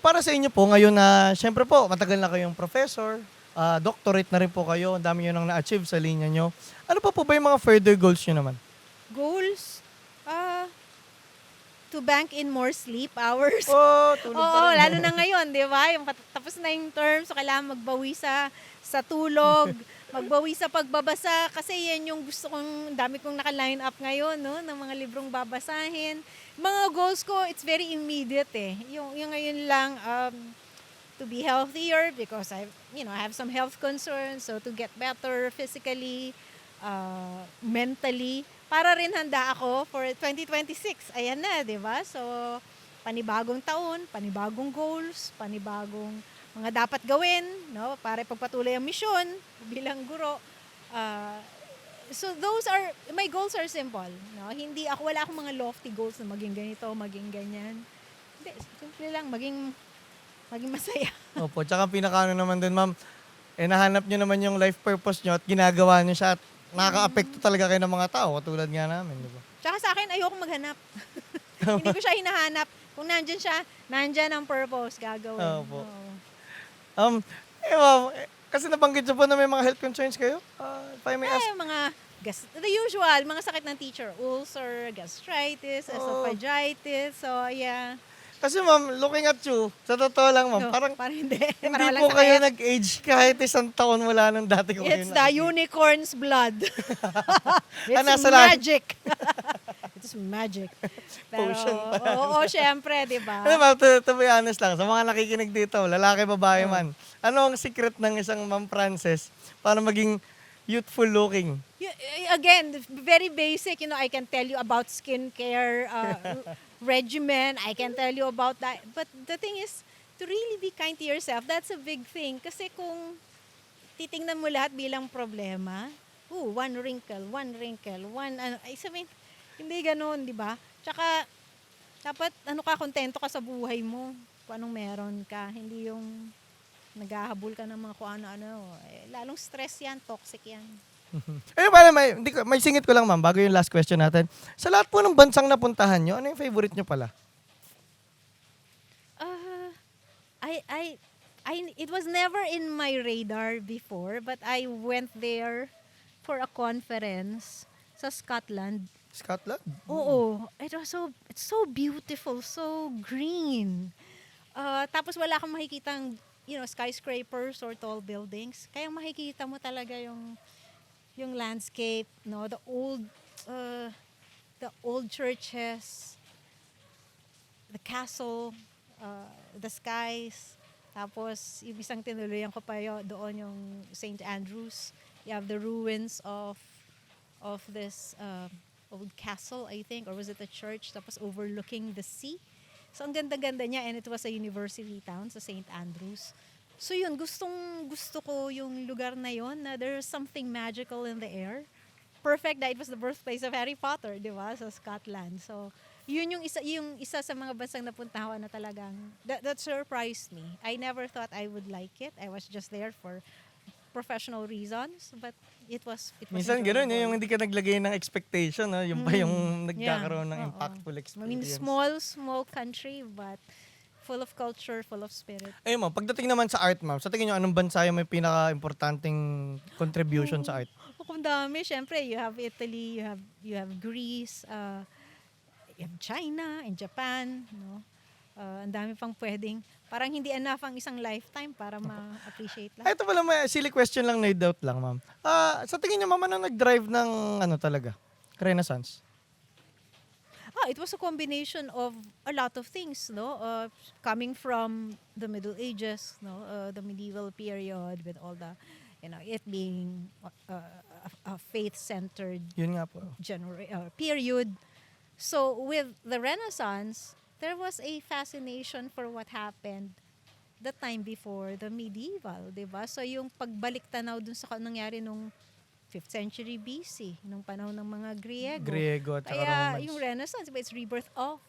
Para sa inyo po, ngayon na, syempre po, matagal na kayong professor, doctorate na rin po kayo, ang dami nyo nang na-achieve sa linya nyo. Ano pa po ba yung mga further goals nyo naman? Goals? To bank in more sleep hours. Tulog Oo, pa rin. lalo na ngayon, di ba? Yung tapos na yung term, so kailangan magbawi sa tulog, magbawi sa pagbabasa, kasi yan yung gusto kong, dami kong naka-line up ngayon, no, ng mga librong babasahin. Mga goals ko, it's very immediate eh. Yung ngayon lang, to be healthier because I have some health concerns, so to get better physically, mentally, para rin handa ako for 2026. Ayan na, di ba? So, panibagong taon, panibagong goals, panibagong mga dapat gawin, no? Para ipagpatuloy ang misyon bilang guro. So my goals are simple, no? Wala akong mga lofty goals na maging ganito, maging ganyan. Hindi, simple lang, maging masaya. Opo, tsaka pinakaano naman din, ma'am, nahanap nyo naman yung life purpose nyo at ginagawa nyo siya at nakaka-apekto talaga kayo ng mga tao, katulad nga namin, di ba? Tsaka sa akin, ayoko maghanap. Hindi ko siya hinahanap. Kung nandyan siya, nandyan ang purpose, gagawin. Opo. Oo. Ma'am, kasi nabanggit nyo po na may mga health concerns kayo. If I may ask. The usual, mga sakit ng teacher, ulcer, gastritis, esophagitis, so yeah. Kasi ma'am, looking at you, sa totoo lang ma'am, No, parang parang hindi. hindi Parang po walang kayo sakit. nag-age kahit isang taon mula nung dati ko kayo It's the unicorn's blood. It's nasa lahat. magic. It's magic. Pero, Potion pa. oo, syempre, di ba? Ano ma'am, to be honest lang, sa mga nakikinig dito, lalaki, babae man, ano ang secret ng isang Ma'am Frances para maging youthful looking? Again, very basic, I can tell you about skincare regimen. I can tell you about that. But the thing is, to really be kind to yourself, that's a big thing. Kasi kung titingnan mo lahat bilang problema, one wrinkle, I mean, hindi ganun, di ba? Tsaka, dapat, kontento ka sa buhay mo, kung anong meron ka. Hindi yung naghahabol ka ng mga kung ano-ano. Lalong stress yan, toxic yan. Pala, may singit ko lang ma'am, bago yung last question natin. Sa lahat po ng bansang napuntahan nyo, ano yung favorite nyo pala? It was never in my radar before, but I went there for a conference sa Scotland. Scotland? Oo, it's so beautiful, so green. Tapos wala kang makikitang, skyscrapers or tall buildings. Kaya makikita mo talaga yung landscape, no, the old churches, the castle, the skies. Tapos yung isang tinuloyan ko pa doon yung St. Andrews. You have the ruins of this old castle, I think, or was it a church? Tapos overlooking the sea. So ang ganda-ganda niya, and it was a university town sa St. Andrews. So yun, gusto ko yung lugar na yun, na there's something magical in the air. Perfect that it was the birthplace of Harry Potter, di ba? Sa Scotland. So, yun yung isa sa mga bansang napuntahan ko na talagang, that surprised me. I never thought I would like it. I was just there for professional reasons, but it was Minsan gano'n, enjoyable. yung hindi ka naglagay ng expectation, no? Yung pa yung nagkakaroon ng oo. impactful I mean, experience. small country, but full of culture, full of spirit. Ayun ma'am, pagdating naman sa art ma'am, sa tingin nyo anong bansa yung may pinaka-importanting contribution sa art? Kung dami, syempre, you have Italy, you have Greece, you have China and Japan, no? Ang dami pang pwedeng, parang hindi enough ang isang lifetime para ma-appreciate Ay, lahat. ito pala may silly question lang, no doubt lang ma'am. Sa tingin nyo ma'am, ano nag-drive ng ano talaga? Renaissance? It was a combination of a lot of things, no? Coming from the Middle Ages, no? The medieval period with all the, it being a faith-centered Yun nga po. period. So with the Renaissance, there was a fascination for what happened the time before the medieval, 'di ba? So yung pagbalik tanaw dun sa nangyari nung 5th century BC, nung panahon ng mga Griego. Griego at saka Kaya Romans. yung Renaissance, it's rebirth of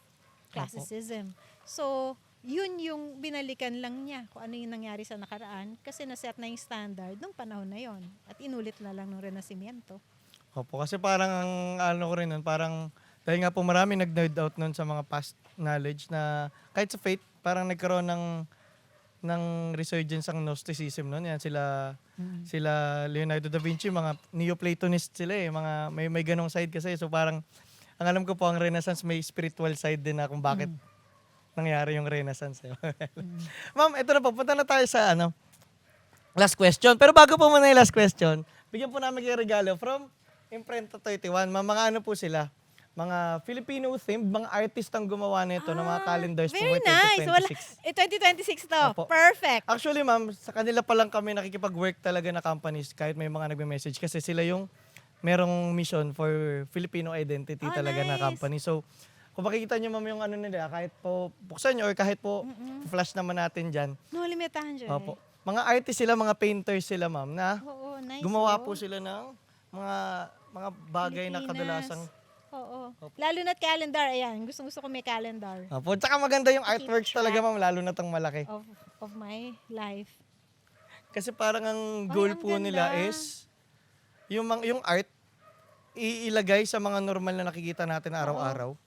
classicism. So, yun yung binalikan lang niya kung ano yung nangyari sa nakaraan kasi naset na yung standard nung panahon na yon at inulit na lang ng Renasimiento. Opo, kasi parang ang ano ko rin nun, parang dahil nga po marami nag-nerd out nun sa mga past knowledge na kahit sa faith, parang nagkaroon ng resurgence ang Gnosticism noon. Yan sila Leonardo da Vinci, mga Neoplatonist sila eh, mga may ganong side kasi. So parang ang alam ko po ang Renaissance may spiritual side din na kung bakit nangyari yung Renaissance. Eh. Ma'am, ito na po, punta na tayo sa last question. Pero bago po muna yung last question, bigyan po namin kayo regalo from Imprenta 31. Ma'am, mga ano po sila? Mga Filipino-themed, mga artist ang gumawa nito ng mga calendars po Very for nice. 2026. 2026 to. Opo. Perfect. Actually, ma'am, sa kanila pa lang kami nakikipag-work talaga na companies kahit may mga nagme-message kasi sila yung merong mission for Filipino identity talaga na nice. company. So, kung makikita nyo, ma'am, yung ano nila, kahit po buksan nyo or kahit po flash naman natin dyan. No limitahan dyan. Opo. Mga artist sila, mga painters sila, ma'am, na Oo, nice. gumawa oh. po sila ng mga bagay na Pilipinas. kadalasang. Oo. Lalo na't calendar, ayan. Gustong-gusto ko may calendar Opo. Tsaka maganda yung Keep artworks track. talaga, ma'am, lalo na tong malaki. of my life. Kasi parang ang Ay, goal ang po nila ganda. is yung art iilagay sa mga normal na nakikita natin araw-araw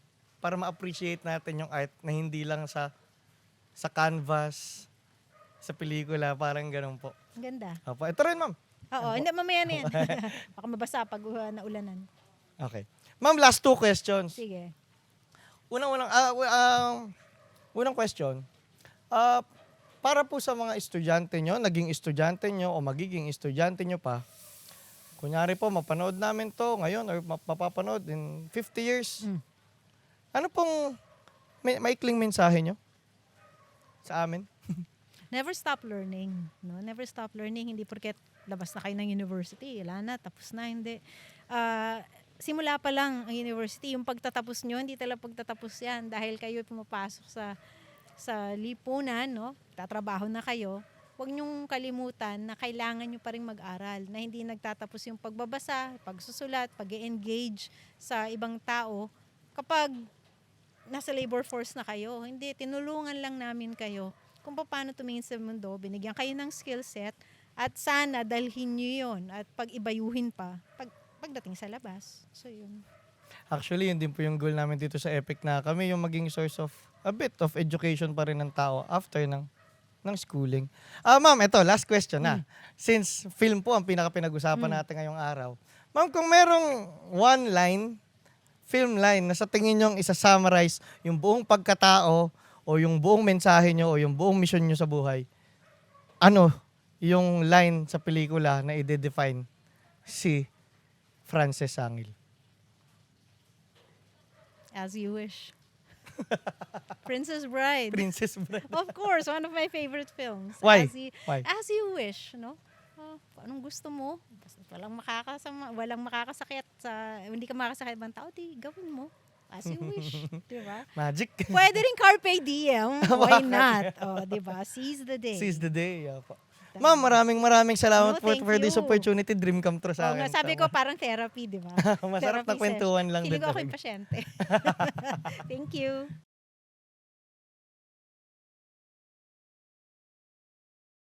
para ma-appreciate natin yung art na hindi lang sa canvas, sa pelikula, parang ganun po. Ang ganda. Opo. Ito rin, ma'am. Oo, hindi mamaya na yan. Baka mabasa pag naulanan. Okay. Ma'am, last two questions. Sige. Unang question. Para po sa mga estudyante nyo, naging estudyante nyo o magiging estudyante nyo pa, kunyari po, mapanood namin to ngayon or mapapanood in 50 years. Ano pong maikling mensahe nyo sa amin? Never stop learning. No? Never stop learning. Hindi porket labas na kayo ng university. Wala na, tapos na. Hindi. Simula pa lang ang university. Yung pagtatapos nyo, hindi talaga pagtatapos yan. Dahil kayo pumapasok sa lipunan, no? Tatrabaho na kayo. Huwag nyong kalimutan na kailangan nyo pa rin mag-aral. Na hindi nagtatapos yung pagbabasa, pagsusulat, pag-engage sa ibang tao. Kapag nasa labor force na kayo, hindi, tinulungan lang namin kayo kung paano tumingin sa mundo, binigyan kayo ng skill set, at sana dalhin nyo yun at pag-ibayuhin pa pagdating sa labas. So yun. Actually, yun din po yung goal namin dito sa EPIC na kami yung maging source of a bit of education pa rin ng tao after ng schooling. Ma'am, ito, last question na. Since film po ang pinaka-pinag-usapan natin ngayong araw. Ma'am, kung merong film line na sa tingin nyong isa-summarize yung buong pagkatao o yung buong mensahe nyo o yung buong mission nyo sa buhay, ano yung line sa pelikula na i-define si Frances Sangil? As you wish. Princess Bride. Princess Bride. Of course, one of my favorite films. Why? Why? As you wish, no? Anong gusto mo? Basta walang makakasakit hindi ka makakasakit ng tao, di gawin mo. As you wish, di ba? Magic. Pwede rin carpe diem. Why not? Oh, di ba? Seize the day. Seize the day. Opo. Ma'am, maraming salamat No, po thank for this you. opportunity. Dream come true sa Oo akin. nga, sabi ko parang therapy, di ba? Masarap na Therapy kwentuhan lang Feeling din ko ako yung talaga. pasyente. Thank you.